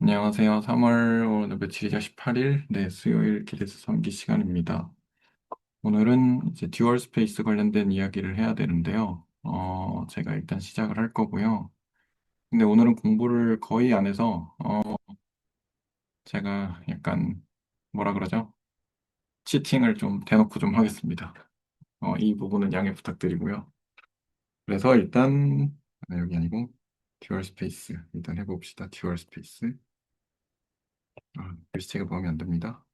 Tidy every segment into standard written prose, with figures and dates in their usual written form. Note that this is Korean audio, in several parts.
안녕하세요. 3월 오늘 며칠이죠? 18일? 네, 수요일 기대수 섬기 시간입니다. 오늘은 이제 듀얼 스페이스 관련된 이야기를 해야 되는데요. 제가 일단 시작을 할 거고요. 근데 오늘은 공부를 거의 안 해서, 제가 약간, 뭐라 그러죠? 치팅을 좀 대놓고 좀 하겠습니다. 이 부분은 양해 부탁드리고요. 그래서 일단, 여기 아니고, 듀얼 스페이스. 일단 해봅시다. 듀얼 스페이스. 글씨체가 마음에 안 듭니다.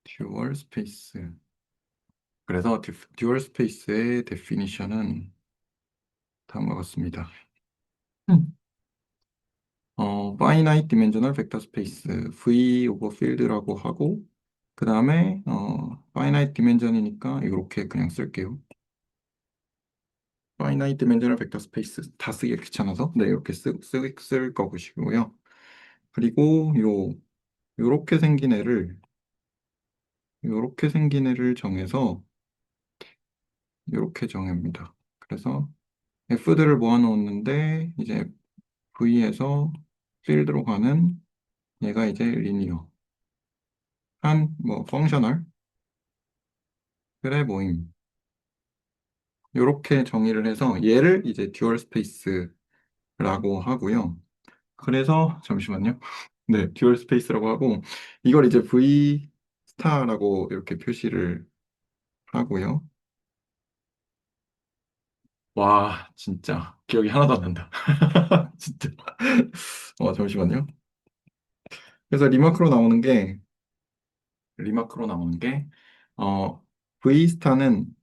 듀얼 스페이스. 그래서 듀얼 스페이스의 데피니션은 다음과 같습니다. 음. finite dimensional vector space V over field라고 하고 그 다음에 finite dimension이니까 이렇게 그냥 쓸게요. finite dimensional vector space 다 쓰기 귀찮아서 네 이렇게 쓸 거고요. 그리고 요렇게 생긴 애를 정해서 요렇게 정합니다. 그래서 F들을 모아놓는데 이제 V에서 필드로 가는 얘가 이제 리니어 한 뭐 펑셔널 그래 모임 이렇게 정의를 해서 얘를 이제 듀얼 스페이스라고 하고요. 그래서 잠시만요. 네, 듀얼 스페이스라고 하고 이걸 이제 V 스타라고 이렇게 표시를 하고요. 와, 진짜 기억이 하나도 안 난다. 진짜. 잠시만요. 그래서 리마크로 나오는 게 V 스타는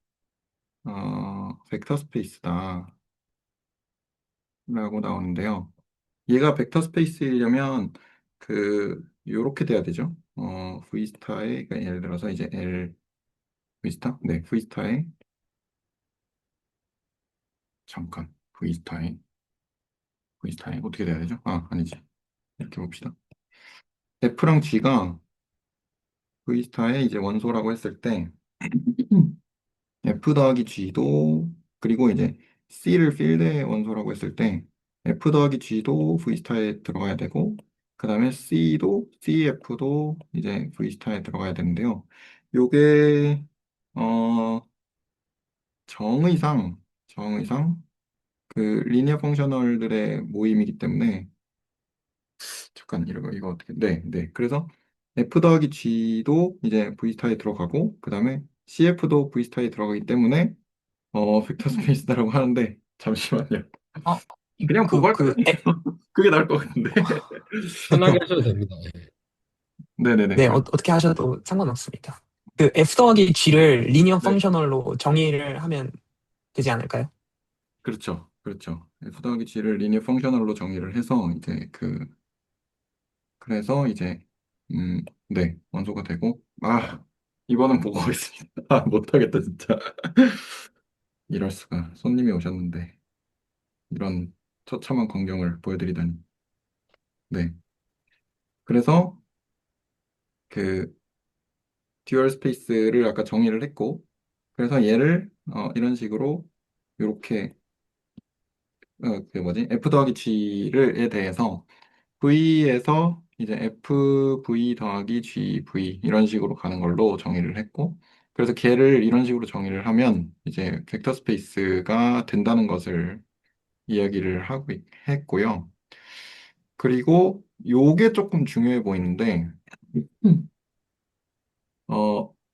벡터 스페이스다 라고 나오는데요. 얘가 벡터 스페이스이려면 요렇게 돼야 되죠. V 스타에 그러니까 예를 들어서 이제 L V스타? 네, V스타에 잠깐 V스타에 어떻게 돼야 되죠? 아니지. 이렇게 봅시다. F랑 G가 V스타에 이제 원소라고 했을 때 F 더하기 G도 그리고 이제 C를 필드의 원소라고 했을 때 F 더하기 G도 V스타에 들어가야 되고 그 다음에 CF도 이제 V스타에 들어가야 되는데요. 요게 어 정의상 그 리니어 펑셔널들의 모임이기 때문에 잠깐 이거 어떻게 네. 그래서 F 더하기 G도 이제 V스타에 들어가고 그 다음에 CF도 V스타에 들어가기 때문에 벡터 스페이스다라고 하는데, 잠시만요. 아, 그냥 보고 할까요? 그게 나을 것 같은데. 편하게 하셔도 됩니다. 예. 네네네. 네, 어떻게 하셔도 상관없습니다. 그 F 더하기 G를 리니어 네. 펑셔널로 정의를 하면 되지 않을까요? 그렇죠. 그렇죠. F 더하기 G를 리니어 펑셔널로 정의를 해서, 그래서 이제, 네, 원소가 되고, 이번은 보고 하겠습니다. 못하겠다, 진짜. 이럴 수가. 손님이 오셨는데, 이런 처참한 광경을 보여드리다니. 네. 그래서, 그, 듀얼 스페이스를 아까 정의를 했고, 그래서 얘를 이런 식으로 이렇게 그 뭐지 F 더하기 G를에 대해서 V에서 이제 FV 더하기 GV 이런 식으로 가는 걸로 정의를 했고, 그래서 걔를 이런 식으로 정의를 하면 이제 벡터 스페이스가 된다는 것을 이야기를 했고요. 그리고 요게 조금 중요해 보이는데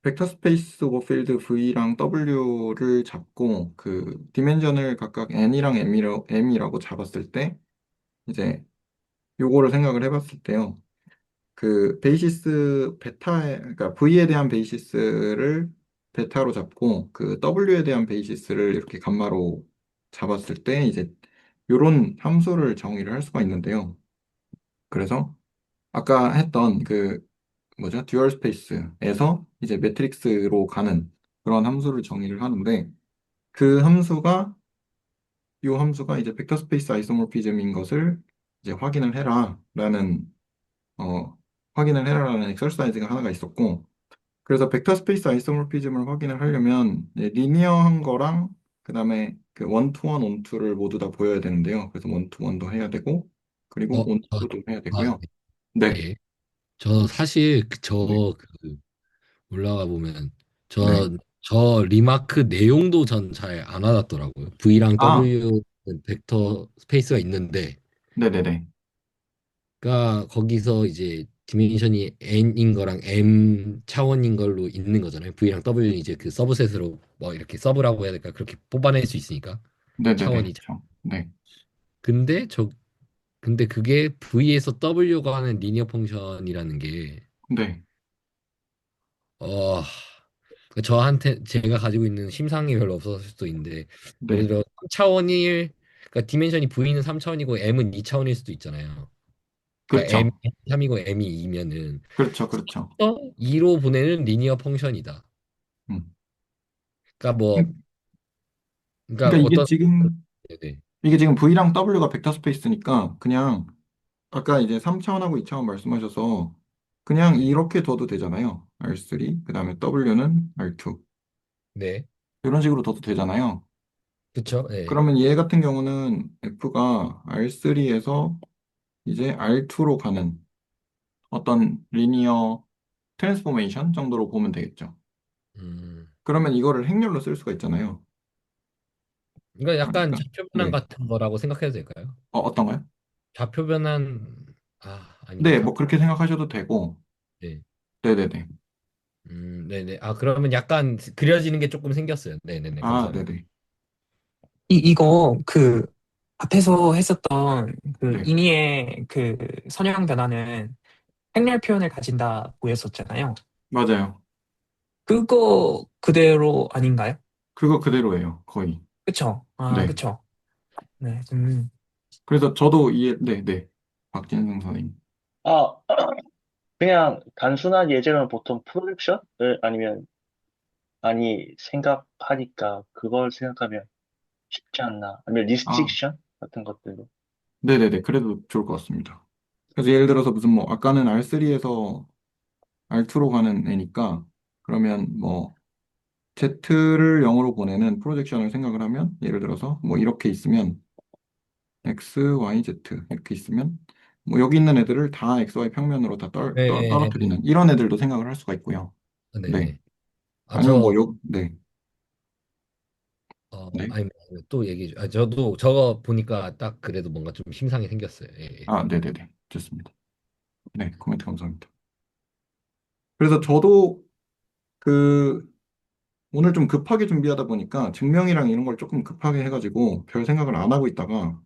벡터 스페이스 오버 필드 V랑 W를 잡고 그 디멘전을 각각 N이랑 M이라고 잡았을 때 이제 요거를 생각을 해봤을 때요. 그 베이시스 그러니까 V에 대한 베이시스를 베타로 잡고 그 W에 대한 베이시스를 이렇게 감마로 잡았을 때 이제 요런 함수를 정의를 할 수가 있는데요. 그래서 아까 했던 그 뭐죠? 듀얼 스페이스에서 이제 매트릭스로 가는 그런 함수를 정의를 하는데 그 함수가 이제 벡터 스페이스 아이소모피즘인 것을 이제 어, 확인을 해라라는 엑서사이즈가 하나가 있었고 그래서 벡터 스페이스 아이소모피즘을 확인을 하려면 이제 리니어한 거랑 그다음에 그 원투원, 온투를 모두 다 보여야 되는데요. 그래서 원투원도 해야 되고, 그리고 어, 온투도 해야 아, 되고요. 네, 예. 저 사실 네, 그 올라가 보면 네. 저 리마크 내용도 전 잘 안 와닿더라고요. V랑 아, W 벡터 스페이스가 있는데, 네네네. 그러니까 거기서 이제 디멘션이 n인 거랑 m 차원인 걸로 있는 거잖아요. V랑 W는 이제 그 서브셋으로 뭐 이렇게 서브라고 해야 될까 그렇게 뽑아낼 수 있으니까 네네네. 차원이. 저, 네, 근데 근데 그게 V에서 W가 하는 리니어 펑션이라는 게 네, 어, 그 저한테 제가 가지고 있는 심상이 별로 없었을 수도 있는데 예를 네. 들어 3차원일 그러니까 디멘션이 V는 3차원이고 M은 2차원일 수도 있잖아요. 그러니까 M 그렇죠. 3이고 M이 2면은 그렇죠. 그렇죠. 2로 보내는 리니어 펑션이다. 음. 그러니까 뭐 그러니까 그러니까 어떤 네네. 이게 지금 V랑 W가 벡터 스페이스니까 그냥 아까 이제 3차원하고 2차원 말씀하셔서 그냥 네. 이렇게 둬도 되잖아요. R3, 그다음에 W는 R2. 네. 이런 식으로 둬도 되잖아요. 그쵸? 네. 그러면 얘 같은 경우는 F가 R3에서 이제 R2로 가는 어떤 리니어 트랜스포메이션 정도로 보면 되겠죠. 음. 그러면 이거를 행렬로 쓸 수가 있잖아요. 그러니까 약간 그러니까 좌표 변환 네. 같은 거라고 생각해도 될까요? 어떤가요? 좌표 변환 아닌가? 네, 뭐 좌표 그렇게 생각하셔도 되고. 네. 네네네. 네네. 그러면 약간 그려지는 게 조금 생겼어요. 네네네. 아, 감사합니다. 네네. 이거 그 앞에서 했었던 그 네, 인이의 그 선형 변화는 행렬 표현을 가진다고 했었잖아요. 맞아요. 그거 그대로 아닌가요? 그거 그대로예요, 거의. 그쵸? 아, 네. 그쵸. 네. 그래서 저도 네. 박진성 선생님. 아, 그냥 단순한 예제는 보통 프로젝션을 아니면 많이 생각하니까 그걸 생각하면 쉽지 않나. 아니면 아, 리스트릭션 같은 것들도. 네네네. 그래도 좋을 것 같습니다. 그래서 예를 들어서 무슨 뭐, 아까는 R3에서 R2로 가는 애니까, 그러면 뭐, Z를 0으로 보내는 프로젝션을 생각을 하면, 예를 들어서 뭐, 이렇게 있으면, X, Y, Z 이렇게 있으면, 뭐, 여기 있는 애들을 다 XY 평면으로 다 네네네. 떨어뜨리는 이런 애들도 생각을 할 수가 있고요. 네. 네네. 아니면 뭐, 네. 네. 또 저도 저거 보니까 딱 그래도 뭔가 좀 심상이 생겼어요. 예, 예. 아, 네네네. 좋습니다. 네, 코멘트 감사합니다. 그래서 저도 그 오늘 좀 급하게 준비하다 보니까 증명이랑 이런 걸 조금 급하게 해가지고 별 생각을 안 하고 있다가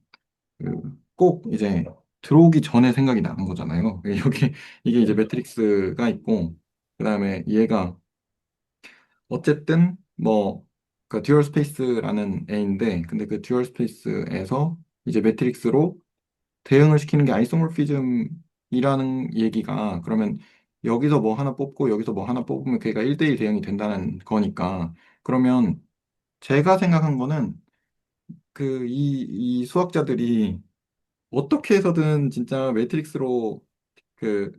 꼭 이제 들어오기 전에 생각이 나는 거잖아요. 여기 이게 이제 매트릭스가 있고 그다음에 얘가 어쨌든 뭐 그 듀얼 스페이스라는 애인데 근데 그 듀얼 스페이스에서 이제 매트릭스로 대응을 시키는 게 아이소모피즘이라는 얘기가 그러면 여기서 뭐 하나 뽑고 여기서 뭐 하나 뽑으면 그게 1대1 대응이 된다는 거니까 그러면 제가 생각한 거는 이 수학자들이 어떻게 해서든 진짜 매트릭스로 그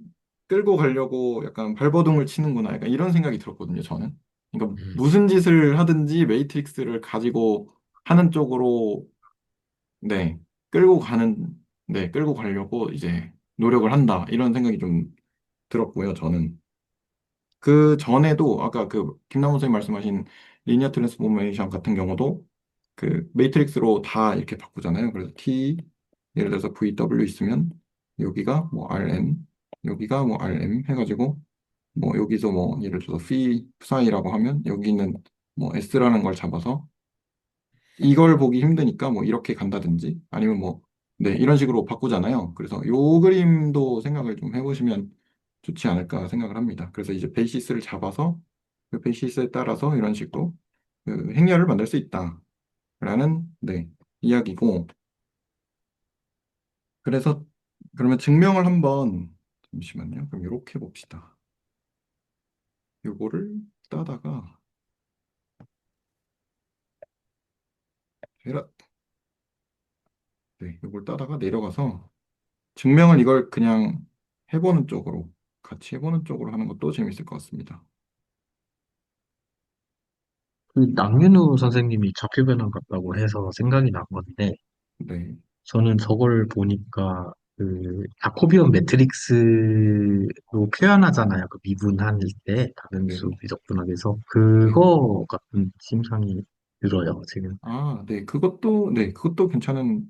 끌고 가려고 약간 발버둥을 치는구나 약간 이런 생각이 들었거든요 저는 그러니까 음, 무슨 짓을 하든지 매트릭스를 가지고 하는 쪽으로 네, 끌고 가는, 네, 끌고 가려고 이제 노력을 한다. 이런 생각이 좀 들었고요, 저는. 그 전에도 아까 그 김남호 선생님 말씀하신 리니어 트랜스포메이션 같은 경우도 그 매트릭스로 다 이렇게 바꾸잖아요. 그래서 T, 예를 들어서 VW 있으면 여기가 뭐 RM, 여기가 뭐 RM 해가지고 뭐 여기서 뭐 예를 들어서 psi라고 하면 여기는 뭐 S라는 걸 잡아서 이걸 보기 힘드니까 뭐 이렇게 간다든지 아니면 뭐 네, 이런 식으로 바꾸잖아요. 그래서 요 그림도 생각을 좀 해보시면 좋지 않을까 생각을 합니다. 그래서 이제 베이시스를 잡아서 그 베이시스에 따라서 이런 식으로 그 행렬을 만들 수 있다라는 네, 이야기고 그래서 그러면 증명을 한번 잠시만요. 그럼 이렇게 봅시다. 요거를 따다가 에라, 네, 요걸 따다가 내려가서 증명을 이걸 그냥 해보는 쪽으로 같이 해보는 쪽으로 하는 것도 재밌을 것 같습니다. 그 남윤우 선생님이 좌표 변환 같다고 해서 생각이 난 건데, 네, 저는 저걸 보니까 그 자코비언 매트릭스로 표현하잖아요. 그 미분할 때 다른 네. 수 미적분학에서 네. 그거 같은 심상이 들어요. 지금 아, 네, 그것도 괜찮은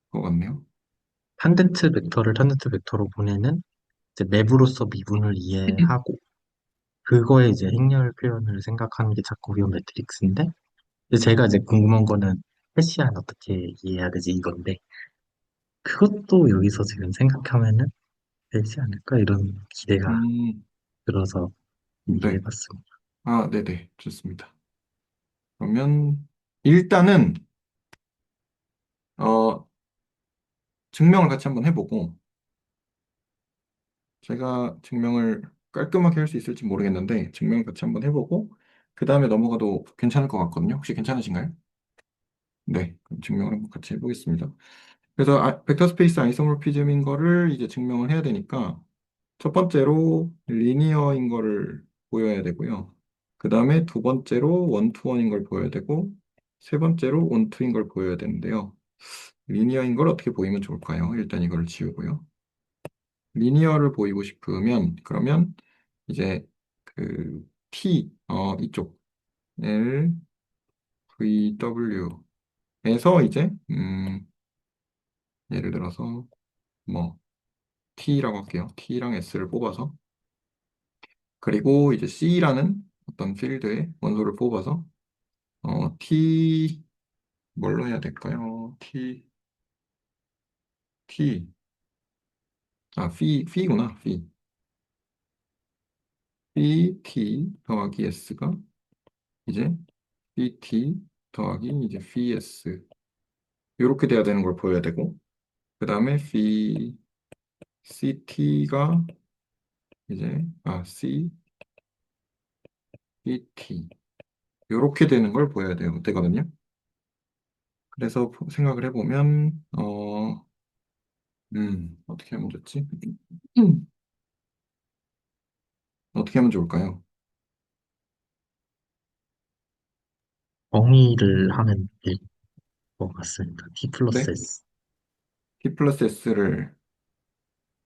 것 같네요. 탄젠트 벡터로 보내는 이제 맵으로서 미분을 이해하고 그거에 이제 행렬 표현을 생각하는 게 자코비언 매트릭스인데, 근데 제가 이제 궁금한 거는 패시안 어떻게 이해해야 되지 이건데, 그것도 여기서 지금 생각하면은 되지 않을까 이런 기대가 음, 들어서 네. 얘기해봤습니다. 아, 네네. 좋습니다. 그러면 일단은 어, 증명을 같이 한번 해보고 제가 증명을 깔끔하게 할 수 있을지 모르겠는데 증명을 같이 한번 해보고 그 다음에 넘어가도 괜찮을 것 같거든요. 혹시 괜찮으신가요? 네, 그럼 증명을 한번 같이 해보겠습니다. 그래서 벡터 스페이스 아이소모피즘인 거를 이제 증명을 해야 되니까 첫 번째로 리니어인 거를 보여야 되고요. 그 다음에 두 번째로 원투원인 걸 보여야 되고 세 번째로 원투인 걸 보여야 되는데요. 리니어인 걸 어떻게 보이면 좋을까요? 일단 이걸 지우고요. 리니어를 보이고 싶으면 그러면 이제 그 이쪽 L, V, W에서 이제 예를 들어서 뭐 T라고 할게요. T랑 S를 뽑아서 그리고 이제 C라는 어떤 필드의 원소를 뽑아서 T 뭘로 해야 될까요? T 피구나 T 더하기 S가 이제 BT 더하기 이제 VS 이렇게 돼야 되는 걸 보여야 되고 그 다음에 CT가 이제 BT 이렇게 되는 걸 보여야 되거든요. 그래서 생각을 해보면 어떻게 하면 좋지? 음, 어떻게 하면 좋을까요? 정의를 하면 될 것 같습니다. T 플러스 네? S. T 플러스 S를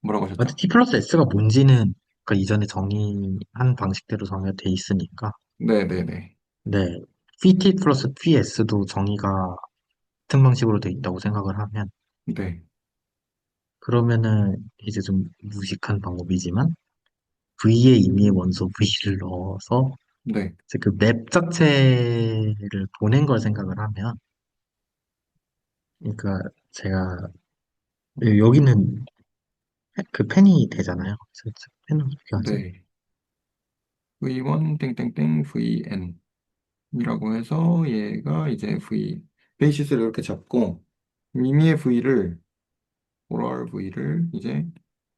뭐라고 근데 하셨죠? T 플러스 S가 뭔지는 그 이전에 정의한 방식대로 정의가 돼 있으니까. 네네네. 네. PT 플러스 PS도 정의가 같은 방식으로 돼 있다고 생각을 하면, 네. 그러면은 이제 좀 무식한 방법이지만, V의 임의의 원소 V를 넣어서 네. 이제 그 맵 자체를 보낸 걸 생각을 하면, 그러니까 제가 여기는 그 펜이 되잖아요. 펜을 어떻게 하지? 네. V1 땡땡땡 VN 이라고 해서 얘가 이제 베이시스를 이렇게 잡고 미미의 V를 오랄 V를 이제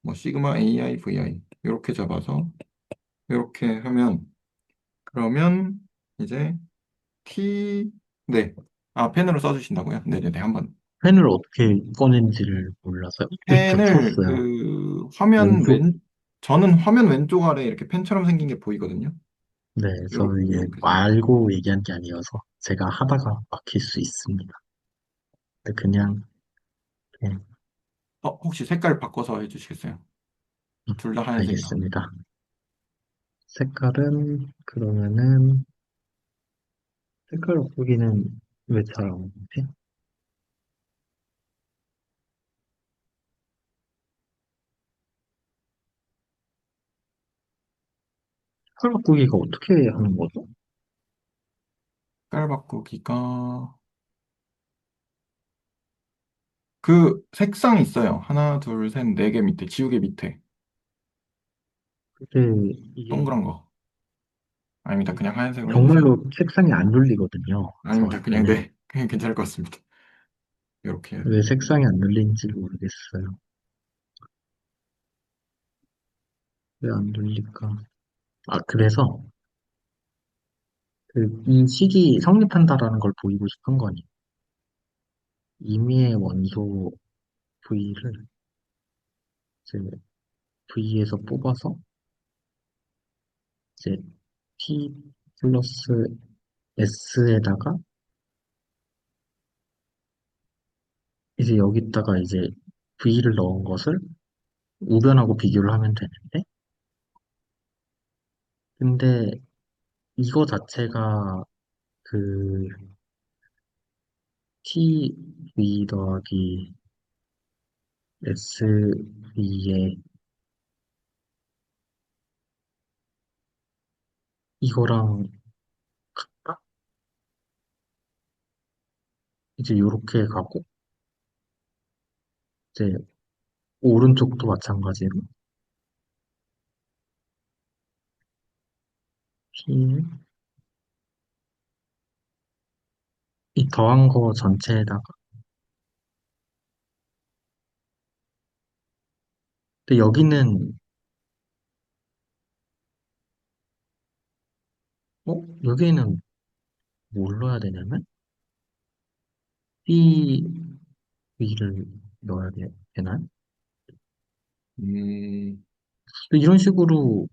뭐 시그마 AI VI 이렇게 잡아서 이렇게 하면 그러면 이제 T 네. 펜으로 써주신다고요? 네네네. 한번 펜을 어떻게 꺼낸지를 몰라서요. 일단 펜을 풀었어요. 왼쪽, 저는 화면 왼쪽 아래 이렇게 펜처럼 생긴 게 보이거든요. 네, 저는 이게 요렇게 생긴. 말고 얘기한 게 아니어서 제가 하다가 막힐 수 있습니다. 근데 그냥, 혹시 색깔 바꿔서 해주시겠어요? 둘 다 하얀색이 나오네요. 알겠습니다. 색깔은, 그러면은, 색깔 바꾸기는 왜 잘 안 되지? 색깔 바꾸기가 어떻게 하는 거죠? 색깔 바꾸기가 그 색상이 있어요. 하나, 둘, 셋, 네 개 밑에, 지우개 밑에 그게, 이게, 동그란 거. 아닙니다. 그냥 하얀색으로 해주세요. 정말로 색상이 안 눌리거든요. 아닙니다. 그냥 저한테는. 네, 그냥 괜찮을 것 같습니다. 이렇게 해야 왜 돼요. 색상이 안 눌리는지 모르겠어요. 왜 안 눌릴까? 그래서, 이 식이 성립한다라는 걸 보이고 싶은 거니. 임의의 원소 V를 이제 V에서 뽑아서 이제 T 플러스 S에다가 이제 여기다가 이제 V를 넣은 것을 우변하고 비교를 하면 되는데, 근데 이거 자체가 그 TV 더하기 SV의 이거랑 같다? 이제 요렇게 가고, 이제 오른쪽도 마찬가지로 P 이 더한 거 전체에다가, 근데 여기는 여기에는 뭘 넣어야 되냐면 B를 넣어야 되나요? 음, 근데 이런 식으로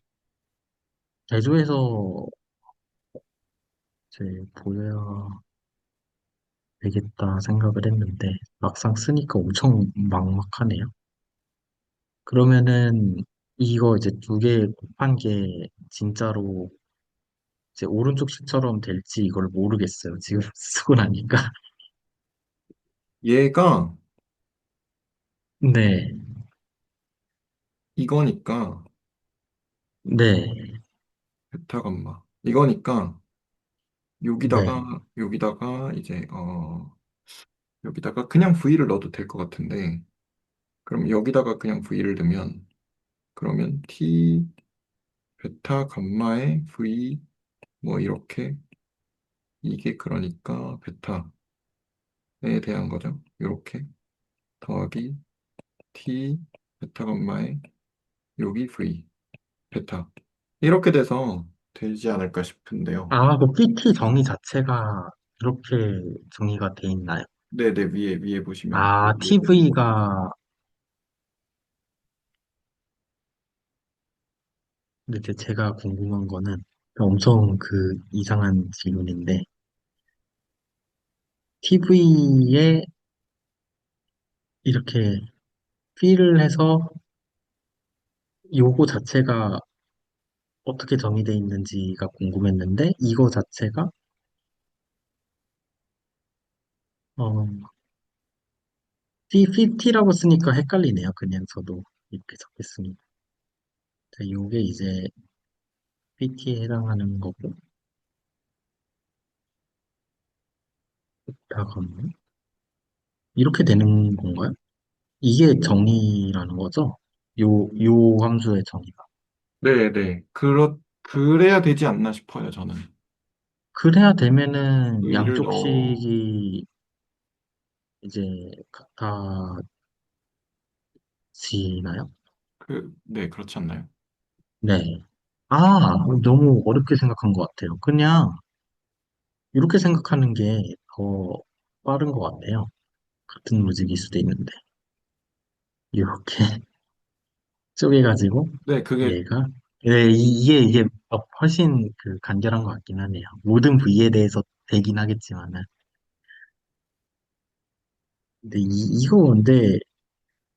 대조해서 이제 보여야 되겠다 생각을 했는데 막상 쓰니까 엄청 막막하네요. 그러면은 이거 이제 두 개 곱한 게 진짜로 이제 오른쪽 식처럼 될지 이걸 모르겠어요. 지금 쓰고 나니까. 얘가 네, 이거니까 네, 베타 감마 이거니까 네. 여기다가 이제 여기다가 그냥 V를 넣어도 될 것 같은데 그럼 여기다가 그냥 V를 넣으면 그러면 T 베타 감마의 V 뭐 이렇게 이게 그러니까 베타에 대한 거죠. 이렇게 더하기 T 베타 감마의 여기 V 베타 이렇게 돼서 되지 않을까 싶은데요. 아, 그 PT 정의 자체가 이렇게 정의가 돼 있나요? 네네 위에 보시면 아, 여기에 보면 TV가, 근데 이제 제가 궁금한 거는 엄청 그 이상한 질문인데, TV에 이렇게 필을 해서 요거 자체가 어떻게 정의돼 있는지가 궁금했는데, 이거 자체가, 어, T50라고 쓰니까 헷갈리네요. 그냥 저도 이렇게 적겠습니다. 자, 요게 이제 PT에 해당하는 거고, 다음, 이렇게 되는 건가요? 이게 정의라는 거죠? 요 함수의 정의가. 네네 그래야 되지 않나 싶어요 저는. 그래야 되면은 V를 넣어 양쪽식이 이제 같아지나요? 네 그렇지 않나요? 네. 아, 너무 어렵게 생각한 것 같아요. 그냥 이렇게 생각하는 게 더 빠른 것 같아요. 같은 로직일 수도 있는데. 이렇게 쪼개가지고 네 그게 얘가 네, 이게 훨씬 그 간결한 것 같긴 하네요. 모든 부위에 대해서 되긴 하겠지만은. 근데 이거 근데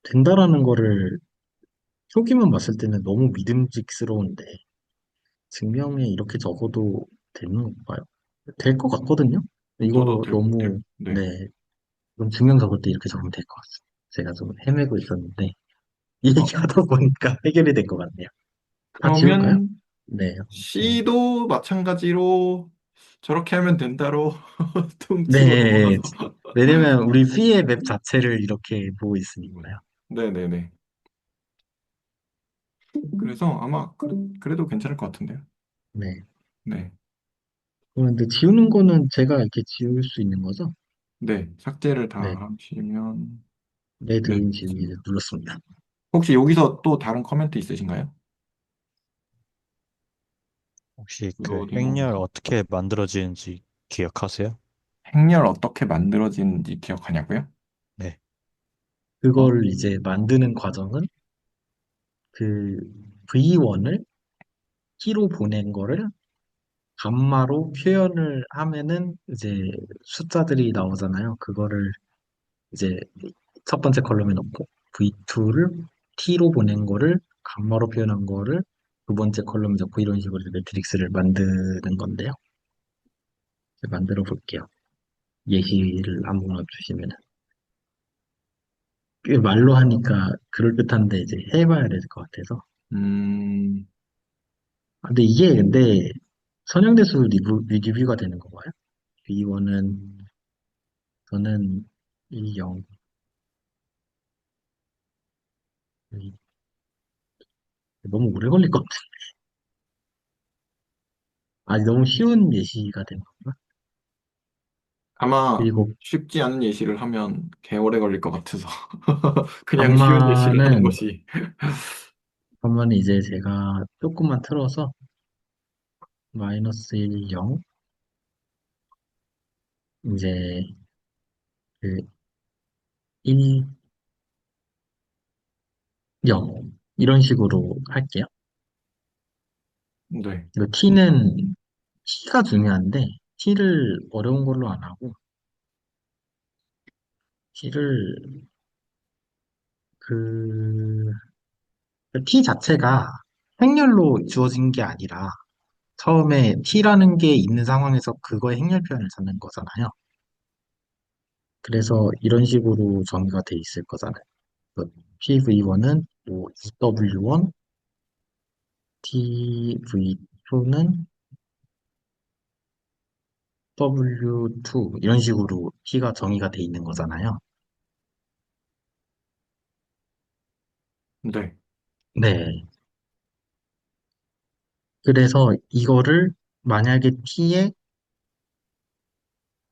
된다라는 거를 초기만 봤을 때는 너무 믿음직스러운데 증명에 이렇게 적어도 되는 건가요? 될 것 같거든요? 저도 이거 너무, 네. 네, 그럼 증명 적을 때 이렇게 적으면 될 것 같습니다. 제가 좀 헤매고 있었는데, 이 어, 얘기하다 보니까 해결이 된 것 같네요. 다 지울까요? 그러면 네, 네. C도 마찬가지로 저렇게 하면 된다로 통째로 네, 넘어가서 왜냐면 우리 C의 맵 자체를 이렇게 보고 있으니까요. 네네네. 그래서 아마 그래도 괜찮을 것 같은데요. 네. 네. 그런데 지우는 거는 제가 이렇게 지울 수 있는 거죠? 네. 삭제를 다 네. 하시면 네, 네. 드림 지우기를 됐습니다. 눌렀습니다. 혹시 여기서 또 다른 커멘트 있으신가요? 혹시 그 로딩 행렬 오면서. 어떻게 만들어지는지 기억하세요? 행렬 어떻게 만들어지는지 기억하냐고요? 네. 어, 그걸 이제 만드는 과정은 그 V1을 키로 보낸 거를 감마로 표현을 하면은 이제 숫자들이 나오잖아요. 그거를 이제 첫 번째 컬럼에 넣고 V2를 T로 보낸 거를 감마로 표현한 거를 두 번째 컬럼에 넣고 이런 식으로 매트릭스를 만드는 건데요. 이제 만들어 볼게요. 예시를 아무거나 주시면은. 꽤 말로 하니까 그럴듯한데 이제 해봐야 될 것 같아서. 음, 근데 이게 근데 선형대수 리뷰가 되는 건가요? B1은 저는 1, 0, 너무 오래 걸릴 것 같아. 아니, 너무 쉬운 예시가 되는 건가? 아마 그리고 쉽지 않은 예시를 하면 개오래 걸릴 것 같아서 그냥 쉬운 예시를 하는 간만은, 것이. 간만에 이제 제가 조금만 틀어서 마이너스 1, 0, 이제 그 1, 0 이런 식으로 할게요. 네. 이거 t는 t가 중요한데 t를 어려운 걸로 안 하고 t를 그 t 자체가 행렬로 주어진 게 아니라 처음에 t라는 게 있는 상황에서 그거의 행렬 표현을 찾는 거잖아요. 그래서 이런 식으로 정의가 돼 있을 거잖아요. PV1은 뭐 EW1, TV2는 W2 이런 식으로 T가 정의가 돼 있는 거잖아요. 네. 네. 그래서 이거를 만약에 T의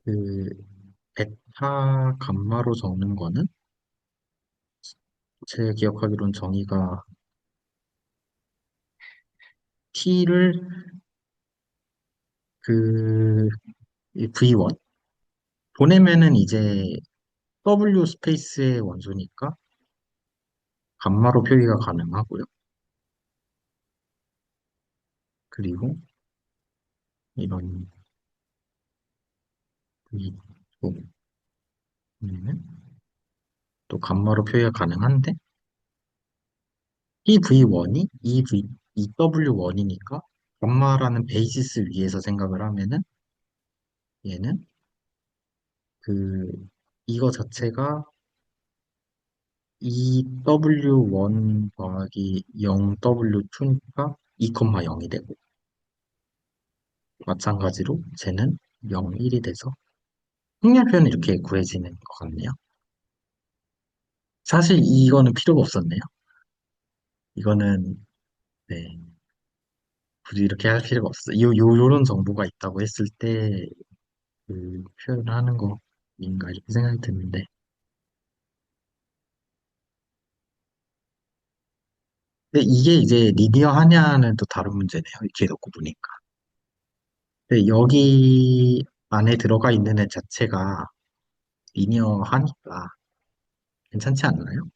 그 베타 감마로 적는 거는 제 기억하기로는 정의가 T를 그 V1 보내면은 이제 W 스페이스의 원소니까 감마로 표기가 가능하고요. 그리고 이런 V2는 또 감마로 표기가 가능한데 이 V1이 EW1이니까 감마라는 베이시스 위에서 생각을 하면은 얘는 그 이거 자체가 EW1 더하기 0W2니까 2,0이 되고 마찬가지로 쟤는 0, 1이 돼서 행렬 표현이 이렇게 구해지는 것 같네요. 사실 이거는 필요가 없었네요. 이거는 네, 굳이 이렇게 할 필요가 없어요. 요런 정보가 있다고 했을 때 그 표현을 하는 거인가 이렇게 생각이 드는데 근데 이게 이제 리니어하냐는 또 다른 문제네요. 이렇게 놓고 보니까. 근데 여기 안에 들어가 있는 애 자체가 리니어하니까 괜찮지 않나요?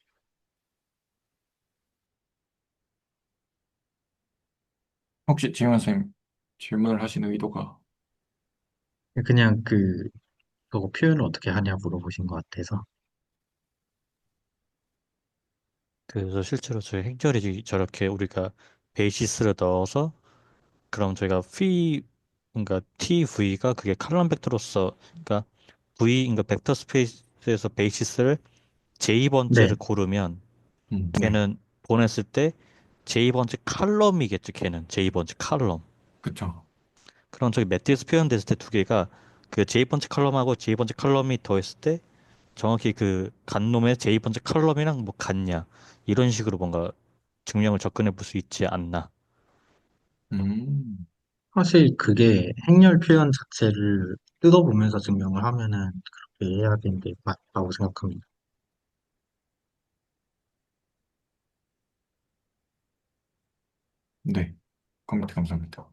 혹시 지원 선생님 질문을 하신 의도가 그냥 그거 표현을 어떻게 하냐 물어보신 것 같아서. 그래서 실제로 저희 행렬이 저렇게 우리가 베이시스를 넣어서 그럼 저희가 그러니까 TV가 그게 칼럼 벡터로서 그러니까 그러니까 벡터 스페이스에서 베이시스를 네, J번째를 고르면 네. 걔는 보냈을 때 J번째 칼럼이겠죠. 걔는 J번째 칼럼. 그쵸. 그럼 저기 매트릭스 표현됐을 때 두 개가 그 J번째 칼럼하고 J번째 칼럼이 더했을 때 정확히 그 간 놈의 J번째 칼럼이랑 뭐 같냐 이런 식으로 뭔가 증명을 접근해 볼 수 있지 않나. 음, 사실 그게 행렬 표현 자체를 뜯어보면서 증명을 하면은 그렇게 해야 되는 게 맞다고 생각합니다. 네. 컴퓨터 감사합니다.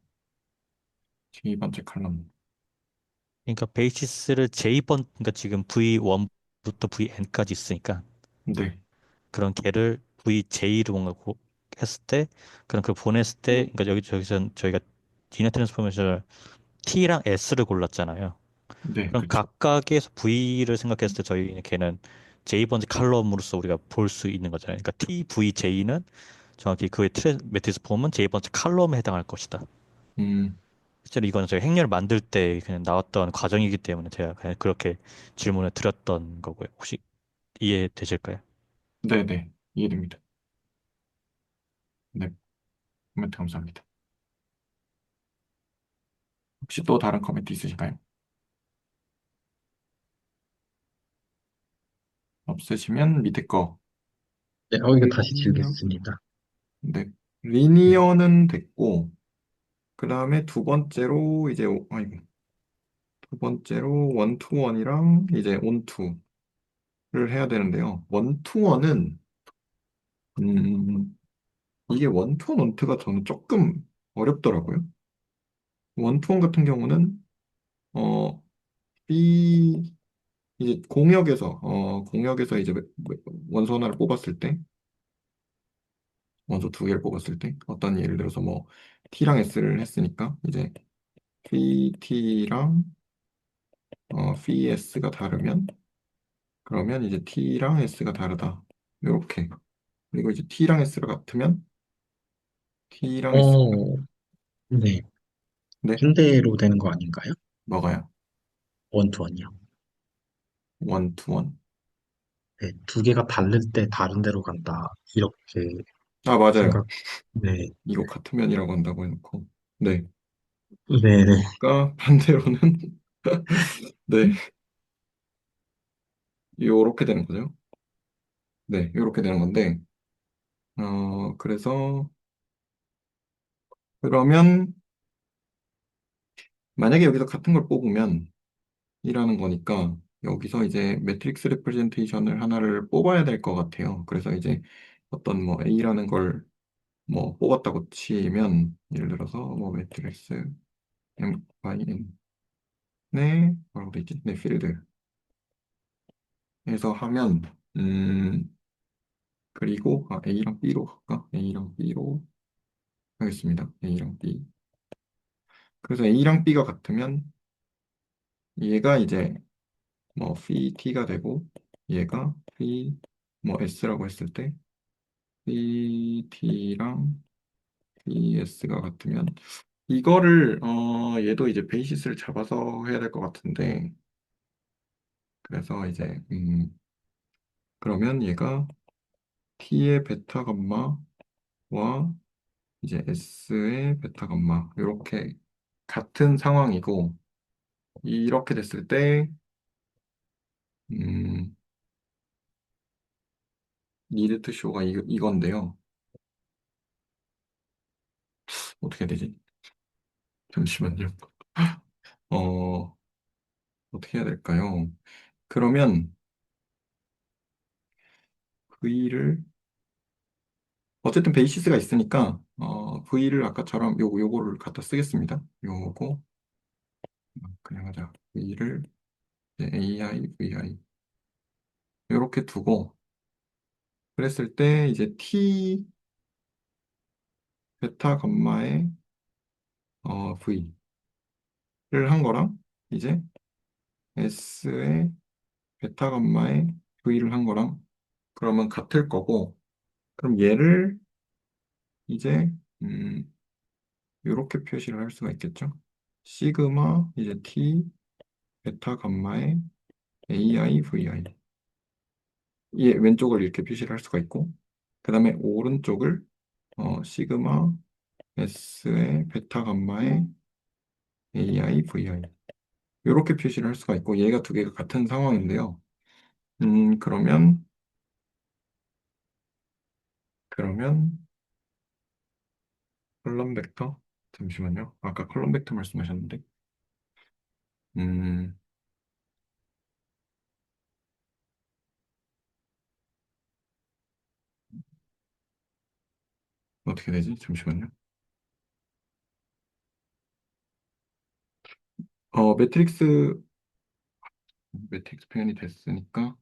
세 번째 칼럼. 그러니까 베이시스를 그러니까 지금 V1부터 VN까지 있으니까 네. 그런 개를 VJ로 뭔가 했을 때 그럼 그걸 보냈을 때 그러니까 여기서 저희가 리니어 트랜스포메이션을 T랑 S를 골랐잖아요. 네, 그럼 그쵸. 각각에서 V를 생각했을 때 저희는 걔는 J번째 칼럼으로서 우리가 볼 수 있는 거잖아요. 그러니까 T, V, J는 정확히 그의 매트리스 폼은 J번째 칼럼에 해당할 것이다. 음, 실제로 이거는 저희 행렬 만들 때 그냥 나왔던 과정이기 때문에 제가 그냥 그렇게 질문을 드렸던 거고요. 혹시 이해되실까요? 네네. 이해됩니다. 네, 코멘트 감사합니다. 혹시 또 다른 코멘트 있으실까요? 없으시면 밑에 거. 네, 이거 다시 리니어. 지우겠습니다. 네. 네. 리니어는 됐고, 그 다음에 두 번째로 이제, 아이고, 두 번째로 원투원이랑 이제 온투를 해야 되는데요. 원투원은, 이게 원투원, 원투가 저는 조금 어렵더라고요. 원투원 같은 경우는, 어, B, 이제 공역에서 이제 원소 하나를 뽑았을 때, 원소 두 개를 뽑았을 때, 어떤 예를 들어서 뭐, T랑 S를 했으니까, 이제, PT랑 PS가 다르면, 그러면 이제 T랑 S가 다르다. 이렇게. 그리고 이제 T랑 S가 같으면, T랑 S가, 어, 네. 네, 반대로 되는 거 아닌가요? 뭐가요? 원투원이요. 원투원. 네, 두 개가 다를 때 다른 데로 간다. 이렇게 아, 맞아요. 생각, 네. 이거 같으면이라고 한다고 해놓고. 네. 네네. 그러니까 반대로는, 네, 요렇게 되는 거죠. 네, 요렇게 되는 건데, 그래서, 그러면, 만약에 여기서 같은 걸 뽑으면, 이라는 거니까, 여기서 이제 매트릭스 레프레젠테이션을 하나를 뽑아야 될 것 같아요. 그래서 이제 어떤 뭐 A라는 걸 뭐 뽑았다고 치면, 예를 들어서 뭐 매트릭스 M by N, 네, 뭐라고 돼 있지? 네, 필드에서 하면, 음, 그리고, A랑 B로 할까? A랑 B로 하겠습니다. A랑 B. 그래서 A랑 B가 같으면, 얘가 이제 뭐 phi t가 되고 얘가 phi 뭐 s라고 했을 때 phi t랑 phi s가 같으면 이거를 얘도 이제 베이시스를 잡아서 해야 될 것 같은데 그래서 이제 그러면 얘가 t의 베타 감마와 이제 s의 베타 감마 이렇게 같은 상황이고 이렇게 됐을 때 음, 니드 투 쇼가 이건데요. 어떻게 해야 되지? 잠시만요. 어, 어떻게 해야 될까요? 그러면 V를 어쨌든 베이시스가 있으니까 V를 아까처럼 요거를 갖다 쓰겠습니다. 요거 그냥 하자. V를 이제 AI, VI 요렇게 두고 그랬을 때 이제 T 베타 감마의 V를 한 거랑 이제 S의 베타 감마의 V를 한 거랑 그러면 같을 거고 그럼 얘를 이제 이렇게 표시를 할 수가 있겠죠. 시그마 이제 T 베타 감마의 AI VI 이 왼쪽을 이렇게 표시를 할 수가 있고 그 다음에 오른쪽을 시그마 S의 베타 감마의 AI VI 이렇게 표시를 할 수가 있고 얘가 두 개가 같은 상황인데요. 그러면 컬럼 벡터 잠시만요. 아까 컬럼 벡터 말씀하셨는데 음, 어떻게 되지? 잠시만요. 매트릭스 표현이 됐으니까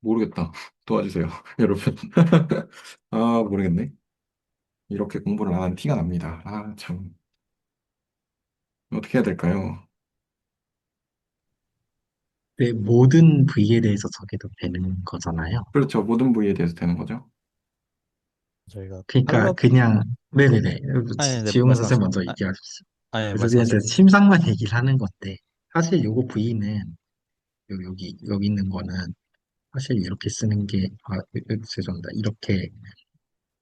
모르겠다. 도와주세요, 여러분. 아, 모르겠네. 이렇게 공부를 안 한 티가 납니다. 아, 참. 어떻게 해야 될까요? 네, 모든 V에 대해서 적용도 되는 거잖아요. 그렇죠. 모든 부위에 대해서 되는 거죠. 저희가 그러니까 칼럼, 그냥 네네네. 아니, 네, 지용현 선생님 말씀하세요. 먼저 아, 얘기하셨어요. 아니, 그래서 그냥 말씀하세요. 제가 심상만 얘기를 하는 건데 사실 요거 V는 여기 있는 거는 사실 이렇게 쓰는 게 죄송합니다. 이렇게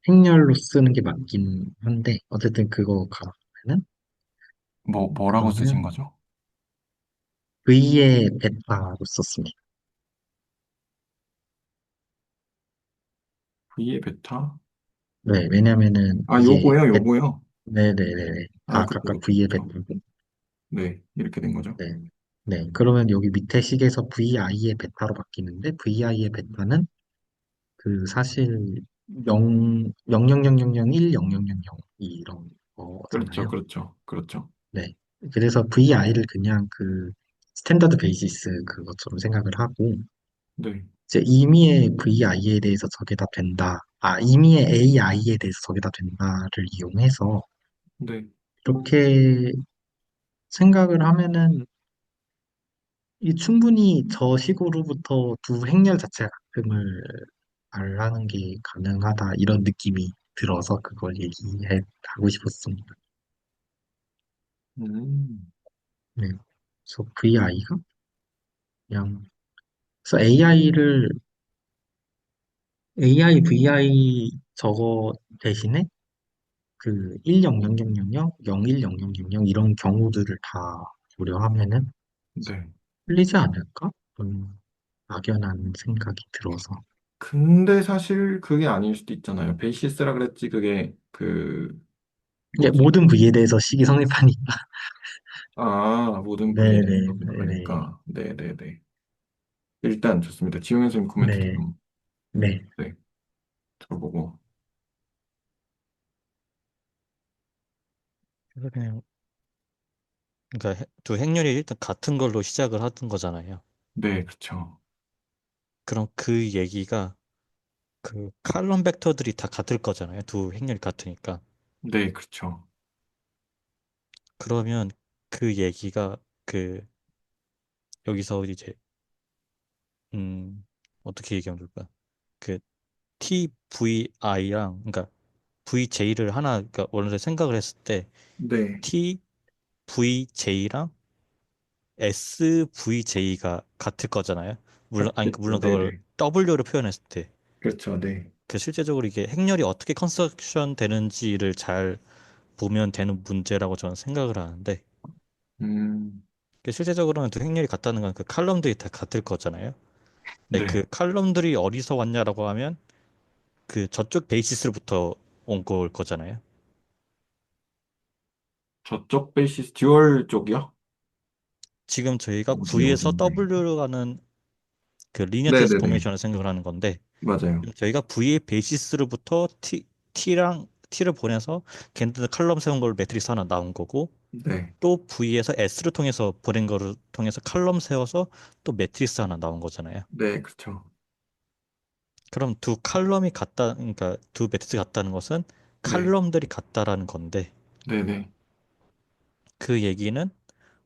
행렬로 쓰는 게 맞긴 한데 어쨌든 그거 가면은 뭐라고 쓰신 그거는 거죠? V의 베타로 썼습니다. V의 베타? 네, 왜냐면은 아, 이게 요거요, 요거요. 네네네네 아, 다 그쵸, 각각 그쵸, V의 그쵸. 베타고 네, 이렇게 된 거죠. 네. 네, 그러면 여기 밑에 식에서 VI의 베타로 바뀌는데 VI의 베타는 그 사실 0, 00001, 0000 이런 그렇죠, 거잖아요. 그렇죠, 그렇죠. 네. 그래서 VI를 그냥 그 스탠다드 베이시스 그것처럼 생각을 하고 네, 이제 임의의 VI에 대해서 저게 다 된다. 임의의 AI에 대해서 저게 다 된다를 이용해서 네. 이렇게 생각을 하면은 이 충분히 저 식으로부터 두 행렬 자체가 가끔을 말하는 게 가능하다 이런 느낌이 들어서 그걸 얘기하고 싶었습니다. 음, 네. 그래서 VI가 그냥 그래서 VI 저거 대신에 그 100000, 010000 이런 경우들을 다 고려하면은 네. 풀리지 않을까? 막연한 생각이 들어서. 근데 사실 그게 아닐 수도 있잖아요. 베이시스라 그랬지, 그게 그 이게 뭐지? 모든 V에 대해서 식이 성립하니까. 아, 모든 부위에 대해서 네네네. 생각하니까. 네네네. 일단 좋습니다. 지용현 선생님 코멘트도 네, 좀, 네, 네, 들어보고. 그래서 그냥, 그러니까 두 행렬이 일단 같은 걸로 시작을 하던 거잖아요. 네, 그쵸. 그럼 그 얘기가 그 칼럼 벡터들이 다 같을 거잖아요. 두 행렬이 같으니까. 네, 그쵸. 그러면 그 얘기가 그 여기서 이제 어떻게 얘기하면 좋을까? 그 TVI랑 그러니까 VJ를 하나 그러니까 원래 생각을 했을 때 네, TVJ랑 SVJ가 같을 거잖아요. 물론 아니 같겠죠. 물론 그걸 네네. W로 표현했을 때 그렇죠. 네. 그 실제적으로 이게 행렬이 어떻게 컨스트럭션 되는지를 잘 보면 되는 문제라고 저는 생각을 하는데 음, 그 실제적으로는 두 행렬이 같다는 건 그 칼럼들이 다 같을 거잖아요. 네, 네. 그 칼럼들이 어디서 왔냐라고 하면 그 저쪽 베이시스로부터 온 걸 거잖아요. 저쪽 베이시스 듀얼 쪽이요? 지금 저희가 V에서 어딘데? W로 가는 그 리니어 네네네. 트랜스포메이션을 생각을 하는 건데 맞아요. 저희가 V의 베이시스로부터 T를 보내서 걔네들 칼럼 세운 걸로 매트리스 하나 나온 거고 네. 또 V에서 S를 통해서 보낸 거를 통해서 칼럼 세워서 또 매트리스 하나 나온 거잖아요. 네, 그쵸. 그럼 두 칼럼이 같다, 그러니까 두 매트리스 같다는 것은 네. 칼럼들이 같다라는 건데 네네. 그 얘기는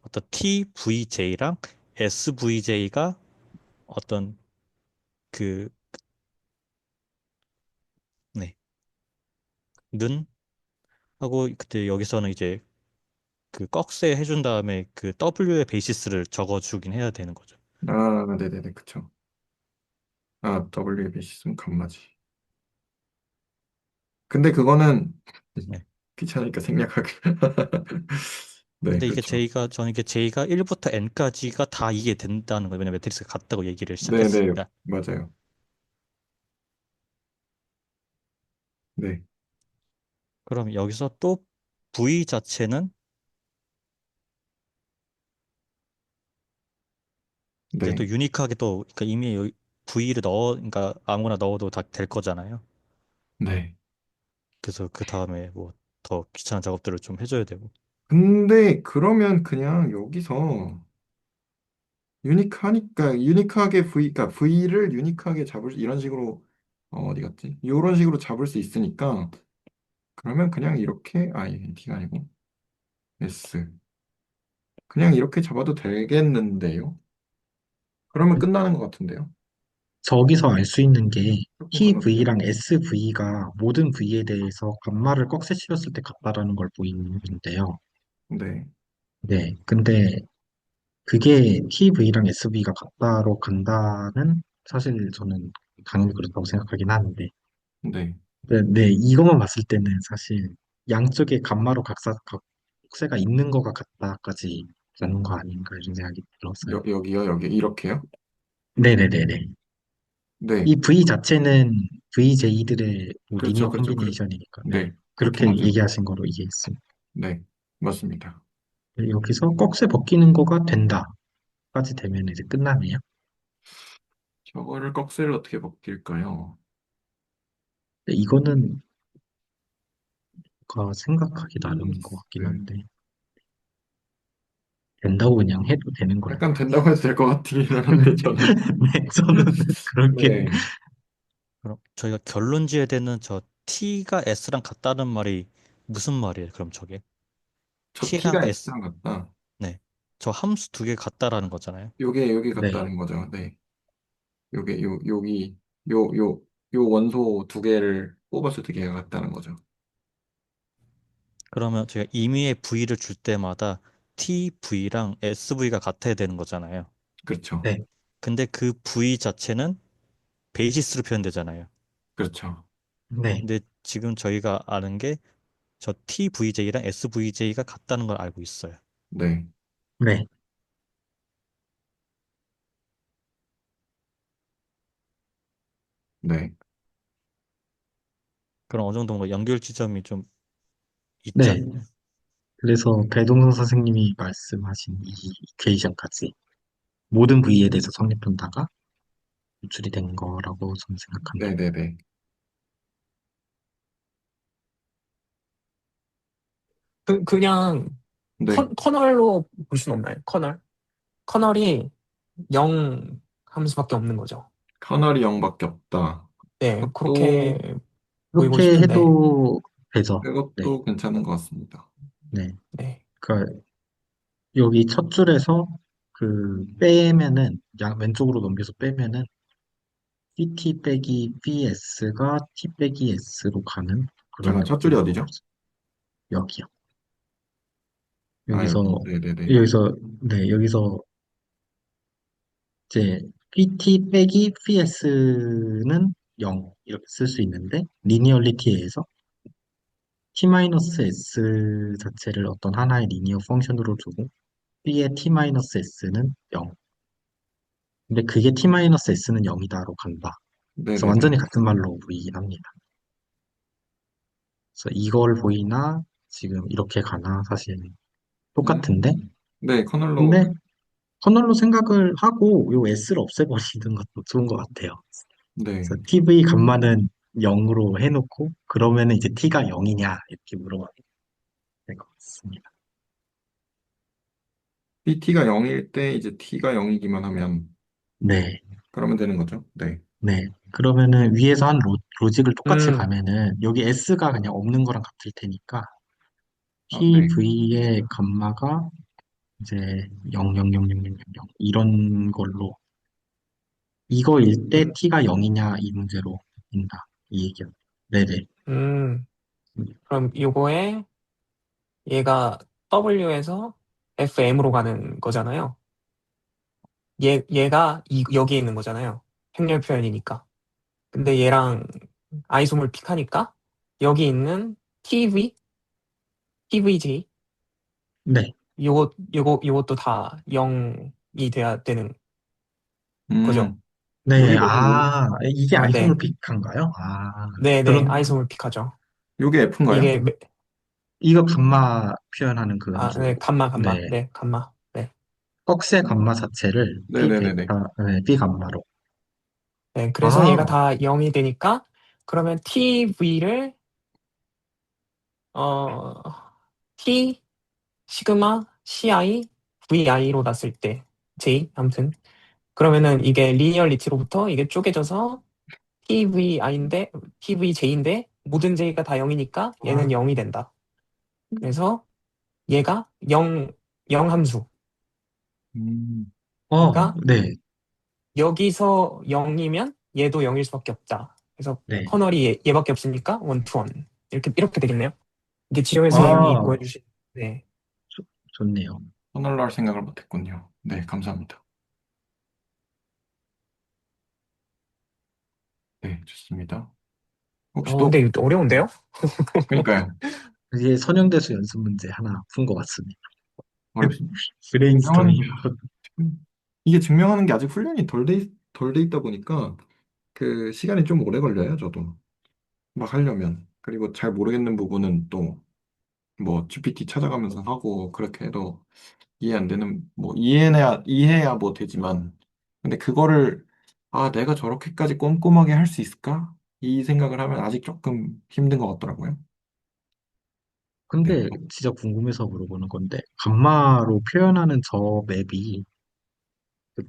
어떤 TVJ랑 SVJ가 어떤 그, 네, 는 하고 그때 여기서는 이제 그 꺽쇠 해준 다음에 그 W의 베이시스를 적어주긴 해야 되는 거죠. 아, 네네네. 그쵸. 아, W 베이시스는 감마지. 근데 그거는 네. 귀찮으니까 생략하기. 네, 근데 이게 그쵸. 저는 이게 J가 1부터 N까지가 다 이게 된다는 거예요. 왜냐면 매트리스가 같다고 얘기를 네네. 시작했으니까. 맞아요. 네. 그럼 여기서 또 V 자체는 이제 또 네. 유니크하게 또, 그러니까 이미 V를 그러니까 아무거나 넣어도 다 될 거잖아요. 네. 그래서 그 다음에 뭐 더 귀찮은 작업들을 좀 해줘야 되고. 근데 그러면 그냥 여기서 유니크하니까 유니크하게 그러니까 V를 유니크하게 잡을 이런 식으로 어디 갔지? 이런 식으로 잡을 수 있으니까 그러면 그냥 이렇게, 아니, T가 아니고, S. 그냥 이렇게 잡아도 되겠는데요? 그러면 끝나는 것 같은데요? 저기서 알 수 있는 게 조금 어때요? TV랑 SV가 모든 V에 대해서 감마를 꺽쇠 씌웠을 때 같다라는 걸 보이는데요. 네, 네, 근데 그게 TV랑 SV가 같다로 간다는 사실 저는 당연히 그렇다고 생각하긴 하는데, 네. 네, 이것만 봤을 때는 사실 양쪽에 감마로 꺽쇠가 있는 거가 같다까지 가는 거 아닌가 이런 생각이 들었어요. 여기요, 여기. 이렇게요? 네네네네. 네. 이 V 자체는 VJ들의 뭐 리니어 그렇죠, 그렇죠. 콤비네이션이니까, 네. 네. 그렇긴 그렇게 하죠. 얘기하신 거로 이해했습니다. 네. 맞습니다. 여기서 꺽쇠 벗기는 거가 된다까지 되면 이제 끝나네요. 저거를 꺽쇠를 어떻게 벗길까요? 근데 이거는 생각하기 나름인 것 같긴 네. 한데, 된다고 그냥 해도 되는 약간 걸까요? 된다고 해도 될 것 같긴 한데, 저는. 네, 저는 그렇게, 네. 그럼 저희가 결론 지어야 되는 저 T가 S랑 같다는 말이 무슨 말이에요? 그럼 저게 저 T랑 T가 S, S랑 같다. 네, 저 함수 두 개 같다라는 거잖아요. 여기 네, 같다는 거죠. 네. 여기, 요, 요, 요 원소 두 개를 뽑았을 때 걔가 같다는 거죠. 그러면 저희가 임의의 V를 줄 때마다 TV랑 SV가 같아야 되는 거잖아요. 그렇죠. 네, 근데 그 V 자체는 베이시스로 표현되잖아요. 그렇죠. 네, 근데 지금 저희가 아는 게 저 TVJ랑 SVJ가 같다는 걸 알고 있어요. 네. 네, 네. 그럼 어느 정도 뭔가 연결 지점이 좀 있죠. 네. 그래서 배동선 선생님이 말씀하신 이 이퀘이션까지 모든 V에 대해서 성립한다가 유출이 된 거라고 저는 생각합니다. 네네네. 그냥 네. 커널로 볼 수는 없나요? 커널이 0 함수밖에 없는 거죠. 커널이 0밖에 없다. 네, 그렇게 그것도, 보이고 그렇게 싶은데, 해도 되죠. 네, 그것도 괜찮은 것 같습니다. 네. 네. 그러니까 여기 첫 줄에서 그 빼면은 왼쪽으로 넘겨서 빼면은 PT 빼기 BS가 T 빼기 S로 가는 잠깐, 그런 첫 줄이 구조로 어디죠? 가죠. 여기요. 아, 여기서 여기. 네네네. 여기서 네 여기서 이제 PT 빼기 PS는 0 이렇게 쓸 수 있는데 리니얼리티에서 T-S 자체를 어떤 하나의 리니어 펑션으로 두고 B의 T-S는 0. 근데 그게 T-S는 0이다로 간다. 그래서 네네네. 완전히 같은 말로 보이긴 합니다. 그래서 이걸 보이나 지금 이렇게 가나 사실 똑같은데 네, 커널로, 근데 커널로 생각을 하고 요 S를 없애버리는 것도 좋은 것 같아요. 네. 그래서 TV 값만은 0으로 해놓고 그러면은 이제 T가 0이냐 이렇게 물어봐도 될 것 같습니다. PT가 0일 때 이제 T가 0이기만 하면, 네, 그러면 되는 거죠. 네. 네. 그러면은 위에서 한 로직을 똑같이 음, 가면은 여기 S가 그냥 없는 거랑 같을 테니까 네. TV의 감마가 이제 0000000 이런 걸로 이거일 때 T가 0이냐 이 문제로 인다 이 얘기요. 네네. 음, 그럼 요거에 얘가 W에서 FM으로 가는 거잖아요. 얘가 여기에 있는 거잖아요. 행렬 표현이니까. 근데 얘랑 아이소몰 픽하니까 여기 있는 TVJ 네. 요것도 다 0이 돼야 되는 거죠. 음, 네. 요게 뭐죠? 아, 이게 아이소몰 네, 픽한가요? 아, 네네, 그런 아이소몰 픽하죠. 요게 F인가요? 이게 이거 감마 표현하는 그 네, 함수. 감마, 네. 네, 감마, 네, 꺽쇠 감마 자체를 B 네네네네. 베타, 네, B 감마로. 네. 그래서 얘가 아, 다 0이 되니까 그러면 TV를 어 T 시그마 CI VI로 놨을 때 J 아무튼 그러면은 이게 리니얼리티로부터 이게 쪼개져서 TVI인데 TVJ인데 모든 J가 다 0이니까 얘는 아, 0이 된다. 그래서 얘가 0 함수. 음, 그러니까 네, 여기서 0이면 얘도 0일 수밖에 없다. 그래서 네. 커널이 얘밖에 없으니까 원투원. 이렇게 되겠네요. 이게 지효연 선생님이 아, 보여주신, 네. 좋네요. 선언로 할 생각을 못했군요. 네, 감사합니다. 네, 좋습니다. 혹시 또, 근데 이거 어려운데요? 그러니까요. 이게 선형대수 연습 문제 하나 푼 것 같습니다. 어렵습니다. 증명하는 브레인스토밍. 게, 이게 증명하는 게 아직 훈련이 덜 돼 있다 보니까 그 시간이 좀 오래 걸려요, 저도. 막 하려면. 그리고 잘 모르겠는 부분은 또 뭐 GPT 찾아가면서 하고 그렇게 해도 이해 안 되는, 뭐 이해해야 뭐 되지만. 근데 그거를, 아, 내가 저렇게까지 꼼꼼하게 할 수 있을까? 이 생각을 하면 아직 조금 힘든 것 같더라고요. 네. 근데 진짜 궁금해서 물어보는 건데, 감마로 표현하는 저 맵이 그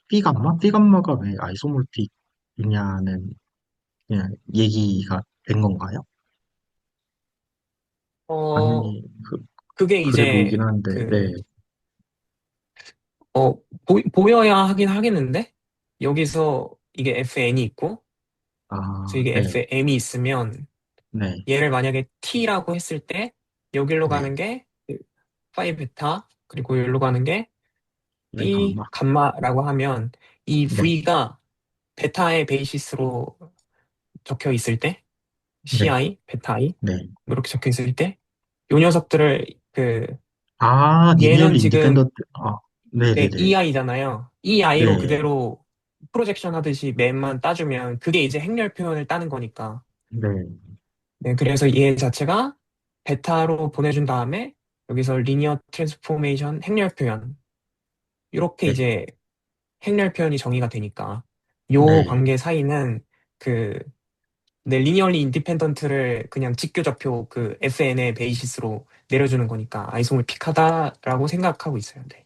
삐감마? 삐감마가 왜 아이소몰픽이냐는 그냥 얘기가 된 건가요? 어, 당연히 그게 그래 이제, 보이긴 한데, 네. 어, 보여야 하긴 하겠는데? 여기서 이게 FN이 있고, 그래서 아, 이게 네, FM이 있으면, 네, 얘를 만약에 T라고 했을 때, 여기로 네. 가는 게 파이 베타, 그리고 여기로 가는 게 네, B 감마. 감마라고 하면, 이 네, V가 베타의 베이시스로 적혀 있을 때, 네, CI, 베타 I, 네. 뭐 이렇게 적혀 있을 때, 요 녀석들을, 아, 얘는 리니얼리 지금 인디펜던트. 아, 네네네. EI잖아요. EI로 네, 그대로 프로젝션 하듯이 맵만 따주면 그게 이제 행렬 표현을 따는 거니까. 네, 네, 그래서 얘 자체가 베타로 보내준 다음에 여기서 리니어 트랜스포메이션 행렬 표현. 이렇게 네, 이제 행렬 표현이 정의가 되니까 요 네. 관계 사이는 그 네, 리니얼리 인디펜던트를 그냥 직교접표 그 FN의 베이시스로 내려주는 거니까 아이소몰 픽하다라고 생각하고 있어요. 네.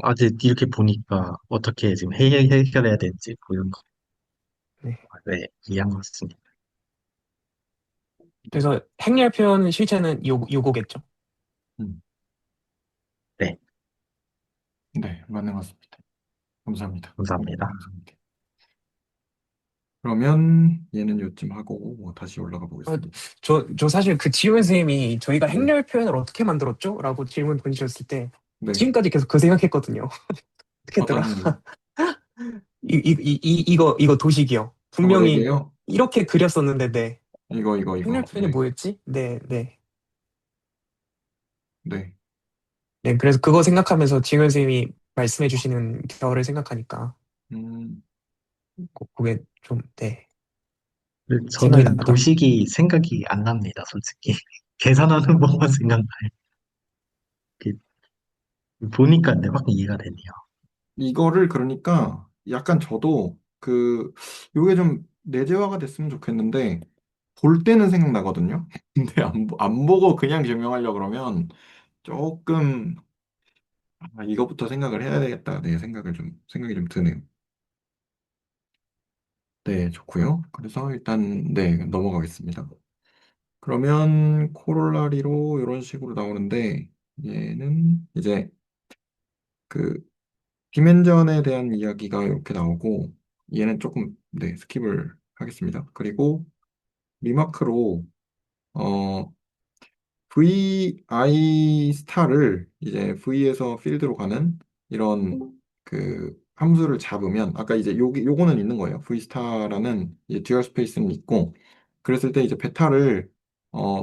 아직 이렇게 보니까 어떻게 지금 해결해야 될지 보이는 거. 네. 네, 이해한 것 같습니다. 그래서 행렬 표현 실체는 요거겠죠. 음, 네, 네, 맞는 것 같습니다. 감사합니다. 감사합니다. 감사합니다. 그러면 얘는 요쯤 하고 뭐 다시 올라가 어, 보겠습니다. 저 사실 그 지효연 선생님이 저희가 네, 행렬 표현을 어떻게 만들었죠? 라고 질문 보내주셨을 때 네. 지금까지 계속 그 생각했거든요. 어떻게 했더라? 어떤 행위? 이거 도식이요. 저거 네 분명히 개요? 이렇게 그렸었는데, 네. 행렬 이거. 표현이 네, 뭐였지? 네, 네. 네. 네, 그래서 그거 생각하면서 지효연 선생님이 말씀해 주시는 결을 생각하니까 음, 그게 좀, 네. 근데 생각이 저는 나더라고요. 도식이 생각이 안 납니다, 솔직히. 계산하는 법만 생각나요. 그, 보니까 네, 확 이해가 되네요. 이거를 그러니까 약간 저도 요게 좀 내재화가 됐으면 좋겠는데 볼 때는 생각나거든요. 근데 안 보고 그냥 증명하려고 그러면 조금, 이거부터 생각을 해야 되겠다. 네, 생각이 좀 드네요. 네, 좋고요. 그래서 일단 네, 넘어가겠습니다. 그러면 코롤라리로 이런 식으로 나오는데 얘는 이제 그 디멘전에 대한 이야기가 이렇게 나오고 얘는 조금 네, 스킵을 하겠습니다. 그리고 리마크로 어 VI 스타를 이제 V에서 필드로 가는 이런 그 함수를 잡으면 아까 이제 요거는 있는 거예요. V 스타라는 이제 듀얼 스페이스는 있고 그랬을 때 이제 베타를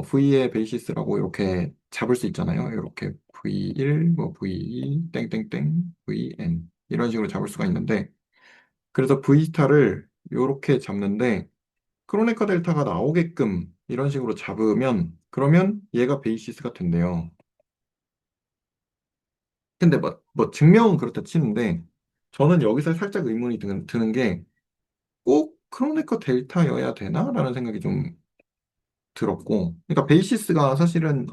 V의 베이시스라고 이렇게 잡을 수 있잖아요. 이렇게 V1 뭐 V2 땡땡땡 VN 이런 식으로 잡을 수가 있는데 그래서 V 스타를 이렇게 잡는데 크로네카 델타가 나오게끔 이런 식으로 잡으면 그러면 얘가 베이시스가 된대요. 근데 뭐 증명은 그렇다 치는데 저는 여기서 살짝 의문이 드는 게 꼭 크로네카 델타여야 되나라는 생각이 좀 들었고 그러니까 베이시스가 사실은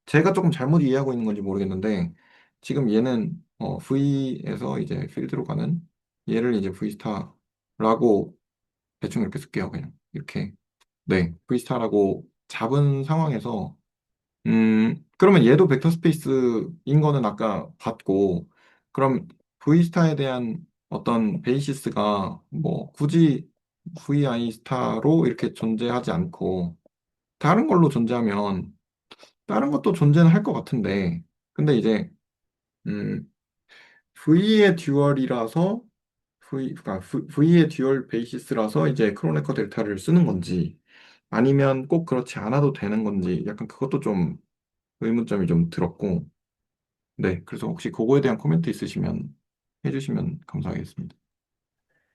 제가 조금 잘못 이해하고 있는 건지 모르겠는데 지금 얘는 V에서 이제 필드로 가는 얘를 이제 V 스타라고 대충 이렇게 쓸게요. 그냥 이렇게. 네, V스타라고 잡은 상황에서 그러면 얘도 벡터 스페이스인 거는 아까 봤고, 그럼 V스타에 대한 어떤 베이시스가 뭐 굳이 VI 스타로 이렇게 존재하지 않고 다른 걸로 존재하면 다른 것도 존재는 할 것 같은데, 근데 이제 음, V의 듀얼이라서 그러니까 V의 듀얼 베이시스라서 이제 크로네커 델타를 쓰는 건지 아니면 꼭 그렇지 않아도 되는 건지 약간 그것도 좀 의문점이 좀 들었고, 네, 그래서 혹시 그거에 대한 코멘트 있으시면 해주시면 감사하겠습니다.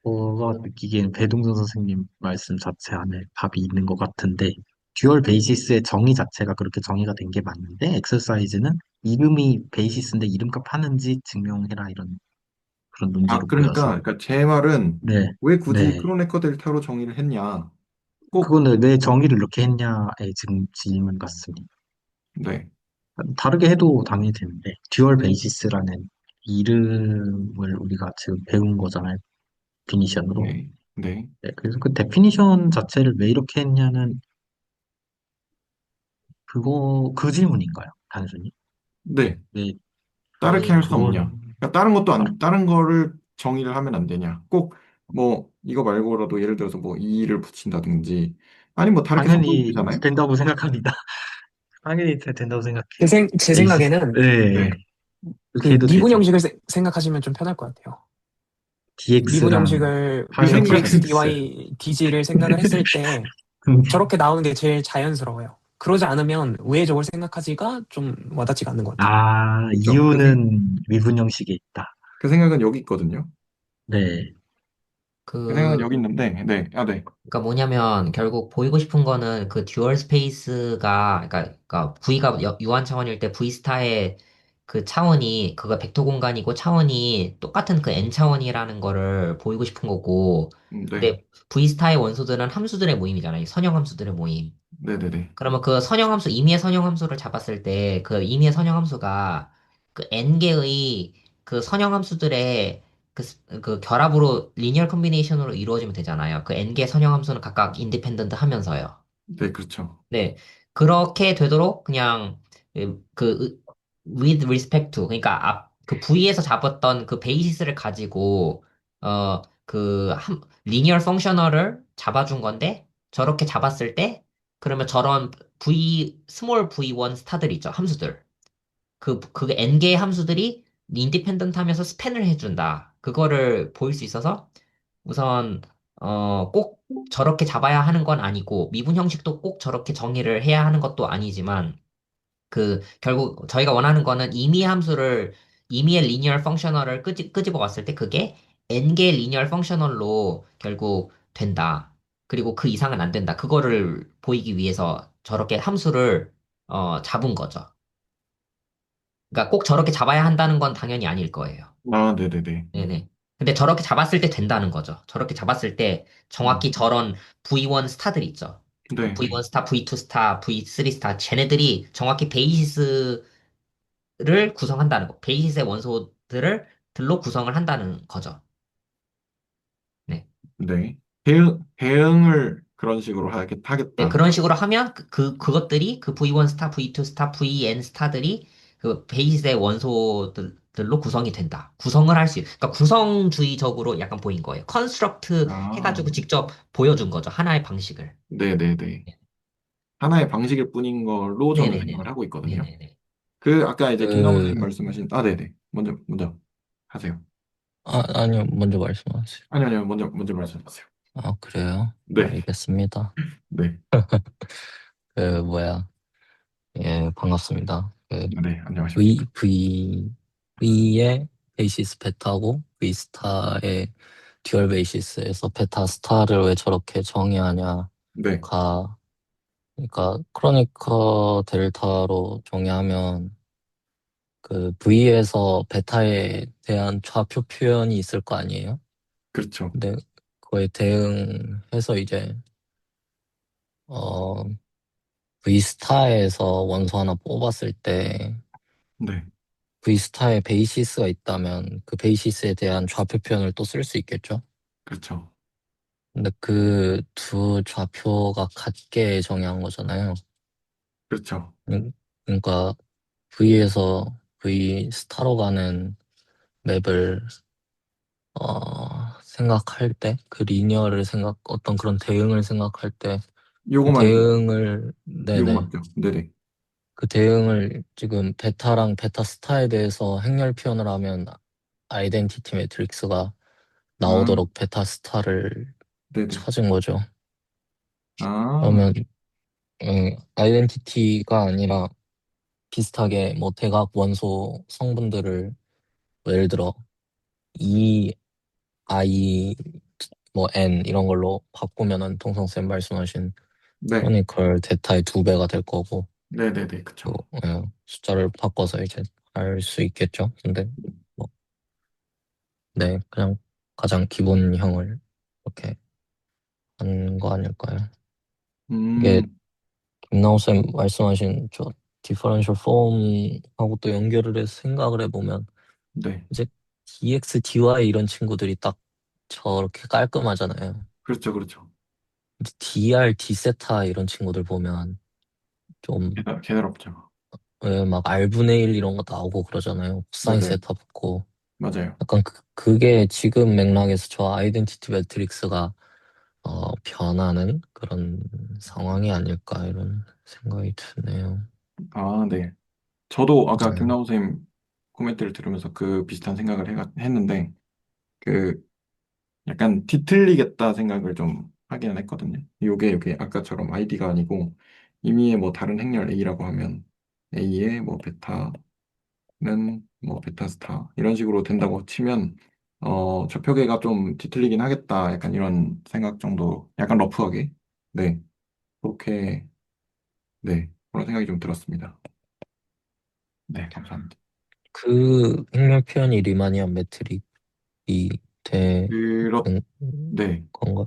제가 느끼기엔 배동선 선생님 말씀 자체 안에 답이 있는 것 같은데, 듀얼 베이시스의 정의 자체가 그렇게 정의가 된 게 맞는데, 엑서사이즈는 이름이 베이시스인데 이름값 하는지 증명해라 이런 그런 아, 논지로 보여서. 그러니까 제 말은 네, 왜 굳이 네. 크로네커 델타로 정의를 했냐? 꼭, 그거는 왜 정의를 이렇게 했냐의 지금 질문 같습니다. 네, 다르게 해도 당연히 되는데, 듀얼 베이시스라는 이름을 우리가 지금 배운 거잖아요. 데피니션으로. 네, 네, 네, 그래서 그 데피니션 자체를 왜 이렇게 했냐는 그 질문인가요? 단순히? 네. 왜, 다르게 왜 할 수 그걸, 없냐? 그러니까 다른 거를 정의를 하면 안 되냐? 꼭 뭐 이거 말고라도 예를 들어서 뭐 이를 붙인다든지 아니 뭐 다르게 써도 당연히 되잖아요. 된다고 생각합니다. 당연히 된다고 제, 생각해요. 제 베이시스, 생각에는 네, 네, 그렇게 그 해도 미분 되죠. 형식을 생각하시면 좀 편할 것 같아요. 미분 DX랑 형식을 그 우리가 생각, dx, 파라맥스. dy, dg를 생각을 했을 때 저렇게 나오는 게 제일 자연스러워요. 그러지 않으면 왜 저걸 생각하지가 좀 와닿지가 않는 것 같아요. 아, 그렇죠. 이유는 미분 형식에 있다. 그 생각은 여기 있거든요. 네. 그 생각은 그, 여기 있는데, 네, 아, 네, 그러니까 뭐냐면 결국 보이고 싶은 거는 그 듀얼 스페이스가 그러니까 V가 유한 차원일 때 V 스타의 그 차원이 그거 벡터 공간이고 차원이 똑같은 그 n 차원이라는 거를 보이고 싶은 거고 네, 근데 V 스타의 원소들은 함수들의 모임이잖아요. 선형 함수들의 모임. 네, 네, 네, 그러면 그 선형함수, 임의의 선형함수를 잡았을 때 그 임의의 선형함수가 그 n개의 그 선형함수들의 그 결합으로 리니어 컨비네이션으로 이루어지면 되잖아요. 그 n개 선형함수는 각각 인디펜던트 하면서요. 네, 그렇죠. 네. 그렇게 되도록 그냥 with respect to 그러니까 그 V에서 잡았던 그 베이시스를 가지고 리니어 펑셔널을 잡아준 건데 저렇게 잡았을 때 그러면 저런 스몰 V1 스타들 있죠. 함수들. 그 n개의 함수들이 인디펜던트 하면서 스팬을 해준다. 그거를 보일 수 있어서 우선 꼭 저렇게 잡아야 하는 건 아니고 미분 형식도 꼭 저렇게 정의를 해야 하는 것도 아니지만 결국 저희가 원하는 거는 임의의 리니얼 펑셔널을 끄집어 왔을 때 그게 n개의 리니얼 펑셔널로 결국 된다. 그리고 그 이상은 안 된다. 그거를 보이기 위해서 저렇게 함수를 잡은 거죠. 그러니까 꼭 저렇게 잡아야 한다는 건 당연히 아닐 거예요. 아, 네, 네, 네, 네네. 근데 저렇게 잡았을 때 된다는 거죠. 저렇게 잡았을 때 정확히 음, 저런 V1 스타들 있죠. 네, 네, V1 스타, V2 스타, V3 스타, 쟤네들이 정확히 베이시스를 구성한다는 거. 베이시스의 원소들로 구성을 한다는 거죠. 네. 네. 대응을 그런 식으로 네, 하겠다. 그런 식으로 하면 그것들이 그 V1 스타, V2 스타, VN 스타들이 그 베이시스의 원소들로 구성이 된다. 구성을 할 수, 그러니까 구성주의적으로 약간 보인 거예요. 컨스트럭트 아, 해가지고 직접 보여준 거죠. 하나의 방식을. 네, 네, 네. 하나의 방식일 뿐인 걸로 저는 생각을 네네네. 하고 있거든요. 네네네. 그 아까 이제 김나무 그, 선생님 말씀하신 아, 네, 네. 먼저 하세요. 아니요, 먼저 말씀하세요. 아니요, 먼저 말씀하세요. 아, 그래요? 네, 알겠습니다. 네, 뭐야. 예, 반갑습니다. 네, 안녕하십니까. V의 베이시스 베타고, V스타의 듀얼 베이시스에서 베타 스타를 왜 저렇게 정의하냐가, 네, 그러니까, 크로니커 델타로 정의하면, 그 V에서 베타에 대한 좌표 표현이 있을 거 아니에요? 그렇죠. 근데 그거에 대응해서 이제, 어, V스타에서 원소 하나 뽑았을 때 네, V스타에 베이시스가 있다면 그 베이시스에 대한 좌표 표현을 또 쓸 수 있겠죠? 그렇죠. 근데 그 두 좌표가 같게 정의한 거잖아요. 그렇죠. 그러니까 V에서 V 스타로 가는 맵을 생각할 때, 그 리니어를 어떤 그런 대응을 생각할 때, 그 요거 말씀, 대응을, 요거 네네. 맞죠? 네네. 그 대응을 지금 베타랑 베타 스타에 대해서 행렬 표현을 하면 아이덴티티 매트릭스가 아, 나오도록 베타 스타를 네네. 찾은 거죠. 아, 그러면 아이덴티티가 아니라 비슷하게 뭐 대각 원소 성분들을 뭐 예를 들어 E, I, 뭐 N 이런 걸로 바꾸면은 통성쌤 말씀하신 네. 크로니컬 데이터의 2배가 될 거고 네네네. 또 그쵸. 숫자를 바꿔서 이제 알 수 있겠죠. 근데 뭐, 네, 그냥 가장 기본형을 이렇게 한 거 아닐까요? 이게 음, 김나우 쌤 말씀하신 저 디퍼런셜 폼하고 또 연결을 해서 생각을 해보면 네. 이제 DX, DY 이런 친구들이 딱 저렇게 깔끔하잖아요. 그렇죠. 그렇죠. 근데 DR, D세타 이런 친구들 보면 좀 개다롭죠. 막 R분의 1 이런 거 나오고 그러잖아요. 코사인 맞아요. 세타 붙고 맞아요. 약간 그게 지금 맥락에서 저 아이덴티티 매트릭스가 변하는 그런 상황이 아닐까 이런 생각이 드네요. 아, 네. 저도 아까 네. 김나우 선생님 코멘트를 들으면서 그 비슷한 생각을 했는데, 그 약간 뒤틀리겠다 생각을 좀 하기는 했거든요. 요게 아까처럼 아이디가 아니고 임의의 뭐 다른 행렬 A라고 하면 A의 뭐 베타는 뭐 베타 스타 이런 식으로 된다고 치면 좌표계가 좀 뒤틀리긴 하겠다. 약간 이런 생각 정도, 약간 러프하게. 네. 그렇게, 네. 그런 생각이 좀 들었습니다. 네, 감사합니다. 그 행렬 표현이 리마니안 매트릭이 되는 그렇, 네. 건가?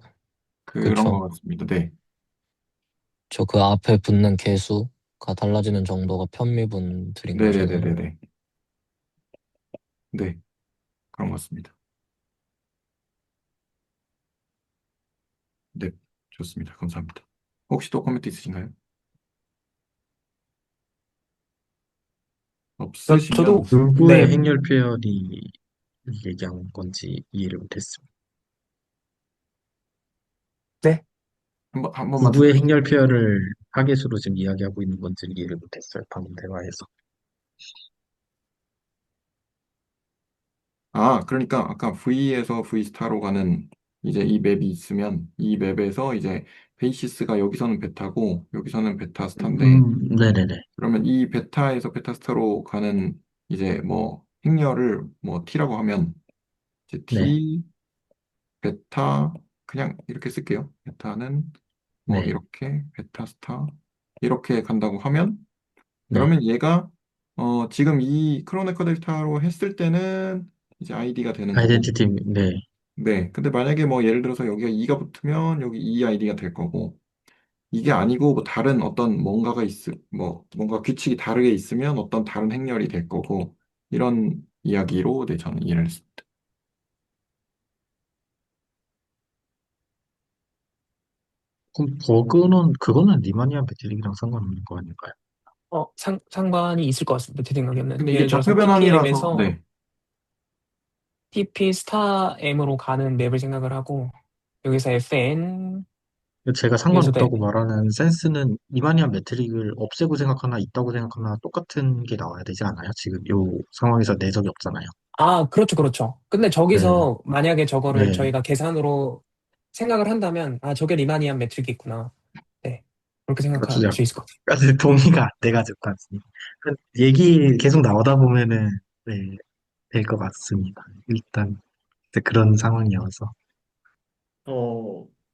그런 것 그쵸? 같습니다. 네. 저 그 앞에 붙는 개수가 달라지는 정도가 편미분들인 거잖아요. 네네네네네. 네. 그런 것 같습니다. 네. 좋습니다. 감사합니다. 혹시 또 코멘트 있으신가요? 저도, 없으시면, 누구의 네, 행렬 표현이 얘기한 건지 이해를 못했습니다. 네. 한 번만 더. 누구의 행렬 표현을 하계수로 지금 이야기하고 있는 건지 이해를 못했어요. 방금 대화에서. 아, 그러니까 아까 V에서 V스타로 가는 이제 이 맵이 있으면 이 맵에서 이제 베이시스가 여기서는 베타고 여기서는 베타 스타인데, 네네네. 그러면 이 베타에서 베타 스타로 가는 이제 뭐 행렬을 뭐 T라고 하면 이제 네. T, 베타, 그냥 이렇게 쓸게요. 베타는 뭐 네. 이렇게 베타 스타 이렇게 간다고 하면, 네. 그러면 얘가 지금 이 크로네커 델타로 했을 때는 이제 아이디가 되는 거고, 아이덴티티, 네. 네. 근데 만약에 뭐 예를 들어서 여기가 2가 붙으면 여기 2 아이디가 될 거고, 이게 아니고 뭐 다른 어떤 뭔가가 뭐 뭔가 규칙이 다르게 있으면 어떤 다른 행렬이 될 거고, 이런 이야기로 네, 저는 이해를 했습니다. 그럼 그거는 리마니안 배틀릭이랑 상관없는 거 아닐까요? 상관이 있을 것 같습니다. 제 생각에는. 근데 근데 이게 예를 들어서 좌표 변환이라서, TPM에서 네. TP 스타 M으로 가는 맵을 생각을 하고, 여기서 FN에서도, 제가 상관없다고 말하는 센스는 리마니안 매트릭을 없애고 생각하나 있다고 생각하나 똑같은 게 나와야 되지 않아요? 지금 요 상황에서 내적이 없잖아요. 그렇죠, 그렇죠. 근데 네. 저기서 만약에 저거를 네. 저희가 계산으로 생각을 한다면, 저게 리마니안 매트릭이 있구나. 네. 그렇게 그러니까 생각할 진짜 수 있을 것 같아요. 아직 동의가 안 돼가지고 아직. 얘기 계속 나오다 보면은 네, 될 것 같습니다. 일단 이제 그런 상황이어서.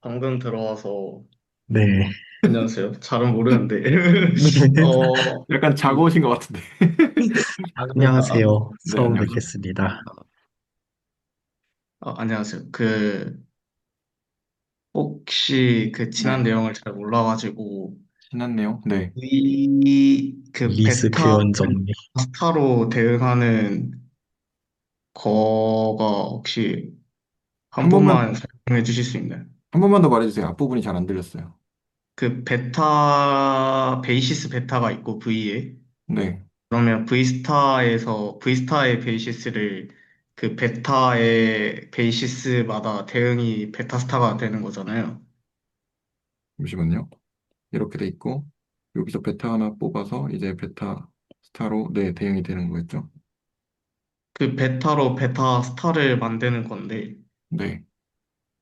방금 들어와서, 네. 안녕하세요. 잘은 모르는데, 약간 자고 오신 것 같은데. 아, 아, 안녕하세요. 네, 처음 안녕하세요. 뵙겠습니다. 안녕하세요. 혹시 지난 네. 내용을 잘 몰라가지고, 지난 내용? 네. 리스 베타, 표현 정리. 스타로 대응하는 거가 혹시 한 한 번만 번만 설명해 주실 수 있나요? 한 번만 더 말해주세요. 앞부분이 잘 안 들렸어요. 그 베이시스 베타가 있고 V에 네. 그러면 V스타의 베이시스를 그 베타의 베이시스마다 대응이 베타스타가 되는 거잖아요. 잠시만요. 이렇게 돼 있고 여기서 베타 하나 뽑아서 이제 베타 스타로 네, 대응이 되는 거겠죠? 그 베타로 베타스타를 만드는 건데, 네.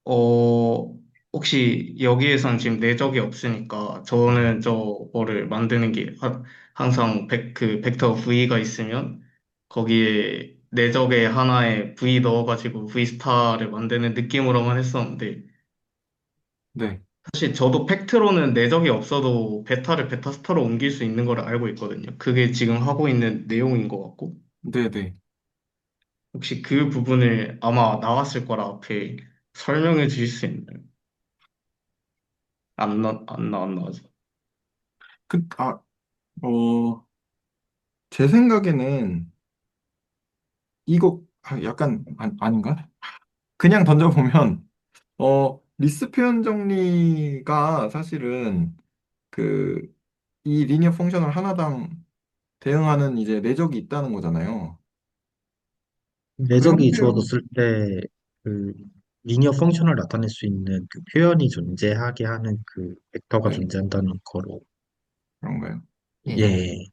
어, 혹시 여기에선 지금 내적이 없으니까 저는 저거를 만드는 게 항상 그 벡터 V가 있으면 거기에 내적에 하나에 V 넣어가지고 V스타를 만드는 느낌으로만 했었는데, 네. 사실 저도 팩트로는 내적이 없어도 베타를 베타스타로 옮길 수 있는 걸 알고 있거든요. 그게 지금 하고 있는 내용인 것 같고. 네, 네. 혹시 그 부분을 아마 나왔을 거라 앞에 설명해 주실 수 있나요? 안 나와서. 그, 아, 제 생각에는 이거 약간 아닌가? 그냥 던져보면 리스 표현 정리가 사실은 그 이 리니어 펑셔널 하나당 대응하는 이제 내적이 있다는 거잖아요. 그 내적이 형태로 주어졌을 때 그 리니어 펑션을 나타낼 수 있는 그 표현이 존재하게 하는 그 벡터가 네, 존재한다는 거로. 그런가요? 네네. 예.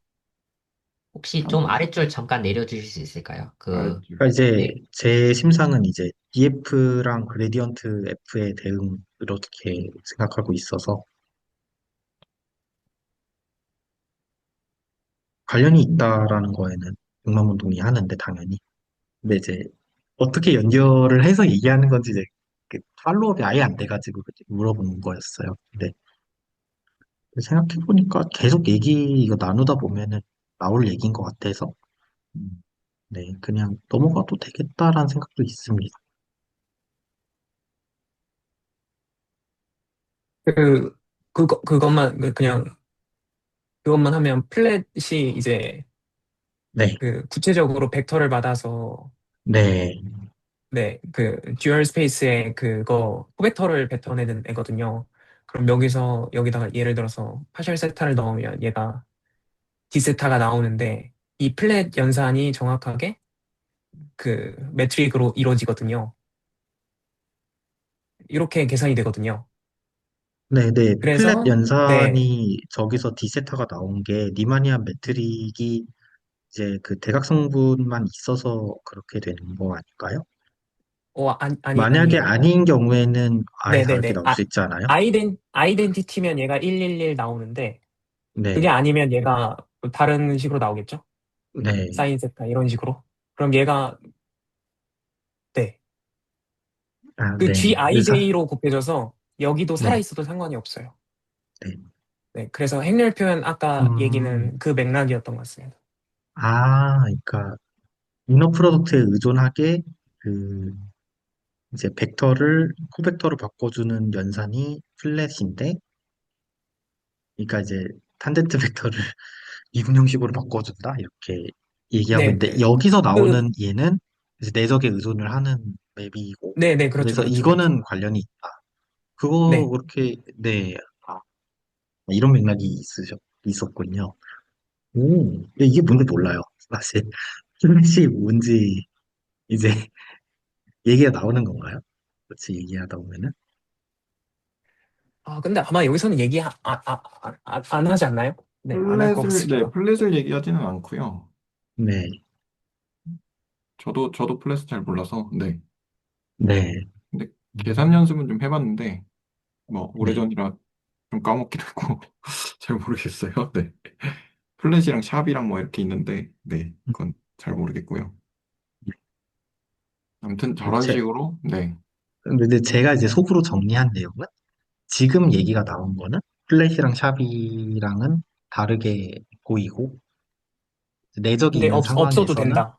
혹시 좀 잠깐 아래쪽 잠깐 내려주실 수 있을까요? 아래쪽. 그러니까 이제 네. 제 심상은 이제 DF랑 그레디언트 F의 대응 이렇게 생각하고 있어서 관련이 있다라는 거에는 100만 원 동의하는데 당연히. 근데 이제 어떻게 연결을 해서 얘기하는 건지 이제 그 팔로업이 아예 안 돼가지고 물어보는 거였어요. 근데 생각해보니까 계속 얘기 이거 나누다 보면은 나올 얘기인 것 같아서 음. 네, 그냥 넘어가도 되겠다라는 생각도 있습니다. 그, 그냥, 그것만 하면 플랫이 이제 네, 그 구체적으로 벡터를 받아서 네, 네, 그 듀얼 스페이스에 그거 코벡터를 뱉어내는 애거든요. 그럼 여기다가 예를 들어서 파셜 세타를 넣으면 얘가 디세타가 나오는데 이 플랫 연산이 정확하게 그 매트릭으로 이루어지거든요. 이렇게 계산이 되거든요. 네, 네. 플랫 그래서 네, 연산이 저기서 디세타가 나온 게 리마니안 매트릭이 이제 그 대각성분만 있어서 그렇게 되는 거 아닐까요? 만약에 아니에요. 아닌 경우에는 아예 다르게 네네네. 나올 수 있잖아요. 아이덴티티면 얘가 111 나오는데 그게 네, 아니면 얘가 다른 식으로 나오겠죠? 네, 사인 세타 이런 식으로. 그럼 얘가 네. 아, 그 네. GIJ로 곱해져서 여기도 네, 살아있어도 상관이 없어요. 네. 네. 그래서 행렬 표현 아까 음, 얘기는 그 맥락이었던 것 같습니다. 그러니까 이너 프로덕트에 의존하게 그 이제 벡터를 코벡터로 바꿔주는 연산이 플랫인데, 그러니까 이제 탄젠트 벡터를 미분 형식으로 바꿔준다 이렇게 얘기하고 네. 있는데 여기서 그, 나오는 얘는 이제 내적에 의존을 하는 맵이고, 네, 그렇죠, 그래서 그렇죠, 그렇죠. 이거는 관련이 있다. 그거 네. 그렇게 네, 아, 이런 맥락이 있었군요. 근데 이게 뭔지 몰라요. 사실 플랫이 뭔지 이제 얘기가 나오는 건가요? 그렇지 얘기하다 보면은. 근데 아마 여기서는 얘기 안 하지 않나요? 네, 안 할 것 같습니다. 플랫을 얘기하지는 않고요. 네, 저도 플랫을 잘 몰라서, 네. 네, 근데 계산 연습은 좀 해봤는데, 뭐, 네. 오래전이라 좀 까먹기도 했고, 잘 모르겠어요. 네. 플랫이랑 샵이랑 뭐 이렇게 있는데, 네. 그건 잘 모르겠고요. 아무튼 저런 제, 식으로, 네. 근데 제가 이제 속으로 정리한 내용은 지금 얘기가 나온 거는 플랫이랑 샵이랑은 다르게 보이고 내적이 근데 있는 없어도 상황에서는 된다.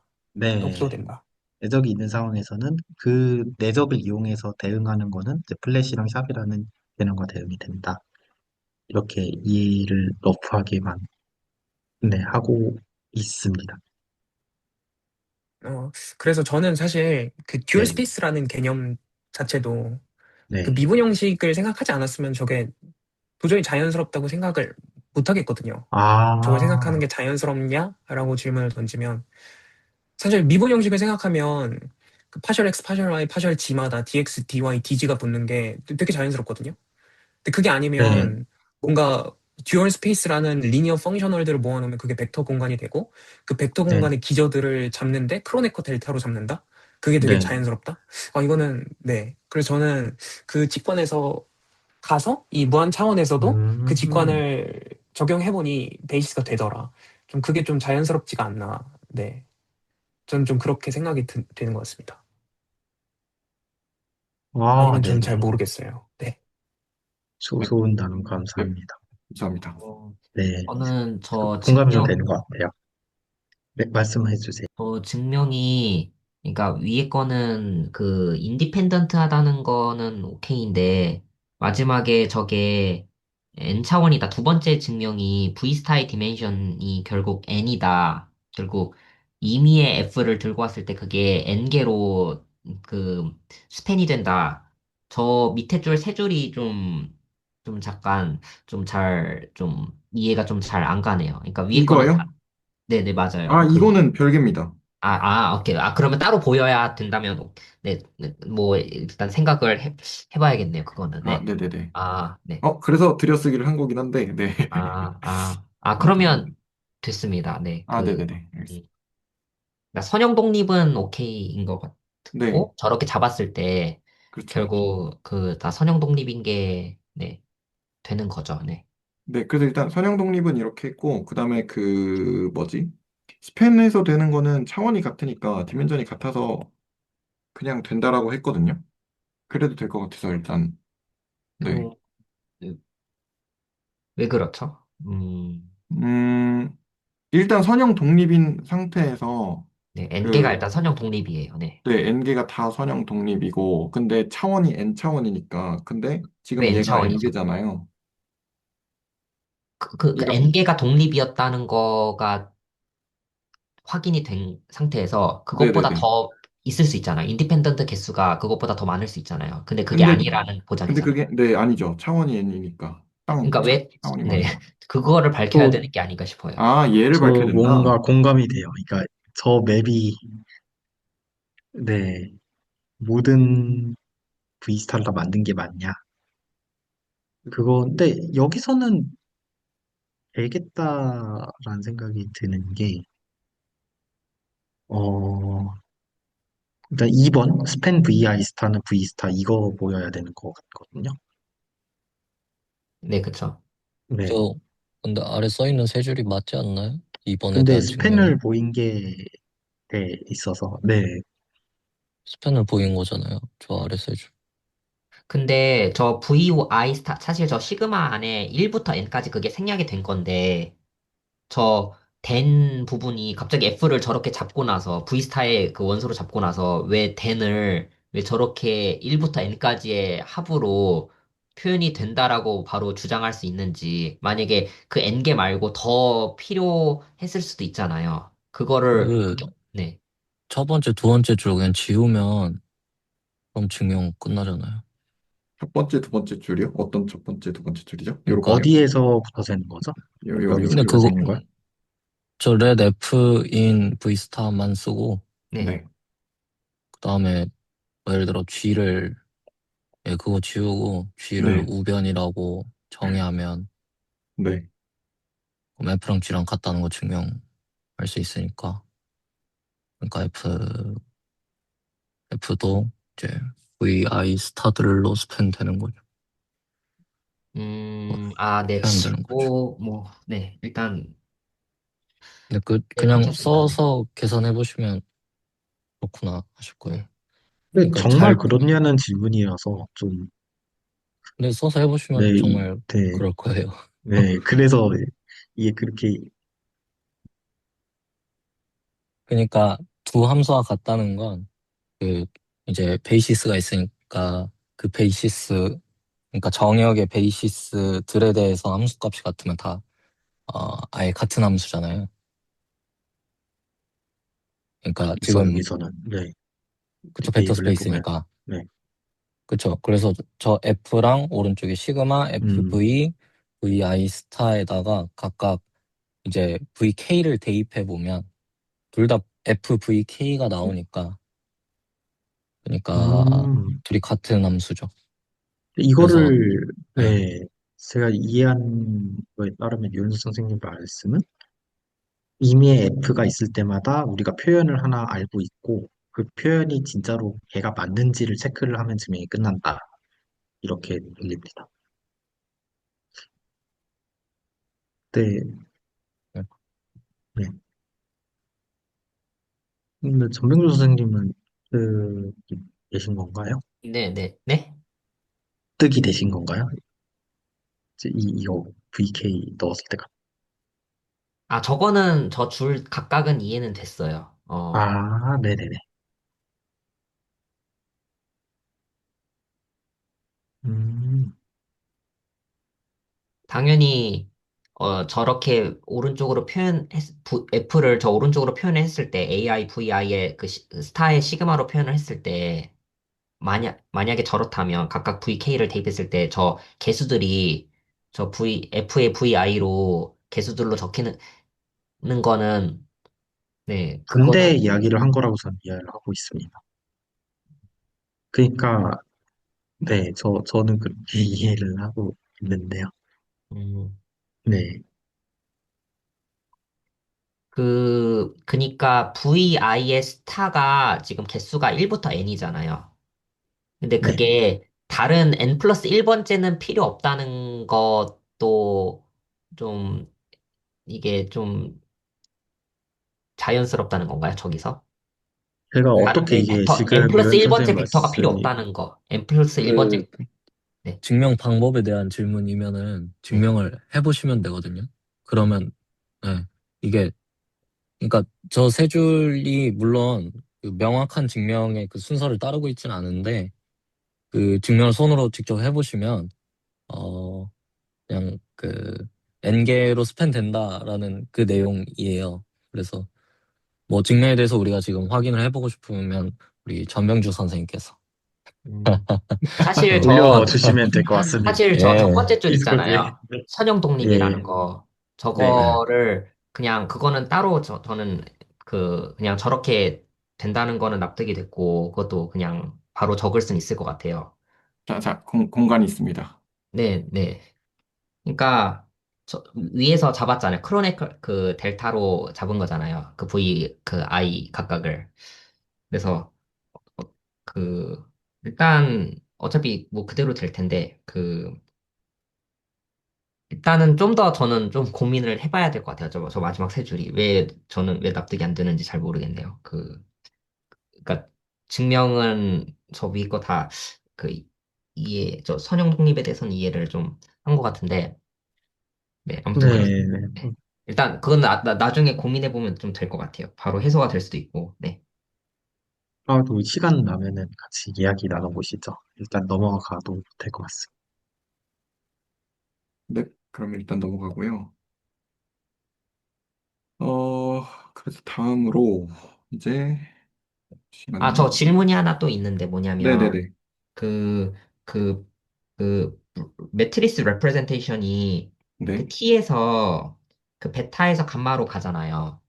없어도 네, 된다. 내적이 있는 상황에서는 그 내적을 이용해서 대응하는 거는 이제 플랫이랑 샵이라는 개념과 대응이 된다. 이렇게 이해를 러프하게만 네, 하고 있습니다. 그래서 저는 사실 그 듀얼 네, 스페이스라는 개념 자체도 그 네. 미분 형식을 생각하지 않았으면 저게 도저히 자연스럽다고 생각을 못 하겠거든요. 저걸 생각하는 아, 게 자연스럽냐라고 질문을 던지면 사실 미분 형식을 생각하면 그 파셜 x, 파셜 y, 파셜 g마다 dx, dy, dg가 붙는 게 되게 자연스럽거든요. 근데 그게 네, 아니면 뭔가 듀얼 스페이스라는 리니어 펑셔널들을 모아놓으면 그게 벡터 공간이 되고 그 벡터 네, 공간의 기저들을 잡는데 크로네커 델타로 잡는다? 그게 되게 네. 자연스럽다? 이거는 네. 그래서 저는 그 직관에서 가서 이 무한 차원에서도 그 음, 직관을 적용해보니 베이시스가 되더라. 좀 그게 좀 자연스럽지가 않나. 네. 저는 좀 그렇게 생각이 되는 것 같습니다. 아, 아니면 저는 잘 네네. 모르겠어요. 네. 네, 좋은 단어 네, 감사합니다. 감사합니다. 네, 저는 저 공감이 좀 증명, 되는 것 같아요. 네, 말씀해 주세요. 증명이, 그러니까 위에 거는 그 인디펜던트하다는 거는 오케이인데, 마지막에 저게 n차원이다. 두 번째 증명이 V스타의 디멘션이 결국 n이다. 결국 임의의 f를 들고 왔을 때 그게 n개로 그 스팬이 된다. 저 밑에 줄 세 줄이 좀 잠깐 좀 이해가 좀 잘 안 가네요. 그러니까 위에 거는 이거요? 네네, 맞아요. 아, 이거는 별개입니다. 오케이. 그러면 따로 보여야 된다면, 네, 네, 뭐, 일단 생각을 해봐야겠네요, 그거는. 아, 네. 네네네. 네. 그래서 들여쓰기를 한 거긴 한데, 네. 그러면 죄송합니다. 됐습니다. 네. 아, 네네네. 알겠습니다. 음, 그러니까 선형 독립은 오케이인 것 네, 같고, 저렇게 잡았을 때, 그렇죠. 결국, 다 선형 독립인 게, 네, 되는 거죠. 네. 네, 그래서 일단 선형 독립은 이렇게 했고, 그 다음에 그, 뭐지? 스팬에서 되는 거는 차원이 같으니까, 디멘전이 같아서 그냥 된다라고 했거든요. 그래도 될 것 같아서 일단, 네. 그, 왜 그렇죠? 음, 일단 선형 독립인 상태에서, 네, n개가 그, 일단 선형 독립이에요. 네. 네, n개가 다 선형 독립이고, 근데 차원이 n차원이니까, 근데 왜 지금 얘가 n차원이죠? n개잖아요. 그 n개가 독립이었다는 거가 확인이 된 상태에서 그것보다 네네네. 더 있을 수 있잖아요. 인디펜던트 개수가 그것보다 더 많을 수 있잖아요. 근데 그게 근데, 아니라는 근데 보장이잖아요. 그게, 네, 아니죠. 차원이 n이니까. 그러니까 왜, 차원이 네, 많으니까. 그거를 밝혀야 저, 되는 게 아닌가 싶어요. 아, 얘를 저 밝혀야 된다. 뭔가 공감이 돼요. 그러니까 저 맵이, 네, 모든 V스타를 다 만든 게 맞냐? 근데 여기서는 알겠다라는 생각이 드는 게, 어, 일단 2번 스팬 VI 스타는 V 스타 이거 보여야 되는 것 같거든요. 네, 그쵸. 네. 저 근데 아래 써 있는 세 줄이 맞지 않나요? 이번에 근데 대한 증명이 스팬을 보인 게 네, 있어서, 네. 스팬을 보인 거잖아요. 저 아래 세 줄. 근데 저 VOI 스타, 사실 저 시그마 안에 1부터 n까지 그게 생략이 된 건데, 저 된 부분이 갑자기 F를 저렇게 잡고 나서 V스타의 그 원소로 잡고 나서 왜 den을 왜 저렇게 1부터 n까지의 합으로 표현이 된다라고 바로 주장할 수 있는지 만약에 그 n개 말고 더 필요했을 수도 있잖아요. 그 그게 네. 첫 번째, 두 번째 줄 그냥 지우면 그럼 증명 끝나잖아요. 첫 번째, 두 번째 줄이요? 어떤 첫 번째, 두 번째 줄이죠? 그러니까 요거요? 어디에서부터 세는 거죠? 근데 여기서부터 그거 세는 거야? 저 red F in V 스타만 쓰고 네. 네, 그다음에 뭐 예를 들어 G를 그거 지우고 G를 네, 우변이라고 정의하면 네. 그럼 F랑 G랑 같다는 거 증명할 수 있으니까 그러니까 F도 이제 VI 스타들로 스팬 되는 거죠. 네. 표현되는 거죠. 네. 일단 근데 그냥 이해하겠습니다. 네. 써서 계산해 보시면 그렇구나 하실 거예요. 네. 근데 그러니까 정말 그렇냐는 질문이라서 좀, 근데 써서 해보시면 네, 정말 네, 그럴 거예요. 네. 그래서 이게 그렇게, 그러니까 두 함수와 같다는 건 그 이제 베이시스가 있으니까 그 베이시스 그러니까 정역의 베이시스들에 대해서 함수값이 같으면 다 아예 같은 함수잖아요. 그러니까 있어, 지금 여기서는. 네. 그쵸 벡터 디테일을 해보면. 스페이스니까 네. 그쵸. 그래서 저 F랑 오른쪽에 시그마, 음, FV, VI 스타에다가 각각 이제 VK를 대입해 보면 둘 다 FVK가 나오니까 그러니까 음, 둘이 같은 함수죠. 그래서 이거를, 네, 네, 제가 이해한 거에 따르면 윤수 선생님 말씀은 이미 F가 있을 때마다 우리가 표현을 하나 알고 있고 그 표현이 진짜로 걔가 맞는지를 체크를 하면 증명이 끝난다. 이렇게 들립니다. 네, 네. 근데 전병주 선생님은 그 되신 건가요? 네, 네, 네? 득이 되신 건가요? 이거 VK 넣었을 때가. 아, 저거는 저 줄 각각은 이해는 됐어요. 아, 네네네. 음, 당연히 저렇게 오른쪽으로 F를 저 오른쪽으로 표현했을 때 AI, VI의 스타의 시그마로 표현을 했을 때 만약에 저렇다면 각각 VK를 대입했을 때 저 개수들이 F의 VI로 개수들로 적히는 거는 네, 반대 그거는 이야기를 한 거라고 저는 이해를 하고 있습니다. 그러니까, 네, 저는 그렇게 이해를 하고 있는데요. 음, 네, 그니까 VI의 스타가 지금 개수가 1부터 n이잖아요. 근데 네. 그게 다른 n 플러스 1번째는 필요 없다는 것도 좀 이게 좀 자연스럽다는 건가요, 저기서? 제가 어떻게 다른 이게 n 지금 플러스 유현 선생님 1번째 벡터가 필요 말씀이, 없다는 거. n 플러스 1번째, 그 네, 증명 방법에 대한 질문이면은 네. 증명을 해보시면 되거든요. 그러면 네, 이게 그러니까 저 세 줄이 물론 그 명확한 증명의 그 순서를 따르고 있지는 않은데 그 증명을 손으로 직접 해보시면 어 그냥 그 n개로 스팬 된다라는 그 내용이에요. 그래서 뭐 증명에 대해서 우리가 지금 확인을 해보고 싶으면 우리 전병주 선생님께서 음. 사실 올려주시면 될 것 같습니다. 사실 저 첫 예, 번째 줄 디스코드에. 있잖아요. 선형 독립이라는 예, 거. 네. 예. 저거를 그냥 그거는 따로 저는 그냥 저렇게 된다는 거는 납득이 됐고 그것도 그냥 바로 적을 수는 있을 것 같아요. 자, 공간이 있습니다. 네, 네. 그러니까 위에서 잡았잖아요. 크로네 그 델타로 잡은 거잖아요. 그 V 그 I 각각을. 그래서 어, 그 일단 어차피 뭐 그대로 될 텐데 일단은 좀 더 저는 좀 고민을 해봐야 될 것 같아요. 저 마지막 세 줄이 저는 왜 납득이 안 되는지 잘 모르겠네요. 그러니까 증명은 저 위에 거 다 그 저 선형 독립에 대해서는 이해를 좀 한 것 같은데, 네, 아무튼 네, 그렇습니다. 네. 네. 일단 그건 나중에 고민해 보면 좀 될 것 같아요. 바로 해소가 될 수도 있고, 네. 또 시간 나면은 같이 이야기 나눠보시죠. 일단 넘어가도 될 것 같습니다. 네, 그럼 일단 넘어가고요. 그래서 다음으로 이제 아, 저 시간이 질문이 하나 또 있는데 뭐냐면 네네네. 그 그 그 매트리스 레프레젠테이션이 그 네. T에서 그 베타에서 감마로 가잖아요.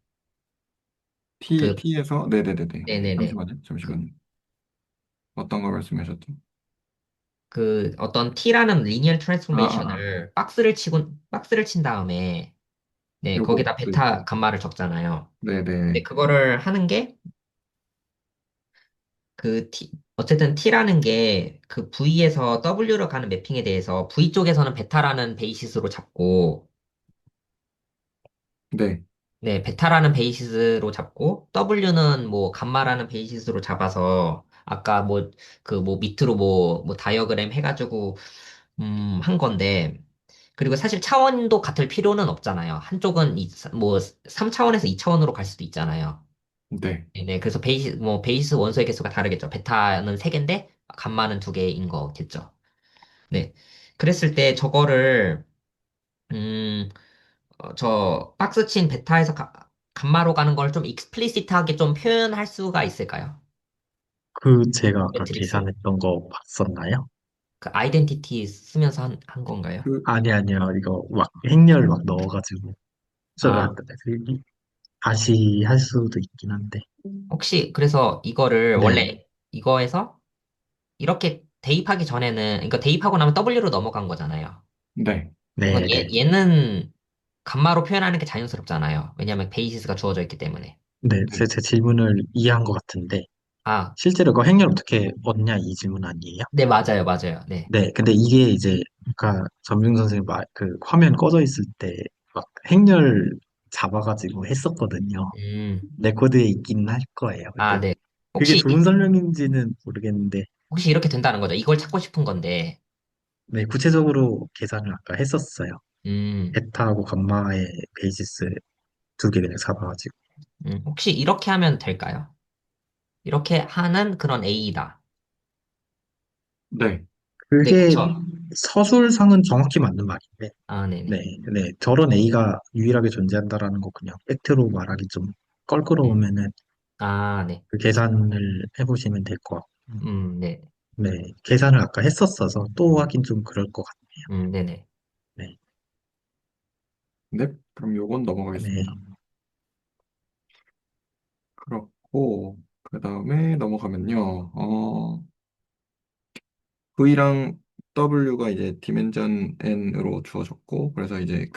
그 T에서 네네네네. 네네네. 잠시만요. 그, 잠시만요. 어떤 거 말씀하셨죠? 그 어떤 T라는 리니어 아. 트랜스포메이션을 박스를 친 다음에 네, 요거 거기다 그 베타 감마를 적잖아요. 근데 네네. 그거를 하는 게 어쨌든 T라는 게 그 V에서 W로 가는 매핑에 대해서 V 쪽에서는 베타라는 베이시스로 잡고 네. 네, 베타라는 베이시스로 잡고 W는 뭐 감마라는 베이시스로 잡아서 아까 뭐 밑으로 뭐 다이어그램 해가지고 한 건데 그리고 사실 차원도 같을 필요는 없잖아요. 한쪽은 뭐 3차원에서 2차원으로 갈 수도 있잖아요. 네. 네, 그래서 베이시스 원소의 개수가 다르겠죠. 베타는 3개인데 감마는 2개인 거겠죠. 네. 그랬을 때 저거를 음, 저 박스 친 베타에서 감마로 가는 걸 좀 익스플리시트하게 좀 표현할 수가 있을까요? 그 제가 아까 매트릭스. 계산했던 거 봤었나요? 그 아이덴티티 쓰면서 한 건가요? 그, 아니요. 이거 막 행렬 막 넣어가지고. 아, 다시 할 수도 있긴 한데. 혹시 그래서 이거를 네, 원래 이거에서 이렇게 대입하기 전에는, 이거 대입하고 나면 W로 넘어간 거잖아요. 네, 그건 네. 얘는 감마로 표현하는 게 자연스럽잖아요. 왜냐면 베이시스가 주어져 있기 때문에. 네, 네. 제 질문을 이해한 것 같은데, 아, 실제로 그 행렬 어떻게 얻냐 이 질문 아니에요? 네, 맞아요, 맞아요. 네. 네, 근데 이게 이제, 아까 전명 선생님 그 화면 꺼져 있을 때, 막 행렬 잡아가지고 했었거든요. 음, 내 코드에 있긴 할 거예요. 아, 근데 네. 그게 혹시, 좋은 설명인지는 모르겠는데, 혹시 이렇게 된다는 거죠. 이걸 찾고 싶은 건데, 네, 구체적으로 계산을 아까 했었어요. 음, 베타하고 감마의 베이시스 두 개 그냥 잡아가지고. 혹시 이렇게 하면 될까요? 이렇게 하는 그런 A다. 네. 네, 그게 그쵸. 서술상은 정확히 맞는 말인데, 아, 네네. 네. 저런 A가 유일하게 존재한다라는 거 그냥 팩트로 말하기 좀 음, 껄끄러우면은 아, 네. 그 계산을 해보시면 될 것 같고. 네. 네. 계산을 아까 했었어서 또 하긴 좀 그럴 것 같네요. 네네. 네. 네. 그럼 요건 네. 넘어가겠습니다. 그렇고, 그 다음에 넘어가면요. V랑 W가 이제 디멘전 n으로 주어졌고, 그래서 이제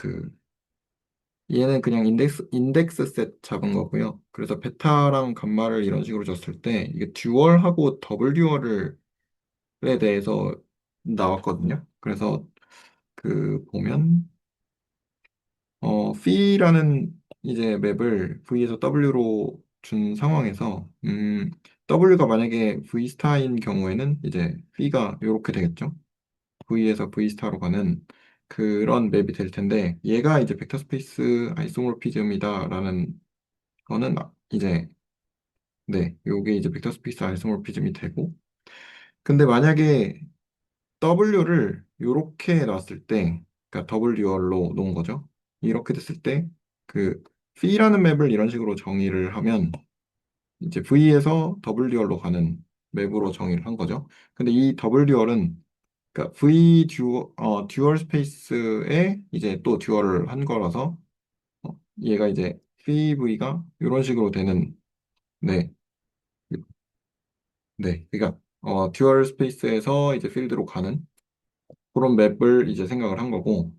얘는 그냥 인덱스 셋 잡은 거고요. 그래서 베타랑 감마를 이런 식으로 줬을 때, 이게 듀얼하고 더블 듀얼에 대해서 나왔거든요. 그래서 보면, P라는 이제 맵을 V에서 W로 준 상황에서, W가 만약에 V 스타인 경우에는 이제 P가 이렇게 되겠죠. V에서 V 스타로 가는 그런 맵이 될 텐데, 얘가 이제 벡터 스페이스 아이소모피즘이다라는 거는 이제, 네, 요게 이제 벡터 스페이스 아이소모피즘이 되고, 근데 만약에 W를 이렇게 놨을 때, 그러니까 더블 듀얼로 놓은 거죠. 이렇게 됐을 때, 그 P라는 맵을 이런 식으로 정의를 하면 이제 V에서 더블 듀얼로 가는 맵으로 정의를 한 거죠. 근데 이 더블 듀얼은 그러니까 듀얼 스페이스에 이제 또 듀얼을 한 거라서 얘가 이제 PV가 이런 식으로 되는 네, 네, 그러니까 듀얼 스페이스에서 이제 필드로 가는 그런 맵을 이제 생각을 한 거고.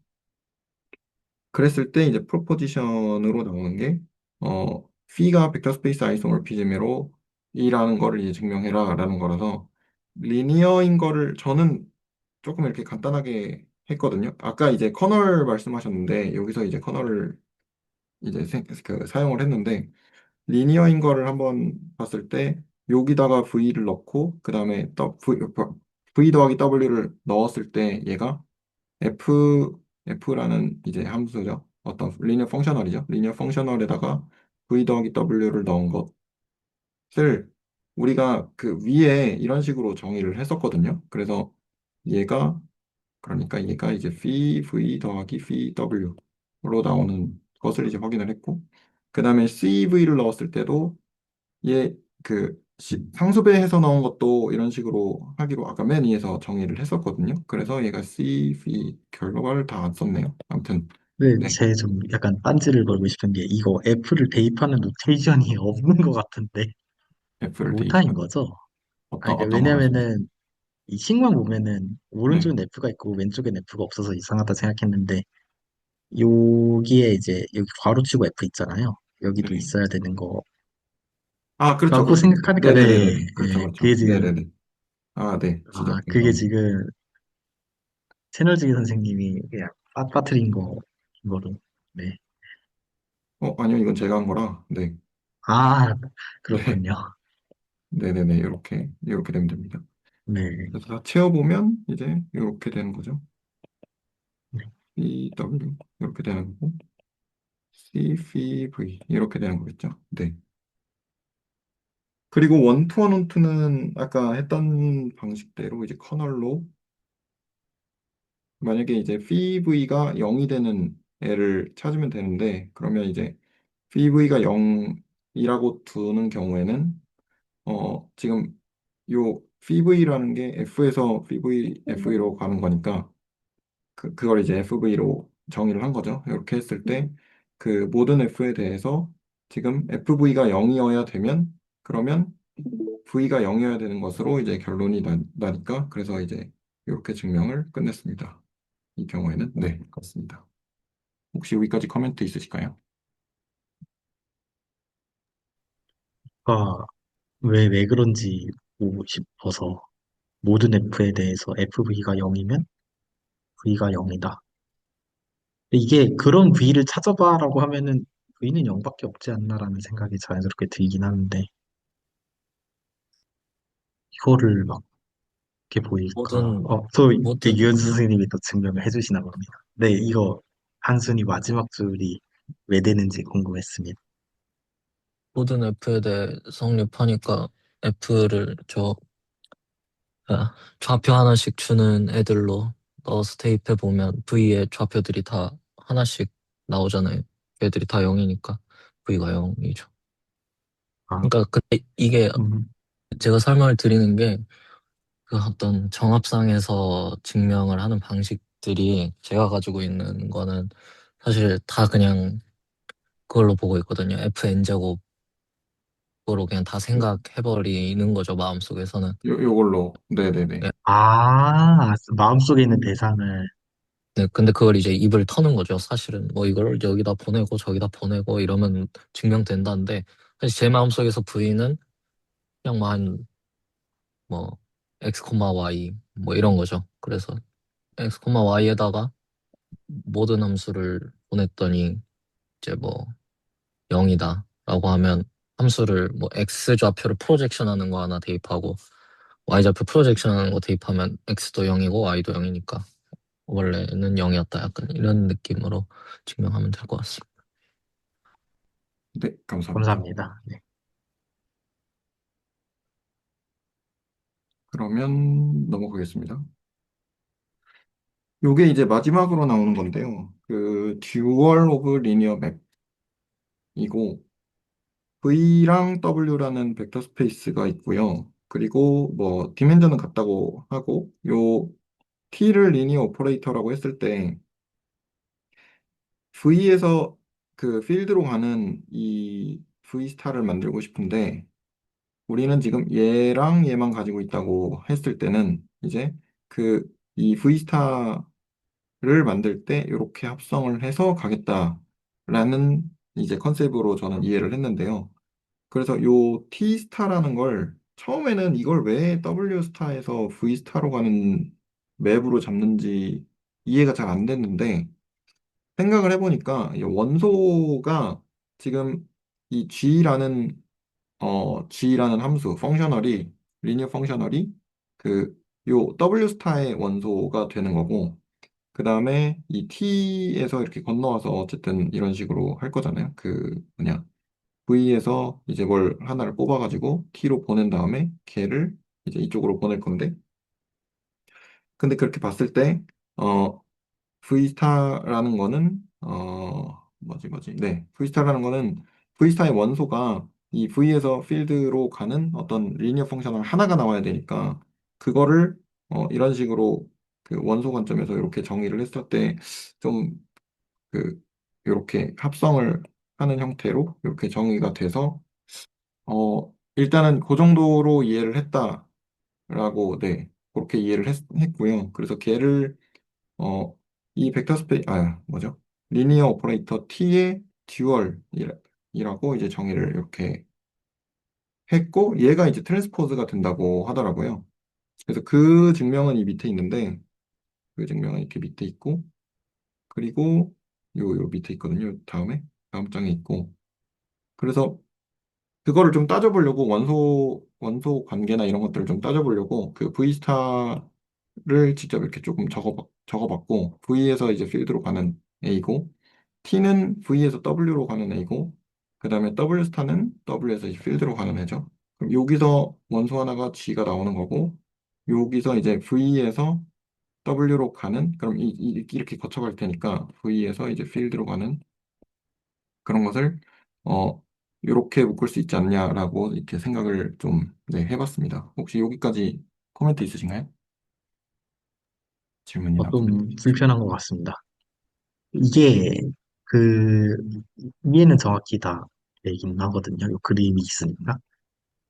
그랬을 때 이제 프로포지션으로 나오는 게 P가 벡터 스페이스 아이소모피즘으로 이라는 거를 이제 증명해라라는 거라서 리니어인 거를 저는 조금 이렇게 간단하게 했거든요. 아까 이제 커널 말씀하셨는데 여기서 이제 커널을 이제 사용을 했는데 리니어인 거를 한번 봤을 때 여기다가 V를 넣고 그 다음에 V 더하기 W를 넣었을 때 얘가 F라는 이제 함수죠. 어떤 리니어 펑셔널이죠. 리니어 펑셔널에다가 V 더하기 W를 넣은 것을 우리가 그 위에 이런 식으로 정의를 했었거든요. 그래서 얘가, 그러니까 얘가 이제 phi V 더하기 phi W로 나오는 것을 이제 확인을 했고, 그 다음에 CV를 넣었을 때도 얘 상수배해서 넣은 것도 이런 식으로 하기로 아까 맨 위에서 정의를 했었거든요. 그래서 얘가 C, V 결과를 다 안 썼네요. 아무튼 네, 네, 제 좀 약간 딴지를 걸고 싶은 게 이거 F를 대입하는 노테이션이 없는 것 같은데 F를 오타인 대입한 거죠? 어떤 거 말씀이세요? 왜냐면은 이 식만 보면은 네, 오른쪽엔 F가 있고 왼쪽엔 F가 없어서 이상하다 생각했는데 여기에 이제 여기 괄호치고 F 있잖아요. 여기도 네. 있어야 되는 거라고 아, 그렇죠, 그렇죠, 그렇죠. 생각하니까 네, 네네네네. 그렇죠, 네, 그렇죠. 네네네. 아, 네, 그게 지적된 지금 채널지기 선생님이 그냥 빠뜨린 거로 네. 아니요, 이건 제가 한 거라. 네, 아, 네, 그렇군요. 네네네. 이렇게 되면 됩니다. 네. 그래서 다 채워보면 이제 이렇게 되는 거죠. 네. EW 이렇게 되는 거고. CCV 이렇게 되는 거겠죠. 네. 그리고 원투원 원투는 아까 했던 방식대로 이제 커널로 만약에 이제 PV가 0이 되는 애를 찾으면 되는데 그러면 이제 PV가 0이라고 두는 경우에는 지금 요 PV라는 게 F에서 PV, FV로 가는 거니까 그걸 이제 FV로 정의를 한 거죠. 이렇게 했을 때 그 모든 F에 대해서 지금 FV가 0이어야 되면 그러면 V가 0이어야 되는 것으로 이제 결론이 나니까 그래서 이제 이렇게 증명을 끝냈습니다. 이 경우에는 네, 그렇습니다. 혹시 여기까지 코멘트 있으실까요? 아, 왜 그런지 보고 싶어서 모든 F에 대해서 FV가 0이면 V가 0이다. 이게 그런 V를 찾아봐라고 하면은 V는 0밖에 없지 않나라는 생각이 자연스럽게 들긴 하는데 이거를 막 이렇게 보니까 모든 또 모든 이제 유현수 선생님이 또 증명을 해주시나 봅니다. 네, 이거 한순위 마지막 줄이 왜 되는지 궁금했습니다. 모든 F에 대해 성립하니까 F를 좌표 하나씩 주는 애들로 넣어서 대입해 보면 V의 좌표들이 다 하나씩 나오잖아요. 애들이 다 0이니까 V가 0이죠. 아, 그러니까 근데 이게 음, 제가 설명을 드리는 게 그 어떤 정합상에서 증명을 하는 방식들이 제가 가지고 있는 거는 사실 다 그냥 그걸로 보고 있거든요. FN제곱으로 그냥 다 생각해버리는 거죠, 마음속에서는. 요걸로 네네네. 네, 마음속에 있는 대상을 네, 근데 그걸 이제 입을 터는 거죠. 사실은 뭐 이걸 여기다 보내고 저기다 보내고 이러면 증명된다는데 사실 제 마음속에서 V는 그냥 뭐 x, y 뭐 이런 거죠. 그래서 x, y에다가 모든 함수를 보냈더니 이제 뭐 0이다 라고 하면 함수를 뭐 x 좌표를 프로젝션 하는 거 하나 대입하고 y 좌표 프로젝션 하는 거 대입하면 x도 0이고 y도 0이니까 원래는 0이었다 약간 이런 느낌으로 증명하면 될 것 같습니다. 네, 감사합니다. 감사합니다. 네. 그러면 넘어가겠습니다. 요게 이제 마지막으로 나오는 건데요. 그 듀얼 오브 리니어 맵이고 V랑 W라는 벡터 스페이스가 있고요. 그리고 뭐 디멘전은 같다고 하고 요 T를 리니어 오퍼레이터라고 했을 때 V에서 그 필드로 가는 이 V 스타를 만들고 싶은데 우리는 지금 얘랑 얘만 가지고 있다고 했을 때는 이제 그 이 V 스타를 만들 때 이렇게 합성을 해서 가겠다라는 이제 컨셉으로 저는 이해를 했는데요. 그래서 요 T 스타라는 걸 처음에는 이걸 왜 W 스타에서 V 스타로 가는 맵으로 잡는지 이해가 잘 안 됐는데 생각을 해보니까 이 원소가 지금 이 G라는 함수 펑셔널이 리니어 펑셔널이 그 요 W 스타의 원소가 되는 거고 그 다음에 이 T에서 이렇게 건너와서 어쨌든 이런 식으로 할 거잖아요. 그 뭐냐 V에서 이제 뭘 하나를 뽑아가지고 T로 보낸 다음에 걔를 이제 이쪽으로 보낼 건데 근데 그렇게 봤을 때 V스타라는 거는 네 V스타라는 거는 V스타의 원소가 이 V에서 필드로 가는 어떤 리니어 펑셔널 하나가 나와야 되니까 그거를 이런 식으로 그 원소 관점에서 이렇게 정의를 했을 때 좀 그 이렇게 합성을 하는 형태로 이렇게 정의가 돼서 일단은 그 정도로 이해를 했다라고 네 그렇게 이해를 했고요. 그래서 걔를 어, 이 벡터 뭐죠? 리니어 오퍼레이터 T의 듀얼이라고 이제 정의를 이렇게 했고, 얘가 이제 트랜스포즈가 된다고 하더라고요. 그래서 그 증명은 이 밑에 있는데, 그 증명은 이렇게 밑에 있고, 그리고 요 밑에 있거든요. 다음 장에 있고. 그래서 그거를 좀 따져보려고 원소 관계나 이런 것들을 좀 따져보려고 그 V스타를 직접 이렇게 조금 적어봤고 V에서 이제 필드로 가는 A고 T는 V에서 W로 가는 A고 그 다음에 W 스타는 W에서 이제 필드로 가는 애죠. 그럼 여기서 원소 하나가 G가 나오는 거고 여기서 이제 V에서 W로 가는 그럼 이렇게 거쳐갈 테니까 V에서 이제 필드로 가는 그런 것을 어 이렇게 묶을 수 있지 않냐라고 이렇게 생각을 좀, 네, 해봤습니다. 혹시 여기까지 코멘트 있으신가요? 질문이나 코멘트. 좀 불편한 것 같습니다. 이게 그 이해는 정확히 다 되긴 하거든요. 요 그림이 있으니까.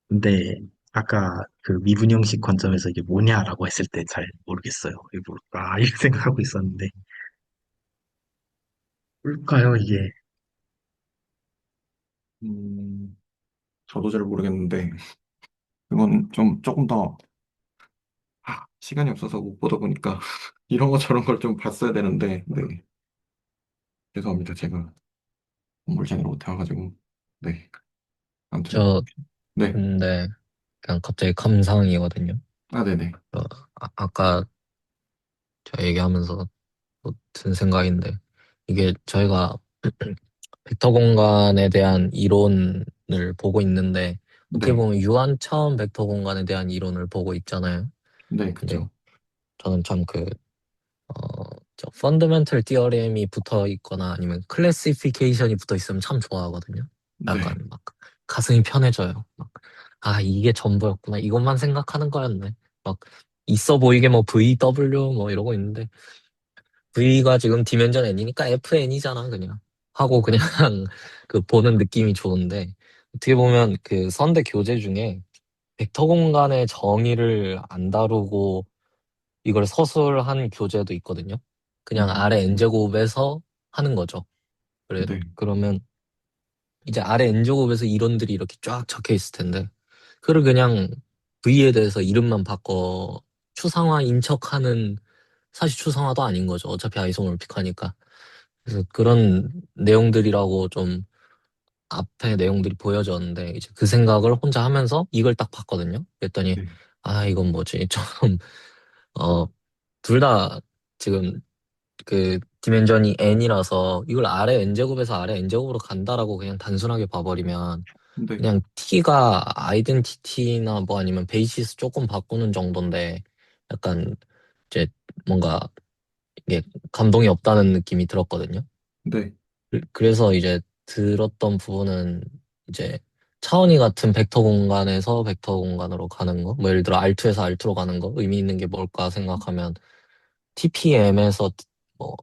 근데 아까 그 미분 형식 관점에서 이게 뭐냐라고 했을 때 잘 모르겠어요. 이게 뭘까? 이렇게 생각하고 있었는데 뭘까요 이게? 음, 저도 잘 모르겠는데, 이건 좀 조금 더, 시간이 없어서 못 보다 보니까, 이런 거 저런 걸 좀 봤어야 되는데, 네. 죄송합니다. 제가 공부를 제대로 못해가지고, 네. 아무튼, 저 네. 근데 그냥 갑자기 감상이거든요. 아, 네네. 아까 저 얘기하면서 든 생각인데 이게 저희가 벡터 공간에 대한 이론을 보고 있는데 어떻게 네. 보면 유한차원 벡터 공간에 대한 이론을 보고 있잖아요. 네, 근데 그쵸. 저는 참 저 펀더멘털 티어렘이 붙어 있거나 아니면 클래시피케이션이 붙어 있으면 참 좋아하거든요. 네. 약간 막 가슴이 편해져요. 막, 아, 이게 전부였구나. 이것만 생각하는 거였네. 막 있어 보이게 뭐 VW 뭐 이러고 있는데 V가 지금 디멘전 N이니까 FN이잖아, 그냥. 하고 그냥 그 보는 느낌이 좋은데 어떻게 보면 그 선대 교재 중에 벡터 공간의 정의를 안 다루고 이걸 서술한 교재도 있거든요. 그냥 아래 n제곱에서 하는 거죠. 네. 그러면 이제 아래 n제곱에서 이론들이 이렇게 쫙 적혀 있을 텐데 그걸 그냥 V에 대해서 이름만 바꿔 추상화 인척하는 사실 추상화도 아닌 거죠. 어차피 아이소모르픽하니까. 그래서 그런 내용들이라고 좀 앞에 내용들이 보여졌는데 이제 그 생각을 혼자 하면서 이걸 딱 봤거든요. 그랬더니 네. 아 이건 뭐지? 좀 어 둘 다 지금 그 디멘전이 n이라서 이걸 아래 n제곱에서 아래 n제곱으로 간다라고 그냥 단순하게 봐버리면 네. 그냥 t가 아이덴티티나 뭐 아니면 베이시스 조금 바꾸는 정도인데 약간 이제 뭔가 이게 감동이 없다는 느낌이 들었거든요. 네. 그래서 이제 들었던 부분은 이제 차원이 같은 벡터 공간에서 벡터 공간으로 가는 거, 뭐 예를 들어 R2에서 R2로 가는 거 의미 있는 게 뭘까 생각하면 TPM에서 뭐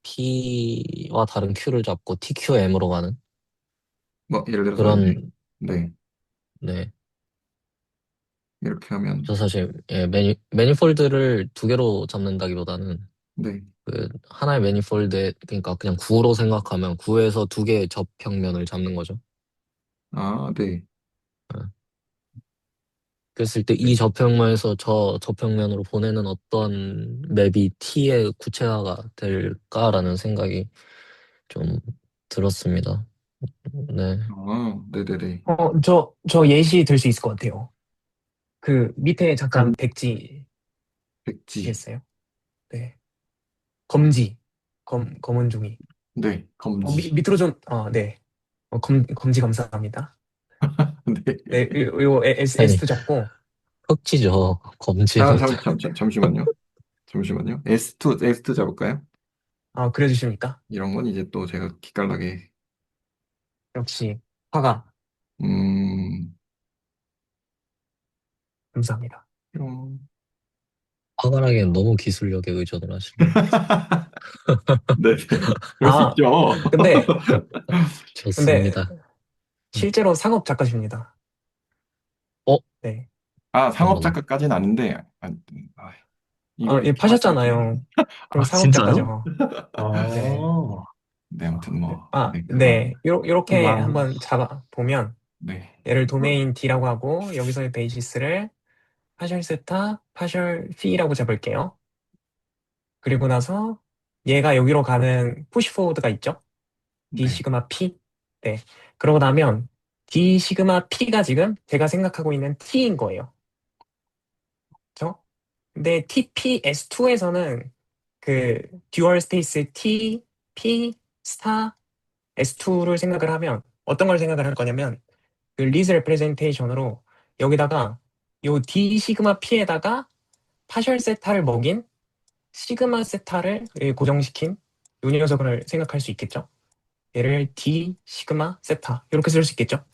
P와 다른 Q를 잡고 TQM으로 가는 뭐, 예를 들어서 이제, 그런 네. 네. 이렇게 하면, 저 사실 매니폴드를 두 개로 잡는다기보다는 네. 그 하나의 매니폴드에 그러니까 그냥 구로 생각하면 구에서 두 개의 접평면을 잡는 거죠. 아, 네. 어. 그랬을 때 이 네. 저평면에서 저 저평면으로 보내는 어떤 맵이 T의 구체화가 될까라는 생각이 좀 들었습니다. 네. 아, 네네네. 저 예시 들 수 있을 것 같아요. 그 밑에 잠깐 약간 백지 백지. 시겠어요? 네. 검지. 검은 종이. 네. 검지. 밑으로 좀, 네. 검지 감사합니다. 네. 네, 요 아니 S2 잡고, 흑지죠. 검지는 잠시만요. 잠시만요. S2 잡을까요? 그려주십니까? 이런 건 이제 또 제가 기깔나게, 역시, 화가 음, 감사합니다. 이런, 화가라기엔 너무 기술력에 의존을 하시네요. 네네. 그럴 수 아, 있죠. 근데, 근데, 좋습니다. 실제로 상업 작가십니다. 어? 네. 아, 상업 어머나. 작가까지는 아닌데, 아, 이걸 예, 이렇게 말씀하시면, 파셨잖아요. 그럼 아 상업 진짜요? 작가죠. 아, 네. 네, 아무튼 뭐, 네, 그건, 네. 요렇게 와, 한번 잡아보면, 네. 얘를 도메인 D라고 하고, 여기서의 베이시스를 파셜 세타, 파셜 P라고 잡을게요. 그리고 나서 얘가 여기로 가는 푸시 포워드가 있죠? D 네. 시그마 P. 네. 그러고 나면 D 시그마 P가 지금 제가 생각하고 있는 T인 거예요. 그렇죠? 근데 TPS2에서는 그 듀얼 스페이스 T, P, 스타, S2를 생각을 하면 어떤 걸 생각을 할 거냐면 그 리즈 레프레젠테이션으로 여기다가 요 D 시그마 P에다가 파셜 세타를 먹인 시그마 세타를 고정시킨 요 녀석을 생각할 수 있겠죠. 얘를 D 시그마 세타 이렇게 쓸 수 있겠죠.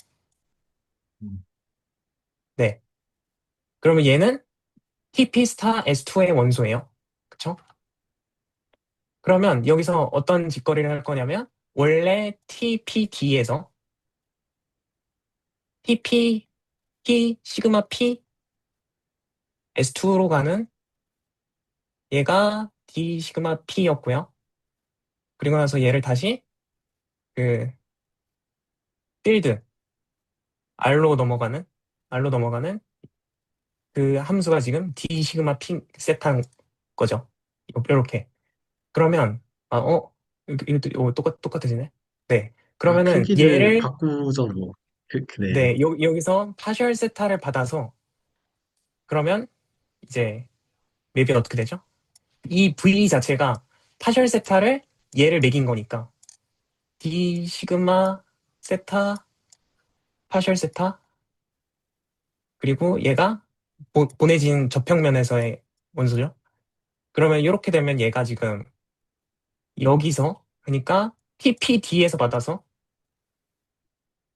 네. 그러면 얘는 TP 스타 S2의 원소예요. 그쵸? 그러면 여기서 어떤 짓거리를 할 거냐면 원래 TPD에서 TP P 시그마 P S2로 가는 얘가 D 시그마 P였고요. 그리고 나서 얘를 다시 그 필드 R로 넘어가는 그 함수가 지금 D 시그마 P 세타인 거죠. 이렇게. 그러면 이것도 똑같아지네. 네. 그러면은 크기를 얘를 바꾸죠, 뭐. 네. 네, 여기서 파셜 세타를 받아서 그러면 이제 맵이 어떻게 되죠? 이 V 자체가 파셜 세타를 얘를 매긴 거니까 D 시그마 세타 파셜 세타 그리고 얘가 보내진 저평면에서의 원소죠. 그러면 이렇게 되면 얘가 지금 여기서 그러니까 TPD에서 받아서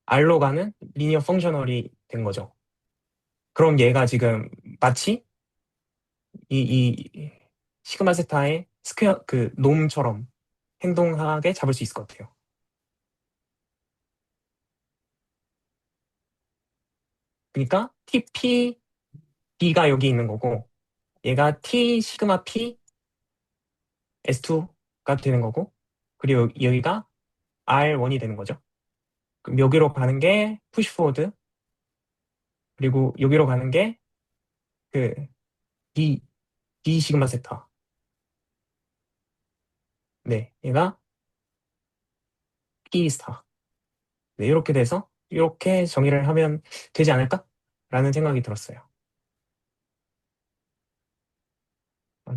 R로 가는 리니어 펑셔널이 된 거죠. 그럼 얘가 지금 마치 이 시그마 세타의 스퀘어 그 놈처럼 행동하게 잡을 수 있을 것 같아요. 그러니까 TPB가 여기 있는 거고 얘가 T 시그마 P S2가 되는 거고 그리고 여기가 R1이 되는 거죠. 그럼 여기로 가는 게 푸시 포워드 그리고 여기로 가는 게 그 D 시그마 세타. 네, 얘가 P 스타. 네, 이렇게 돼서 이렇게 정의를 하면 되지 않을까라는 생각이 들었어요.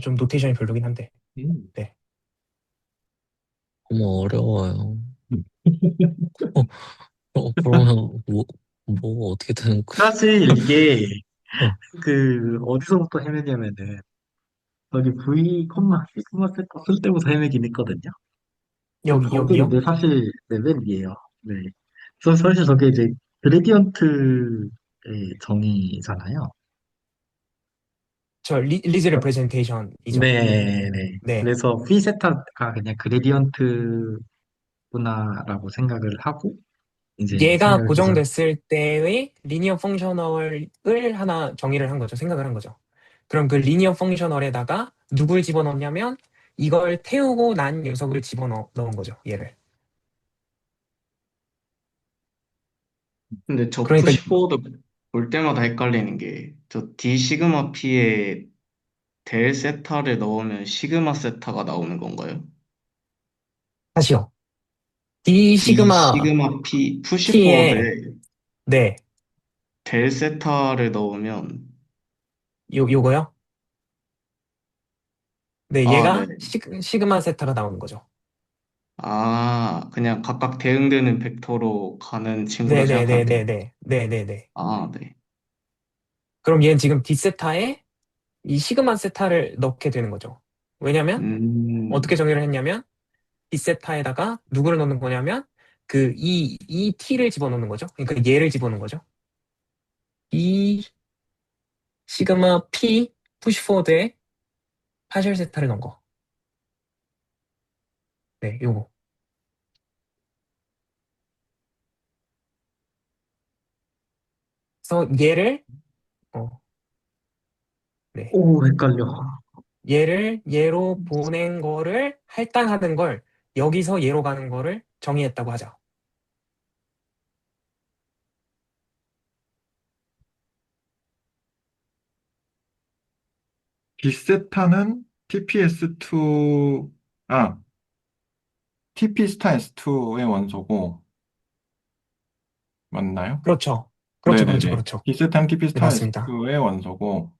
좀 노테이션이 별로긴 한데. 네. 너무 어려워요. 그러면 어떻게 되는 거지? 사실 이게 어, 어디서부터 헤매냐면은 여기 V, 시그마 세터 쓸 때부터 헤매긴 했거든요. 거기는 여기요? 이제 사실 레벨이에요. 네. 그래서 사실 저게 이제 그레디언트의 정의잖아요. 저 리즈 레프레젠테이션이죠. 네네. 네. 그래서 V 세타가 그냥 그레디언트구나라고 생각을 하고 이제 얘가 생각을 해서 고정됐을 때의 리니어 펑셔널을 하나 정의를 한 거죠. 생각을 한 거죠. 그럼 그 리니어 펑셔널에다가 누굴 집어넣냐면 이걸 태우고 난 녀석을 넣은 거죠. 얘를. 근데 저 그러니까 푸시포워드 볼 때마다 헷갈리는 게 저 D 시그마 P에 델 세타를 넣으면 시그마 세타가 나오는 건가요? 다시요. D D 시그마 시그마 P P에 푸시포워드에 네. 델 세타를 넣으면 요거요? 네, 아, 얘가 네네. 시그마 세타가 나오는 거죠. 아, 그냥 각각 대응되는 벡터로 가는 친구라 생각하면 돼요. 네네네네네네네네. 아, 네. 그럼 얘는 지금 D 세타에 이 시그마 세타를 넣게 되는 거죠. 왜냐면 어떻게 음, 정의를 했냐면 D 세타에다가 누구를 넣는 거냐면 이 T를 집어넣는 거죠. 그러니까 얘를 집어넣는 거죠. 이 시그마 P 푸시 포워드에 파셜 세타를 넣은 거. 네, 요거. 그래서 얘를 네. 오, 헷갈려. 얘를 얘로 보낸 거를 할당하는 걸 여기서 얘로 가는 거를 정의했다고 하자. 빅세타는 TPS2, TP 스타 S2의 원소고, 맞나요? 그렇죠. 그렇죠. 그렇죠. 네네네. 그렇죠. 빅세타는 TP 네, 스타 맞습니다. S2의 원소고,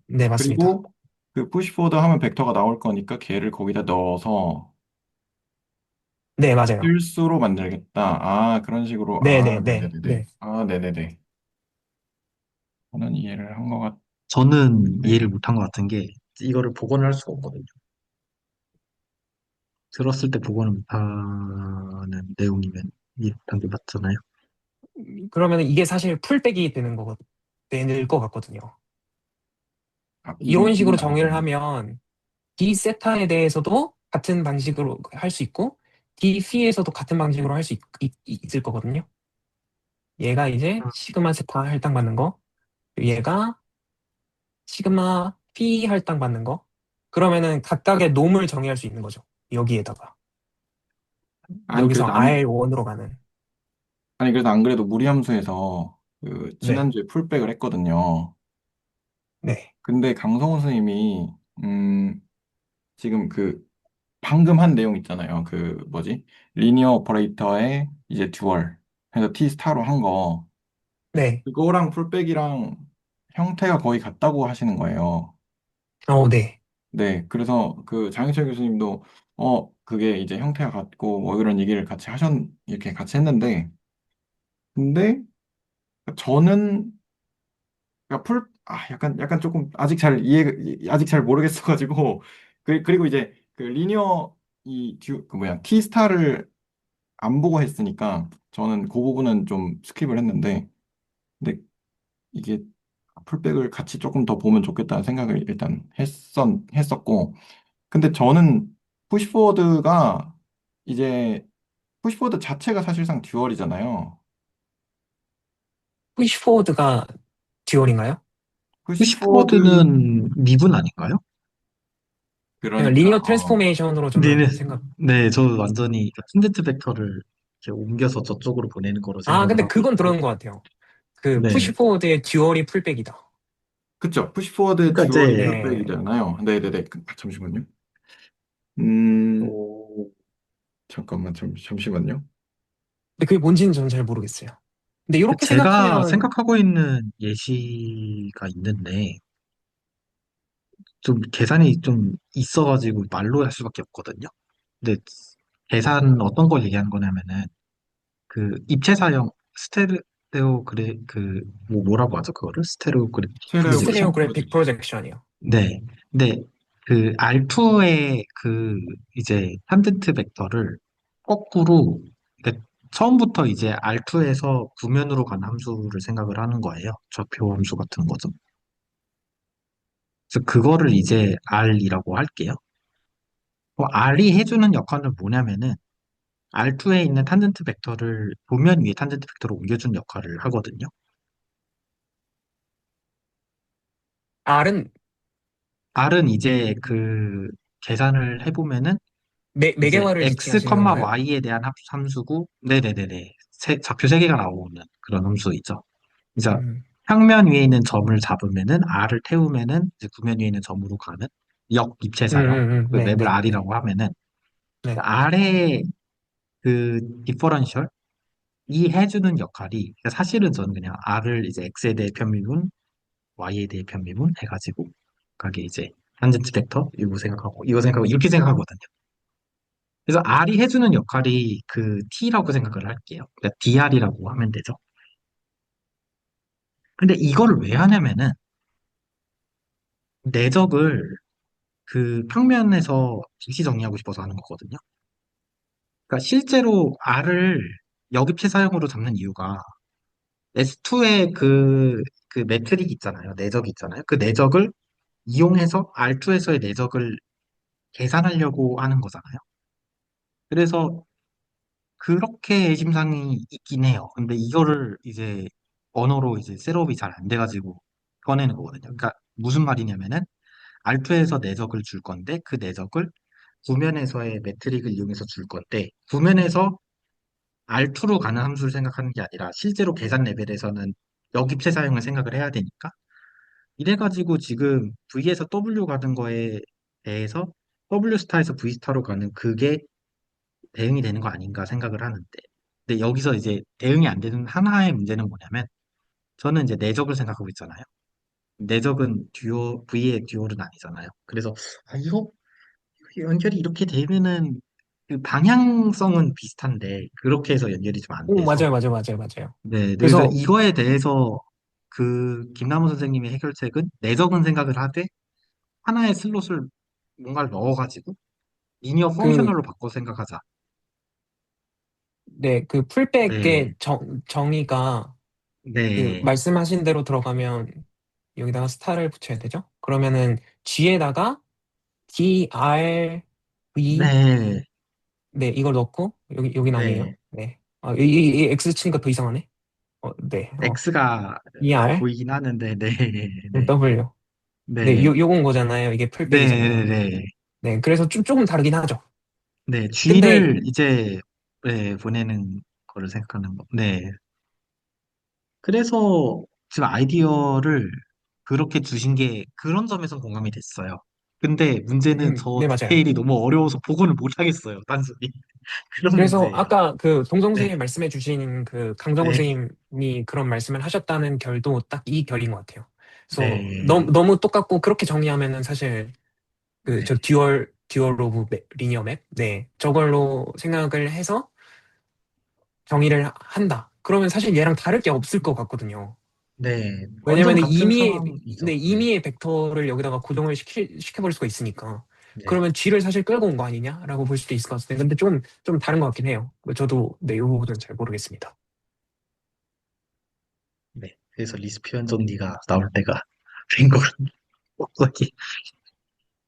네, 맞습니다. 그리고 그 푸시포워드 하면 벡터가 나올 거니까 걔를 거기다 넣어서 네, 맞아요. 실수로 만들겠다. 그런 식으로. 네, 네, 네, 네네네. 네. 네네네. 저는 이해를 한 것 저는 이해를 같은데. 못한 것 같은 게 이거를 복원을 할 수가 없거든요. 들었을 때 복원을 못하는 내용이면 이해 못한 게 맞잖아요. 그러면 이게 사실 풀백이 되는 거거든요. 되는 것 같거든요. 이건 이런 식으로 정의를 알겠네. 하면 D 세타에 대해서도 같은 방식으로 할 수 있고 D 피에서도 같은 방식으로 할 수 있을 거거든요. 얘가 이제 시그마 세타 할당받는 거, 얘가 시그마 피 할당받는 거. 그러면은 각각의 놈을 정의할 수 있는 거죠. 여기에다가. 아니 여기서 그래도 안 R1으로 가는. 아니 그래도 안 그래도 무리함수에서 그 네, 지난주에 풀백을 했거든요. 네, 근데 강성호 선생님이 음 지금 그 방금 한 내용 있잖아요. 그 뭐지? 리니어 오퍼레이터의 이제 듀얼 해서 T 스타로 한 거. 네. 그거랑 풀백이랑 형태가 거의 같다고 하시는 거예요. 네. 네, 그래서 그 장윤철 교수님도 그게 이제 형태가 같고 뭐 이런 얘기를 같이 이렇게 같이 했는데 근데 저는 그러니까 약간 조금 아직 잘 모르겠어가지고 그리고 이제 그 리니어 그 뭐야 T 스타를 안 보고 했으니까 저는 그 부분은 좀 스킵을 했는데 근데 이게 풀백을 같이 조금 더 보면 좋겠다는 생각을 일단 했었고 근데 저는 푸시포워드가 이제 푸시포워드 자체가 사실상 듀얼이잖아요. 푸시포워드가 듀얼인가요? 푸시포워드 푸시포워드는 미분 아닌가요? 그냥 그러니까 리니어 트랜스포메이션으로 네네. 저는 생각. 네, 저 완전히 텐덴트 벡터를 이렇게 옮겨서 저쪽으로 보내는 거로 아, 생각을 근데 하고 그건 있고. 들어는 것 같아요. 그 네. 푸시포워드의 듀얼이 풀백이다. 그쵸. 푸시포워드 그러니까 듀얼이 이제 네. 풀백이잖아요. 네네네. 잠시만요. 음, 어, 잠깐만, 잠시만요. 근데 그게 뭔지는 저는 잘 모르겠어요. 근데 이렇게 제가 생각하면 생각하고 있는 예시가 있는데 좀 계산이 좀 있어가지고 말로 할 수밖에 없거든요. 근데 계산 어떤 걸 얘기하는 거냐면은 그 입체 사용 스테레오 그래 그 뭐라고 하죠 그거를 스테레오 그래 프로젝션? 스테레오그래픽 스테레오그래픽 프로젝션. 프로젝션이요. 네. 근데 그 R2의 그 이제 탄젠트 벡터를 거꾸로 그러니까 처음부터 이제 R2에서 구면으로 가는 함수를 생각을 하는 거예요. 좌표 함수 같은 거죠. 그래서 그거를 이제 R이라고 할게요. R이 해주는 역할은 뭐냐면은 R2에 있는 탄젠트 벡터를 도면 위에 탄젠트 벡터로 옮겨주는 역할을 하거든요. R은 R은 이제 그 계산을 해보면은 이제 매개화를 x, 지칭하시는 건가요? y에 대한 함수고, 네네네네. 좌표 세 개가 나오는 그런 함수 있죠. 그래서 음, 평면 위에 있는 점을 잡으면은 r을 태우면은 이제 구면 위에 있는 점으로 가는 역 입체사형 그 네, 맵을 네, 네, r이라고 하면은 네. r의 그 디퍼런셜 이 해주는 역할이 그러니까 사실은 저는 그냥 r을 이제 x에 대해 편미분, y에 대해 편미분 해가지고 그게 이제 탄젠트 벡터 이거 생각하고 이렇게 생각하거든요. 그래서 R이 해주는 역할이 그 T라고 생각을 할게요. 그러니까 DR이라고 하면 되죠. 근데 이거를 왜 하냐면은 내적을 그 평면에서 즉시 정리하고 싶어서 하는 거거든요. 그러니까 실제로 R을 역입체 사용으로 잡는 이유가 S2의 그 매트릭 있잖아요. 내적 있잖아요. 그 내적을 이용해서 R2에서의 내적을 계산하려고 하는 거잖아요. 그래서 그렇게 심상이 있긴 해요. 근데 이거를 이제 언어로 이제 셋업이 잘 안 돼가지고 꺼내는 거거든요. 그러니까 무슨 말이냐면은 R2에서 내적을 줄 건데 그 내적을 구면에서의 매트릭을 이용해서 줄 건데 구면에서 R2로 가는 함수를 생각하는 게 아니라 실제로 계산 레벨에서는 역입체 사용을 생각을 해야 되니까 이래가지고 지금 V에서 W 가는 거에 대해서 W 스타에서 V 스타로 가는 그게 대응이 되는 거 아닌가 생각을 하는데. 근데 여기서 이제 대응이 안 되는 하나의 문제는 뭐냐면, 저는 이제 내적을 생각하고 있잖아요. 내적은 V의 듀얼은 아니잖아요. 그래서, 이거 연결이 이렇게 되면은, 그 방향성은 비슷한데, 그렇게 해서 연결이 좀 안 오, 돼서. 맞아요, 맞아요, 맞아요, 맞아요. 네, 그래서 그래서 이거에 대해서 그 김남우 선생님의 해결책은 내적은 생각을 하되, 하나의 슬롯을 뭔가를 넣어가지고, 리니어 그, 펑셔널로 바꿔 생각하자. 네, 그 풀백의 네, 정의가 그 네, 말씀하신 대로 들어가면 여기다가 스타를 붙여야 되죠? 그러면은 G에다가 DRV 네, 네 이걸 넣고 여긴 아니에요. 네. 네. 이 X 치니까 더 이상하네. 네. X가 ER 보이긴 하는데, 네, 네, W. 네, 네, 요건 거잖아요. 이게 네, 풀백이잖아요. 네, 네, 그래서 조금 다르긴 하죠. 네. 근데 G를 이제, 네, 보내는 거를 생각하는 거. 네. 그래서 지금 아이디어를 그렇게 주신 게 그런 점에서 공감이 됐어요. 근데 문제는 저 네, 맞아요. 디테일이 너무 어려워서 복원을 못 하겠어요, 단순히. 그런 그래서 문제예요. 아까 그 동성 네, 선생님 말씀해 주신 그 강정호 네, 선생님이 그런 말씀을 하셨다는 결도 딱 이 결인 것 같아요. 그래서 네, 너무 똑같고 그렇게 정리하면은 사실 그 네, 저 듀얼 오브 리니어 맵, 네, 저걸로 생각을 해서 정의를 한다. 그러면 사실 얘랑 다를 게 없을 것 같거든요. 네. 완전 왜냐면 같은 상황이죠. 네, 네, 이미의 벡터를 여기다가 고정을 시켜버릴 수가 있으니까. 네, 그러면 G를 사실 끌고 온 거 아니냐라고 볼 수도 있을 것 같은데, 근데 좀 다른 것 같긴 해요. 저도 네, 이 부분은 잘 모르겠습니다. 네. 그래서 리스피언 좀비가 나올 때가 된 거 같아요. 저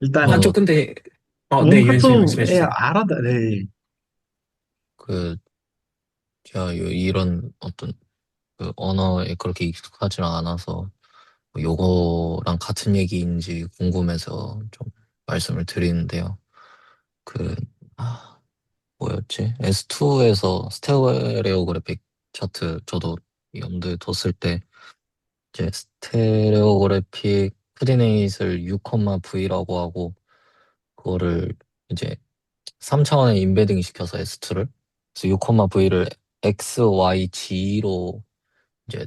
일단, 근데, 네, 뭔가 유현수님 좀, 말씀해 예, 주세요. 알아다, 네, 그, 제가 이런 어떤 그 언어에 그렇게 익숙하지는 않아서 뭐 요거랑 같은 얘기인지 궁금해서 좀 말씀을 드리는데요. 그, 아, 뭐였지? S2에서 스테레오그래픽 차트 저도 염두에 뒀을 때 이제 스테레오그래픽 코디네이트를 6,V라고 하고 그거를 이제 3차원에 임베딩 시켜서 S2를 그래서 6,V를 X, Y, G로 이제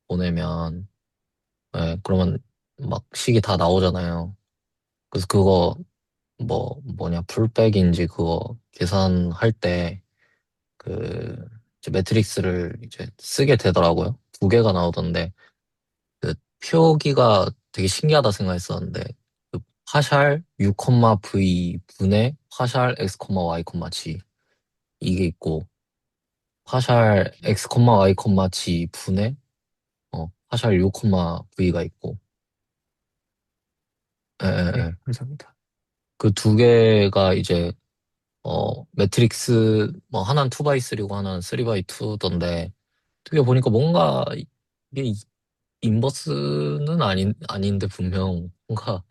보내면 그러면 막 식이 다 나오잖아요. 그래서 그거 뭐냐 풀백인지 그거 계산할 때 그 이제 매트릭스를 이제 쓰게 되더라고요. 두 개가 나오던데 그 표기가 되게 신기하다 생각했었는데 그 파샬 U, V 분의 파샬 X, Y, G 이게 있고 파샬 X, Y, G 분의 파샬 U, V가 있고 예, 예, 네, 예. 감사합니다. 그 두 개가 이제 매트릭스 뭐 하나는 2x3고 하나는 3x2던데 어떻게 보니까 뭔가 이게 인버스는 아닌데 분명 뭔가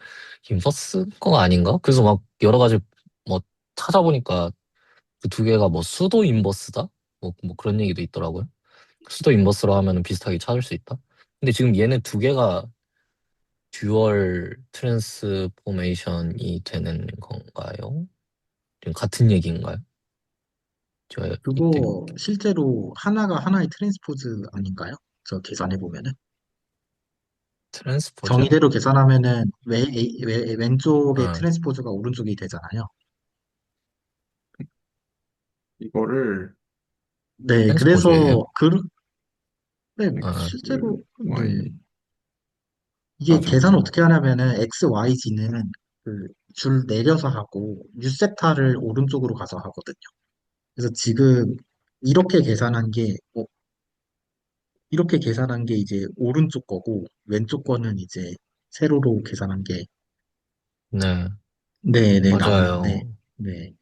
인버스 거 아닌가? 그래서 막 여러 가지 뭐 찾아보니까 그 두 개가 뭐 수도 인버스다? 뭐 그런 얘기도 있더라고요. 수도 인버스로 하면 비슷하게 찾을 수 있다. 근데 지금 얘네 두 개가 듀얼 트랜스포메이션이 되는 건가요? 지금 같은 얘기인가요? 제가 이때 그거 실제로 하나가 하나의 트랜스포즈 아닌가요? 저 계산해보면은. 트랜스포즈요? 정의대로 계산하면은 왼쪽에 어, 트랜스포즈가 오른쪽이 되잖아요. 이거를 네, 트랜스포즈예요? 그래서 네, X, 실제로 네. Y 이게 맞아. 계산을 어떻게 하냐면은 X, Y, G는 그 줄 내려서 하고 U세타를 오른쪽으로 가서 하거든요. 그래서 지금 이렇게 계산한 게 이렇게 계산한 게 이제 오른쪽 거고 왼쪽 거는 이제 세로로 계산한 게 네, 네네 나오는데 맞아요. 네.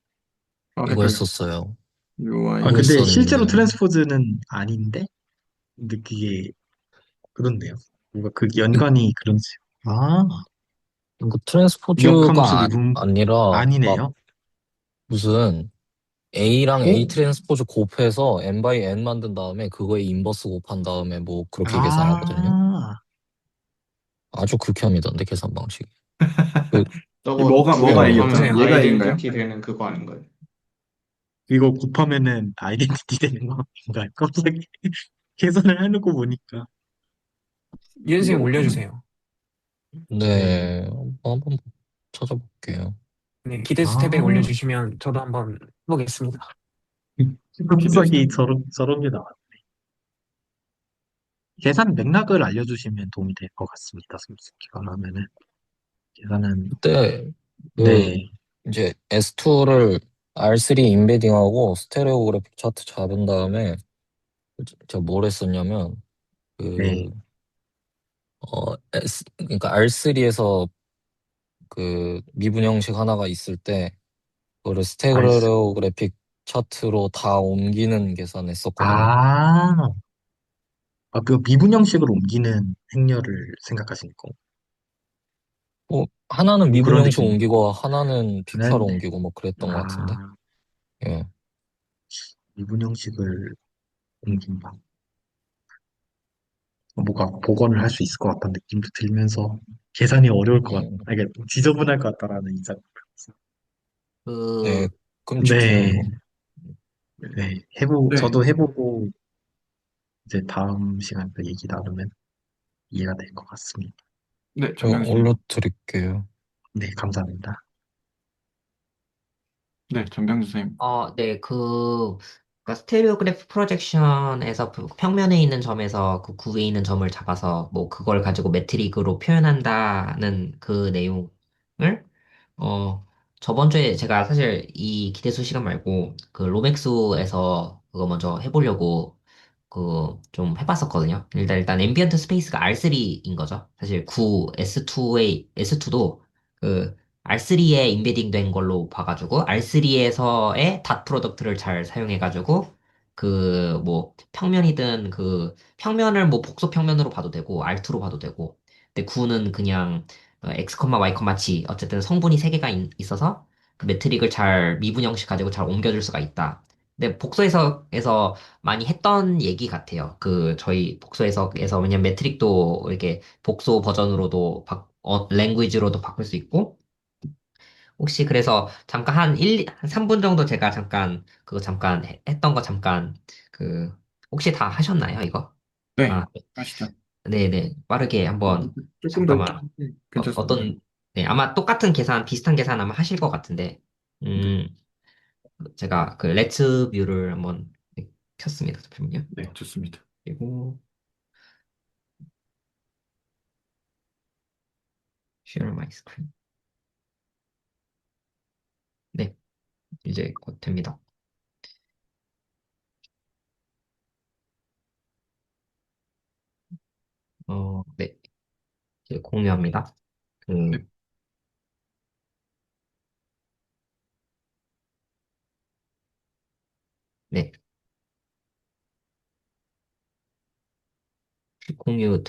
아, 이거 헷갈려. 했었어요. 아 UI 이거 근데 실제로 했었는데 트랜스포즈는 아닌데 근데 그게 그렇네요. 뭔가 그 연관이 그런지 아 이거 트랜스포즈가 역함수 미분 아니라 막 아니네요. 무슨 A랑 A 오? 트랜스포즈 곱해서 n by n 만든 다음에 그거에 인버스 곱한 다음에 뭐 그렇게 계산하거든요. 아 아주 극혐이던데 계산 방식이. 그, 이 저거 뭐가 두 개 뭐가 A였죠? 보세요. 곱하면 얘가 A인가요? 아이덴티티 되는 그거 아닌가요? 이거 곱하면은 아이덴티티 되는 건가요? 갑자기 계산을 해놓고 보니까 유현수님 이거 곱하면 올려주세요. 네. 네, 한번 찾아볼게요. 네, 기대수 탭에 아 올려주시면 저도 한번 해보겠습니다. 기대했을 갑자기 때. 저런 게 나와. 계산 맥락을 알려주시면 도움이 될 것 같습니다. 솔직히 말하면은 계산은 그때 그 네, 이제 S2를 R3 인베딩하고 스테레오그래픽 차트 잡은 다음에 제가 뭘 했었냐면 네. 그, 그러니까 R3에서 그 미분 형식 하나가 있을 때, 그거를 알스. 스테레오그래픽 차트로 다 옮기는 계산했었거든요. 아, 그 미분 형식으로 옮기는 행렬을 생각하시는 거. 하나는 뭐 미분 그런 형식 느낌. 옮기고, 하나는 픽사로 네. 옮기고, 뭐 그랬던 것 같은데. 아, 예. 미분 형식을 옮긴다. 뭐가 복원을 할 수 있을 것 같다는 느낌도 들면서 계산이 어려울 것 같다. 음, 아, 이게 지저분할 것 같다라는 인상. 네, 그, 끔찍해요, 네, 이거. 네, 네, 저도 해보고 이제 다음 시간에 또 얘기 나누면 이해가 될 것 같습니다. 네, 제가 정병수님. 올려드릴게요. 네, 감사합니다. 네, 정병수님. 네, 그러니까 스테레오그래프 프로젝션에서 평면에 있는 점에서 그 구에 있는 점을 잡아서 뭐 그걸 가지고 매트릭으로 표현한다는 그 내용을, 어, 저번 주에 제가 사실 이 기대수 시간 말고 그 로맥스에서 그거 먼저 해보려고 좀 해봤었거든요. 일단 앰비언트 스페이스가 R3인 거죠. 사실 9 S2도 그 R3에 인베딩 된 걸로 봐가지고 R3에서의 닷 프로덕트를 잘 사용해가지고 그 뭐 평면이든 그 평면을 뭐 복소 평면으로 봐도 되고 R2로 봐도 되고 근데 9는 그냥 X, Y, Z 어쨌든 성분이 세 개가 있어서 그 매트릭을 잘 미분 형식 가지고 잘 옮겨줄 수가 있다. 근데 복소에서 많이 했던 얘기 같아요. 그 저희 복소에서 왜냐면 매트릭도 이렇게 복소 버전으로도 랭귀지로도 바꿀 수 있고 혹시 그래서 잠깐 한 3분 정도 제가 잠깐 그거 잠깐 했던 거 잠깐 그 혹시 다 하셨나요, 이거? 네, 아, 아시죠? 네네. 빠르게 한번 조금 더 잠깐만 괜찮습니다. 어떤 네, 아마 똑같은 계산 비슷한 계산 아마 하실 것 같은데 네, 음 제가 그 렛츠 뷰를 한번 켰습니다. 잠시만요. 네, 좋습니다. 그리고 share my screen. 네, 이제 곧 됩니다. 네, 이제 공유합니다. 네, 그, 네, 공유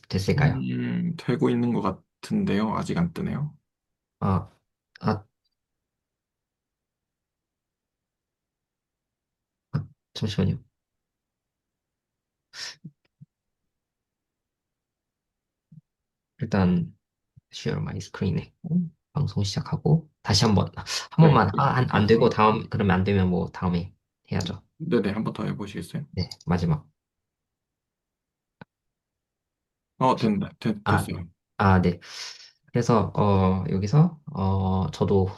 됐을까요? 되고 있는 것 같은데요. 아직 안 뜨네요. 아, 아, 잠시만요. 일단 share my screen에 방송 시작하고 다시 한 네, 번만 안 되고 그러면 안 되면 뭐 다음에 해야죠. 네네, 한 번 더 해보시겠어요? 네, 마지막. 된다. 아, 됐어요. 네. 그래서 여기서 저도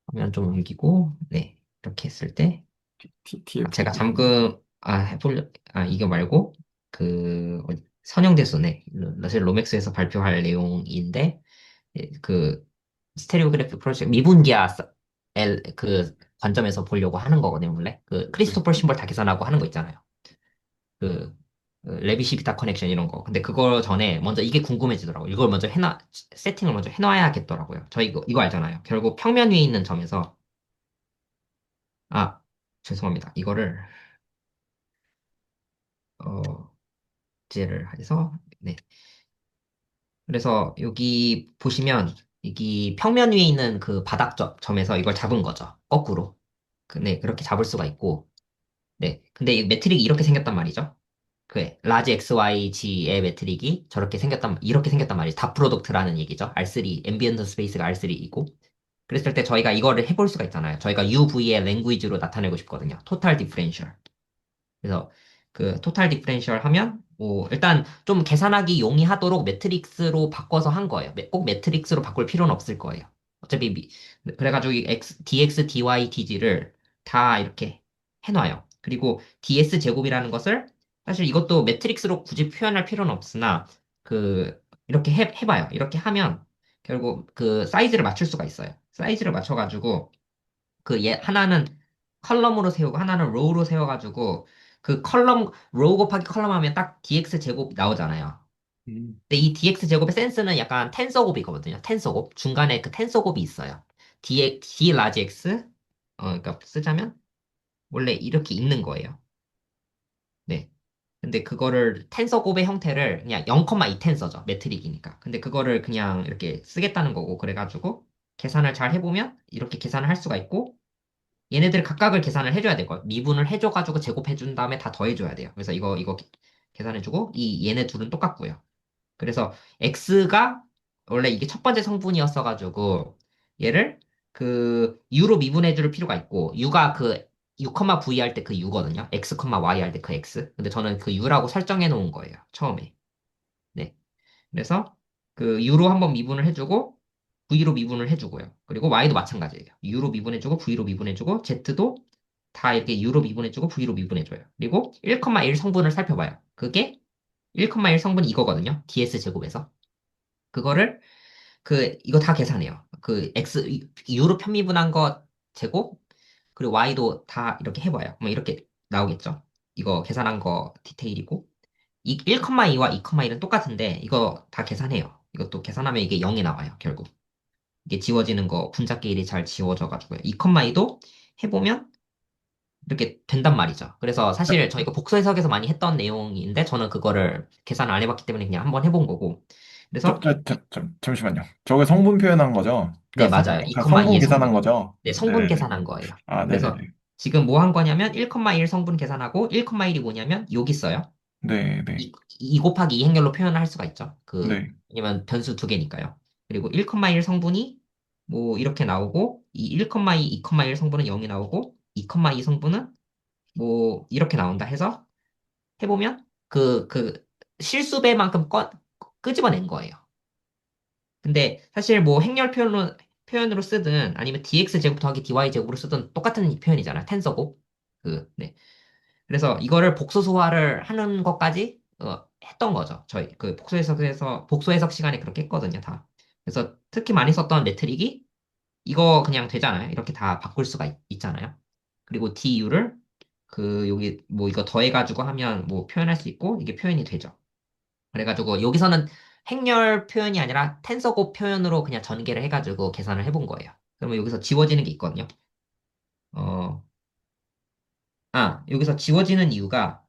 화면 좀 옮기고 네, 이렇게 했을 때 제가 TFT. 잠금 이거 말고 선형대수네. 사실 로맥스에서 발표할 내용인데 그 스테레오그래픽 프로젝트 미분기야 그 관점에서 보려고 하는 거거든요, 원래. 그 네. 크리스토퍼 심벌 다 계산하고 하는 거 있잖아요. 그 레비시비타 커넥션 이런 거. 근데 그거 전에 먼저 이게 궁금해지더라고요. 이걸 먼저 세팅을 먼저 해놔야겠더라고요. 저 이거 알잖아요. 결국 평면 위에 있는 점에서 아, 죄송합니다. 이거를 어, 제를 해서 네. 그래서 여기 보시면 여기 평면 위에 있는 그 점에서 이걸 잡은 거죠. 거꾸로. 네, 그렇게 잡을 수가 있고. 네. 근데 이 매트릭이 이렇게 생겼단 말이죠. 그 라지 XYG의 매트릭이 이렇게 생겼단 말이죠. 다 프로덕트라는 얘기죠. R3, 앰비언트 스페이스가 R3이고. 그랬을 때 저희가 이거를 해볼 수가 있잖아요. 저희가 UV의 랭귀지로 나타내고 싶거든요. 토탈 디퍼렌셜. 그래서 그 토탈 디퍼렌셜 하면 뭐 일단 좀 계산하기 용이하도록 매트릭스로 바꿔서 한 거예요. 꼭 매트릭스로 바꿀 필요는 없을 거예요. 어차피 그래가지고 이 dx, dy, dg를 다 이렇게 해놔요. 그리고 ds 제곱이라는 것을 사실 이것도 매트릭스로 굳이 표현할 필요는 없으나 이렇게 해봐요. 이렇게 하면 결국 그 사이즈를 맞출 수가 있어요. 사이즈를 맞춰가지고 하나는 컬럼으로 세우고 하나는 로우로 세워가지고 그 컬럼, 로우 곱하기 컬럼 하면 딱 dx 제곱 나오잖아요. 음. 근데 이 dx 제곱의 센스는 약간 텐서 곱이거든요. 텐서 곱. 중간에 그 텐서 곱이 있어요. d 라지 x, 그러니까 쓰자면 원래 이렇게 있는 거예요. 네. 근데 그거를 텐서 곱의 형태를 그냥 0,2 텐서죠. 매트릭이니까. 근데 그거를 그냥 이렇게 쓰겠다는 거고. 그래가지고 계산을 잘 해보면 이렇게 계산을 할 수가 있고 얘네들 각각을 계산을 해줘야 될 거예요. 미분을 해줘가지고 제곱해준 다음에 다 더해줘야 돼요. 그래서 이거 계산해주고 이 얘네 둘은 똑같고요. 그래서 x가 원래 이게 첫 번째 성분이었어가지고 얘를 그 u로 미분해줄 필요가 있고 u가 그 u, v 할 때 그 u거든요. x, y 할 때 그 x. 근데 저는 그 u라고 설정해 놓은 거예요. 처음에. 네. 그래서 그 u로 한번 미분을 해주고 v로 미분을 해주고요. 그리고 y도 마찬가지예요. u로 미분해주고 v로 미분해주고 z도 다 이렇게 u로 미분해주고 v로 미분해줘요. 그리고 1,1 성분을 살펴봐요. 그게 1,1 성분이 이거거든요. ds 제곱에서. 그거를 이거 다 계산해요. 그 u로 편미분한 거 제곱 그리고 y도 다 이렇게 해봐요. 뭐 이렇게 나오겠죠. 이거 계산한 거 디테일이고 이 1,2와 2,1은 똑같은데 이거 다 계산해요. 이것도 계산하면 이게 0이 나와요. 결국 이게 지워지는 거 분자끼리 잘 지워져가지고요. 2,2도 해보면 이렇게 된단 말이죠. 그래서 사실 저희가 복수 해석에서 많이 했던 내용인데 저는 그거를 계산을 안 해봤기 때문에 그냥 한번 해본 거고. 그래서 잠시만요. 저게 성분 표현한 거죠? 네, 그러니까 맞아요. 성분 2,2의 계산한 성분. 거죠? 네, 성분 네네네. 계산한 거예요. 아, 그래서 네네네. 지금 뭐 한 거냐면 1,1 성분 계산하고 1,1이 뭐냐면 여기 있어요. 네네. 2 곱하기 2 행렬로 표현을 할 수가 있죠. 네. 왜냐면 변수 두 개니까요. 그리고 1,1 성분이 뭐 이렇게 나오고 이 1,2, 2,1 성분은 0이 나오고 2,2 성분은 뭐 이렇게 나온다 해서 해보면 그 실수배만큼 끄집어낸 거예요. 근데 사실 뭐 행렬 표현으로 쓰든 아니면 dx 제곱 더하기 dy 제곱으로 쓰든 똑같은 표현이잖아요. 텐서곱. 네. 그래서 이거를 복소 소화를 하는 것까지 했던 거죠. 저희 그 복소 해석 시간에 그렇게 했거든요, 다. 그래서 특히 많이 썼던 매트릭이 이거 그냥 되잖아요. 이렇게 다 바꿀 수가 있잖아요. 그리고 du를 여기 뭐 이거 더해가지고 하면 뭐 표현할 수 있고 이게 표현이 되죠. 그래가지고 여기서는 행렬 표현이 아니라 텐서곱 표현으로 그냥 전개를 해가지고 계산을 해본 거예요. 그러면 여기서 지워지는 게 있거든요. 어, 여기서 지워지는 이유가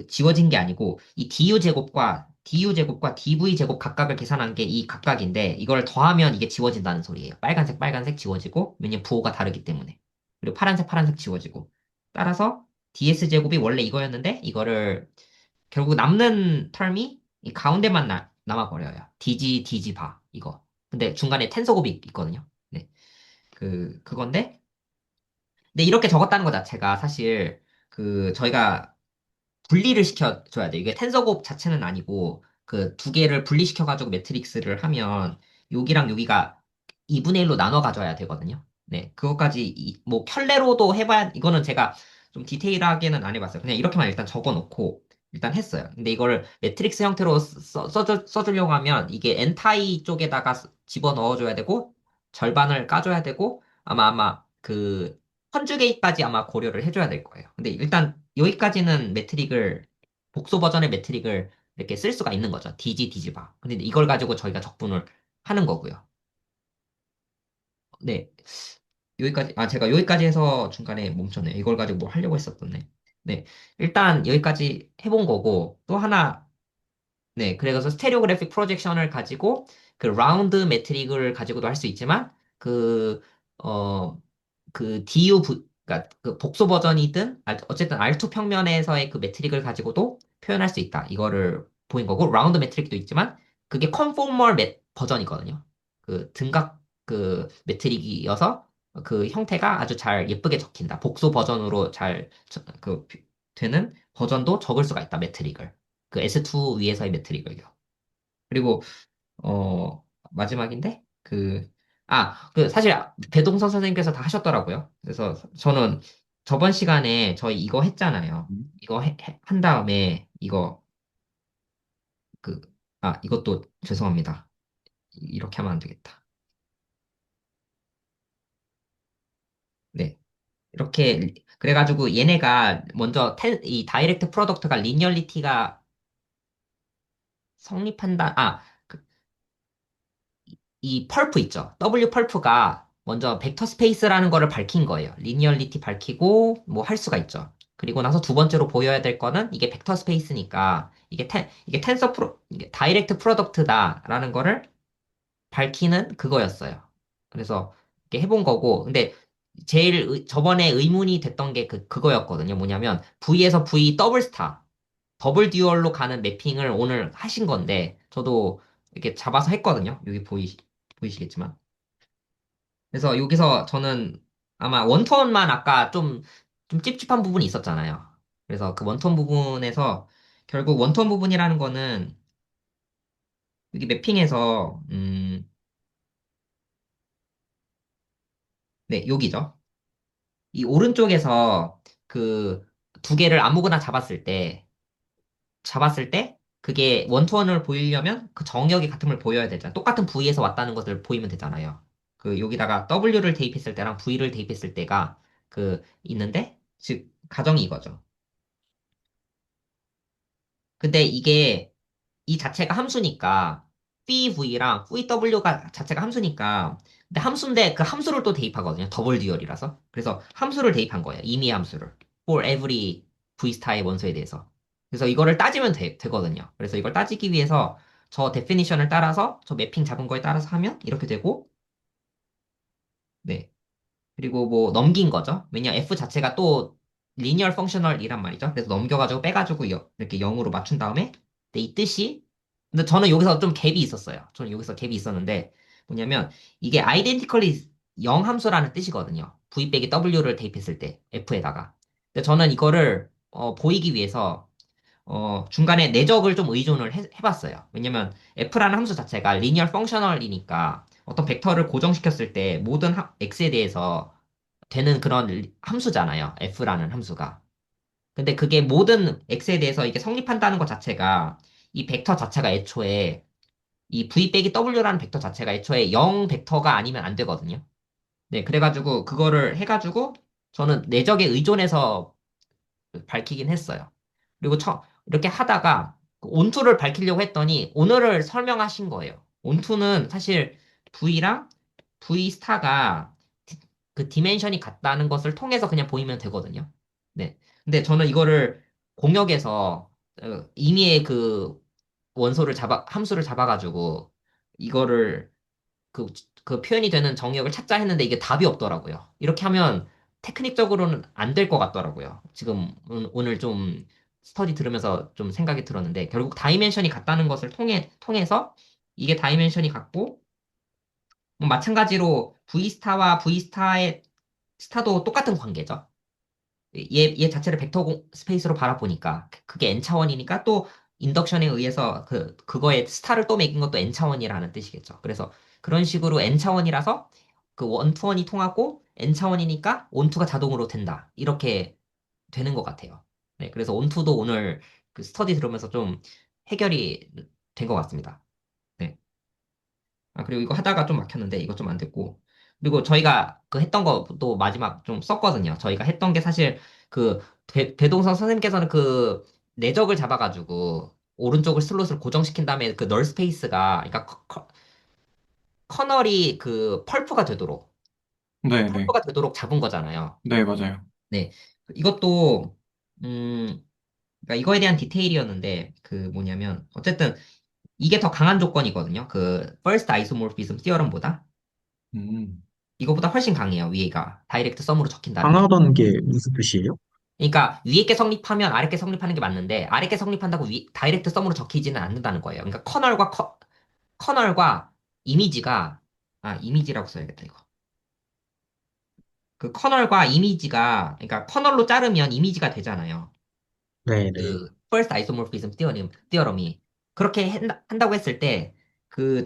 지워진 게 아니고 이 du 제곱과 dv 제곱 각각을 계산한 게 이 각각인데 이걸 더하면 이게 지워진다는 소리예요. 빨간색 지워지고 왜냐면 부호가 다르기 때문에. 그리고 파란색 지워지고. 따라서 ds 제곱이 원래 이거였는데 이거를 결국 남는 텀이 이 가운데만 남아버려요. dg 바 이거. 근데 중간에 텐서곱이 있거든요. 네. 그건데 근데 이렇게 적었다는 것 자체가 사실 저희가 분리를 시켜줘야 돼. 이게 텐서곱 자체는 아니고 그 두 개를 분리시켜가지고 매트릭스를 하면 여기랑 여기가 2분의 1로 나눠 가져야 되거든요. 네, 그것까지 뭐 켤레로도 해봐야 이거는 제가 좀 디테일하게는 안 해봤어요. 그냥 이렇게만 일단 적어놓고 일단 했어요. 근데 이거를 매트릭스 형태로 써주려고 하면 이게 엔타이 쪽에다가 집어 넣어줘야 되고 절반을 까줘야 되고 아마 컨주게이트까지 아마 고려를 해줘야 될 거예요. 근데 일단 여기까지는 복소 버전의 매트릭을 이렇게 쓸 수가 있는 거죠. 디지바. 근데 이걸 가지고 저희가 적분을 하는 거고요. 네. 제가 여기까지 해서 중간에 멈췄네요. 이걸 가지고 뭐 하려고 했었던데. 네. 일단 여기까지 해본 거고, 또 하나, 네. 그래서 스테레오그래픽 프로젝션을 가지고, 라운드 매트릭을 가지고도 할 수 있지만, 어, 그러니까 그 복소 버전이든 어쨌든 R2 평면에서의 그 매트릭을 가지고도 표현할 수 있다. 이거를 보인 거고 라운드 매트릭도 있지만 그게 컨포멀 버전이거든요. 등각 매트릭이어서 그 형태가 아주 잘 예쁘게 적힌다. 복소 버전으로 되는 버전도 적을 수가 있다. 매트릭을 그 S2 위에서의 매트릭을요. 그리고 마지막인데, 사실, 배동선 선생님께서 다 하셨더라고요. 그래서 저는 저번 시간에 저희 이거 했잖아요. 이거 한 다음에, 그, 이것도 죄송합니다. 이렇게 하면 안 되겠다. 네. 이렇게 그래가지고 얘네가 먼저 이 다이렉트 프로덕트가 리니얼리티가 성립한다. 그, 이 펄프 있죠. W 펄프가 먼저 벡터 스페이스라는 거를 밝힌 거예요. 리니얼리티 밝히고 뭐 할 수가 있죠. 그리고 나서 두 번째로 보여야 될 거는 이게 벡터 스페이스니까 이게 이게 다이렉트 프로덕트다라는 거를 밝히는 그거였어요. 그래서 이렇게 해본 거고, 근데 제일 저번에 의문이 됐던 게 그거였거든요. 뭐냐면 V에서 V 더블 스타, 더블 듀얼로 가는 매핑을 오늘 하신 건데, 저도 이렇게 잡아서 했거든요. 여기 보이시겠지만. 그래서 여기서 저는 아마 원톤만 아까 좀 찝찝한 부분이 있었잖아요. 그래서 그 원톤 부분에서 결국 원톤 부분이라는 거는 여기 매핑에서, 네, 여기죠. 이 오른쪽에서 그 두 개를 아무거나 잡았을 때 그게 원투원을 보이려면 그 정역이 같음을 보여야 되잖아. 똑같은 V에서 왔다는 것을 보이면 되잖아요. 그 여기다가 W를 대입했을 때랑 V를 대입했을 때가 그 있는데 즉 가정이 이거죠. 근데 이게 이 자체가 함수니까 pv랑 pw가 자체가 함수니까 근데 함수인데 그 함수를 또 대입하거든요. 더블 듀얼이라서. 그래서 함수를 대입한 거예요. 임의 함수를. for every v 스타의 원소에 대해서. 그래서 이거를 따지면 되거든요. 그래서 이걸 따지기 위해서 저 데피니션을 따라서 저 매핑 잡은 거에 따라서 하면 이렇게 되고 네. 그리고 뭐 넘긴 거죠. 왜냐 f 자체가 또 리니얼 펑셔널이란 말이죠. 그래서 넘겨가지고 빼가지고 이렇게 0으로 맞춘 다음에 근데 이 뜻이 근데 저는 여기서 좀 갭이 있었어요. 저는 여기서 갭이 있었는데 뭐냐면 이게 identically 0 함수라는 뜻이거든요. v 빼기 w를 대입했을 때 f에다가. 근데 저는 이거를 보이기 위해서 중간에 내적을 좀 의존을 해봤어요. 왜냐면 f라는 함수 자체가 리니얼 펑셔널이니까 어떤 벡터를 고정시켰을 때 모든 x에 대해서 되는 그런 함수잖아요. f라는 함수가. 근데 그게 모든 x에 대해서 이게 성립한다는 것 자체가 이 벡터 자체가 애초에 이 v 빼기 w라는 벡터 자체가 애초에 0 벡터가 아니면 안 되거든요. 네, 그래가지고 그거를 해가지고 저는 내적에 의존해서 밝히긴 했어요. 그리고 이렇게 하다가 그 온투를 밝히려고 했더니 오늘을 설명하신 거예요. 온투는 사실 V랑 V 스타가 그 디멘션이 같다는 것을 통해서 그냥 보이면 되거든요. 네. 근데 저는 이거를 공역에서 임의의 그 함수를 잡아가지고 이거를 그, 그 표현이 되는 정의역을 찾자 했는데 이게 답이 없더라고요. 이렇게 하면 테크닉적으로는 안 될 것 같더라고요. 지금 오늘 좀 스터디 들으면서 좀 생각이 들었는데 결국 다이멘션이 같다는 것을 통해서 이게 다이멘션이 같고 뭐 마찬가지로 V스타와 V스타의 스타도 똑같은 관계죠. 얘 자체를 벡터 스페이스로 바라보니까 그게 n 차원이니까 또 인덕션에 의해서 그거에 스타를 또 매긴 것도 n 차원이라는 뜻이겠죠. 그래서 그런 식으로 n 차원이라서 그 원투원이 통하고 n 차원이니까 온투가 자동으로 된다. 이렇게 되는 것 같아요. 네, 그래서 온투도 오늘 그 스터디 들으면서 좀 해결이 된 것 같습니다. 네. 그리고 이거 하다가 좀 막혔는데 이거 좀 안 됐고. 그리고 저희가 그 했던 거또 마지막 좀 썼거든요. 저희가 했던 게 사실 그 대동선 선생님께서는 그 내적을 잡아가지고 오른쪽을 슬롯을 고정시킨 다음에 그 널 스페이스가 그러니까 커널이 그 네, 네. 펄프가 되도록 잡은 거잖아요. 네, 맞아요. 네. 이것도 그러니까 이거에 대한 디테일이었는데 그 뭐냐면 어쨌든 이게 더 강한 조건이거든요. 그 first isomorphism theorem보다. 음. 이거보다 훨씬 강해요, 위에가. 다이렉트 썸으로 적힌다는 게. 강하다는 게 무슨 뜻이에요? 그러니까 위에 게 성립하면 아래 게 성립하는 게 맞는데 아래 게 성립한다고 다이렉트 썸으로 적히지는 않는다는 거예요. 그러니까 커널과 이미지가 이미지라고 써야겠다, 이거. 그 커널과 이미지가 그러니까 커널로 자르면 이미지가 되잖아요. 네네. 그 first isomorphism theorem이 그렇게 한다고 했을 때 그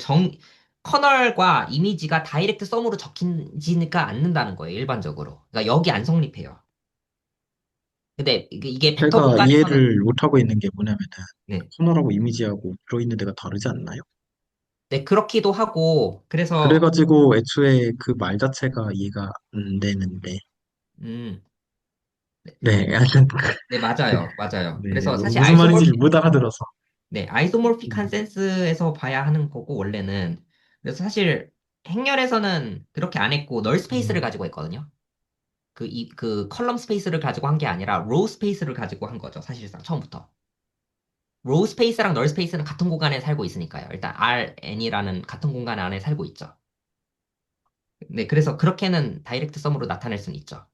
커널과 이미지가 다이렉트 썸으로 적히지가 않는다는 거예요, 일반적으로. 그러니까 여기 안 성립해요. 근데 이게 벡터 제가 공간에서는 이해를 못하고 있는 게 뭐냐면은, 네. 커널하고 이미지하고 들어있는 데가 다르지 않나요? 네, 그렇기도 하고 그래서 그래가지고 애초에 그 말 자체가 이해가 안 되는데, 음 네, 하여튼 네, 맞아요. 맞아요. 네, 그래서 사실 무슨 말인지를 못 알아들어서. 네, 아이소모피크한 음, 센스에서 봐야 하는 거고, 원래는. 그래서 사실 행렬에서는 그렇게 안 했고, 널 스페이스를 음. 가지고 했거든요. 그 컬럼 스페이스를 가지고 한 게 아니라, 로우 스페이스를 가지고 한 거죠. 사실상 처음부터. 로우 스페이스랑 널 스페이스는 같은 공간에 살고 있으니까요. 일단 Rn이라는 같은 공간 안에 살고 있죠. 네, 그래서 그렇게는 다이렉트 썸으로 나타낼 수는 있죠.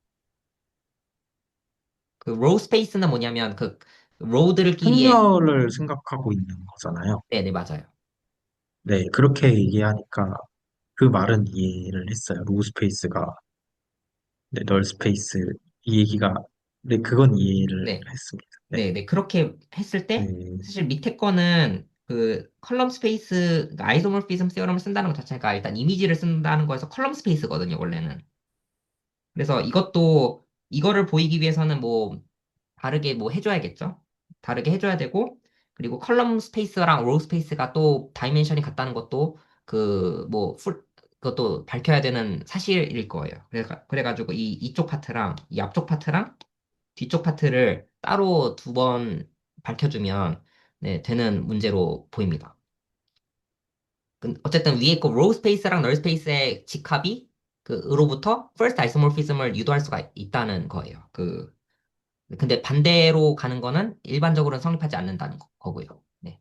그 로우 스페이스는 뭐냐면 그 로우들끼리의 행렬을 생각하고 있는 거잖아요. 네, 네, 맞아요. 네, 그렇게 얘기하니까 그 말은 이해를 했어요. 로우 스페이스가 네, 널 스페이스 이 얘기가 네, 그건 이해를 네, 했습니다. 네. 네, 네. 그렇게 했을 때 네. 사실 밑에 거는 그 컬럼 스페이스 그러니까 아이소모피즘 세어럼을 쓴다는 것 자체가 일단 이미지를 쓴다는 거에서 컬럼 스페이스거든요, 원래는. 그래서 이것도 이거를 보이기 위해서는 뭐 다르게 뭐 해줘야겠죠. 다르게 해줘야 되고 그리고 컬럼 스페이스랑 로우 스페이스가 또 다이멘션이 같다는 것도 그것도 밝혀야 되는 사실일 거예요. 그래가지고 이쪽 파트랑 이 앞쪽 파트랑 뒤쪽 파트를 따로 두 번 밝혀주면 네, 되는 문제로 보입니다. 어쨌든 위에 거 row 스페이스랑 null 스페이스의 직합이 그 으로부터 first isomorphism을 유도할 수가 있다는 거예요. 근데 반대로 가는 거는 일반적으로는 성립하지 않는다는 거고요. 네.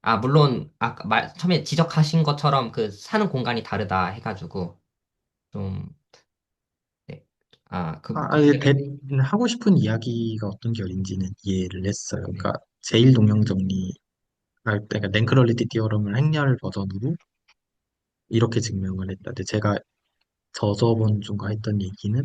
아, 물론 아까 처음에 지적하신 것처럼 그 사는 공간이 다르다 해가지고 좀 네. 이게 하고 싶은 이야기가 어떤 결인지는 이해를 했어요. 그러니까 제일 동형 정리 할 때, 그러니까 낸크럴리티 티어럼을 행렬 버전으로 이렇게 증명을 했다. 근데 제가 저저번 주인가 했던 얘기는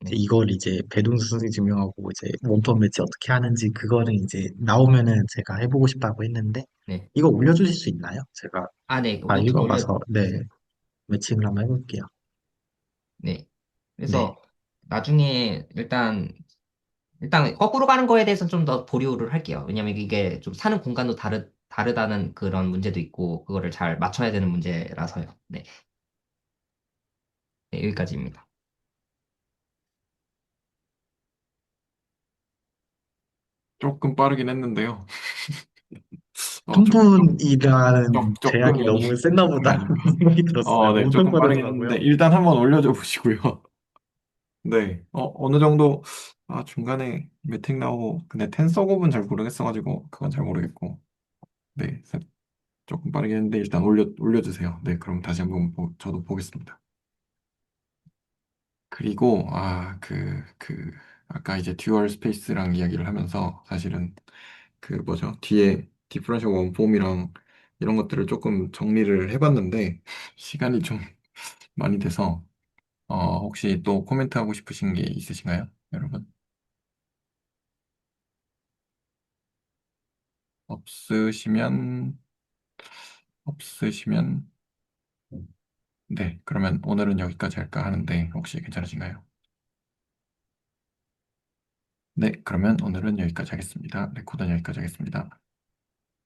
이제 네. 이걸 이제 배동수 선생이 증명하고 이제 원본 매치 어떻게 하는지 그거는 이제 나오면은 제가 해보고 싶다고 했는데 네. 이거 올려주실 수 있나요? 제가 아, 네. 다 유튜브 읽어봐서 네 올려주세요. 매칭을 한번 해볼게요. 네. 네. 그래서 나중에 일단 거꾸로 가는 거에 대해서는 좀 더 보류를 할게요. 왜냐면 이게 좀 사는 공간도 다르다는 그런 문제도 있고 그거를 잘 맞춰야 되는 문제라서요. 네. 네, 여기까지입니다. 조금 빠르긴 했는데요. 어, 충분이라는 제약이 조금이 너무 셌나 보다 아닙니다. 생각이 들었어요. 네, 엄청 조금 빠르긴 했는데 빠르더라고요. 일단 한번 올려줘 보시고요. 네, 어느 정도 중간에 매팅 나오고 근데 텐서곱은 잘 모르겠어가지고 그건 잘 모르겠고 네, 조금 빠르긴 했는데 일단 올려주세요. 네, 그럼 다시 한번 저도 보겠습니다. 그리고 아까 이제 듀얼 스페이스랑 이야기를 하면서 사실은 그 뭐죠? 뒤에 디퍼런셜 원폼이랑 이런 것들을 조금 정리를 해봤는데 시간이 좀 많이 돼서 혹시 또 코멘트 하고 싶으신 게 있으신가요, 여러분? 없으시면 없으시면 네, 그러면 오늘은 여기까지 할까 하는데 혹시 괜찮으신가요? 네, 그러면 오늘은 여기까지 하겠습니다. 레코더는 여기까지 하겠습니다.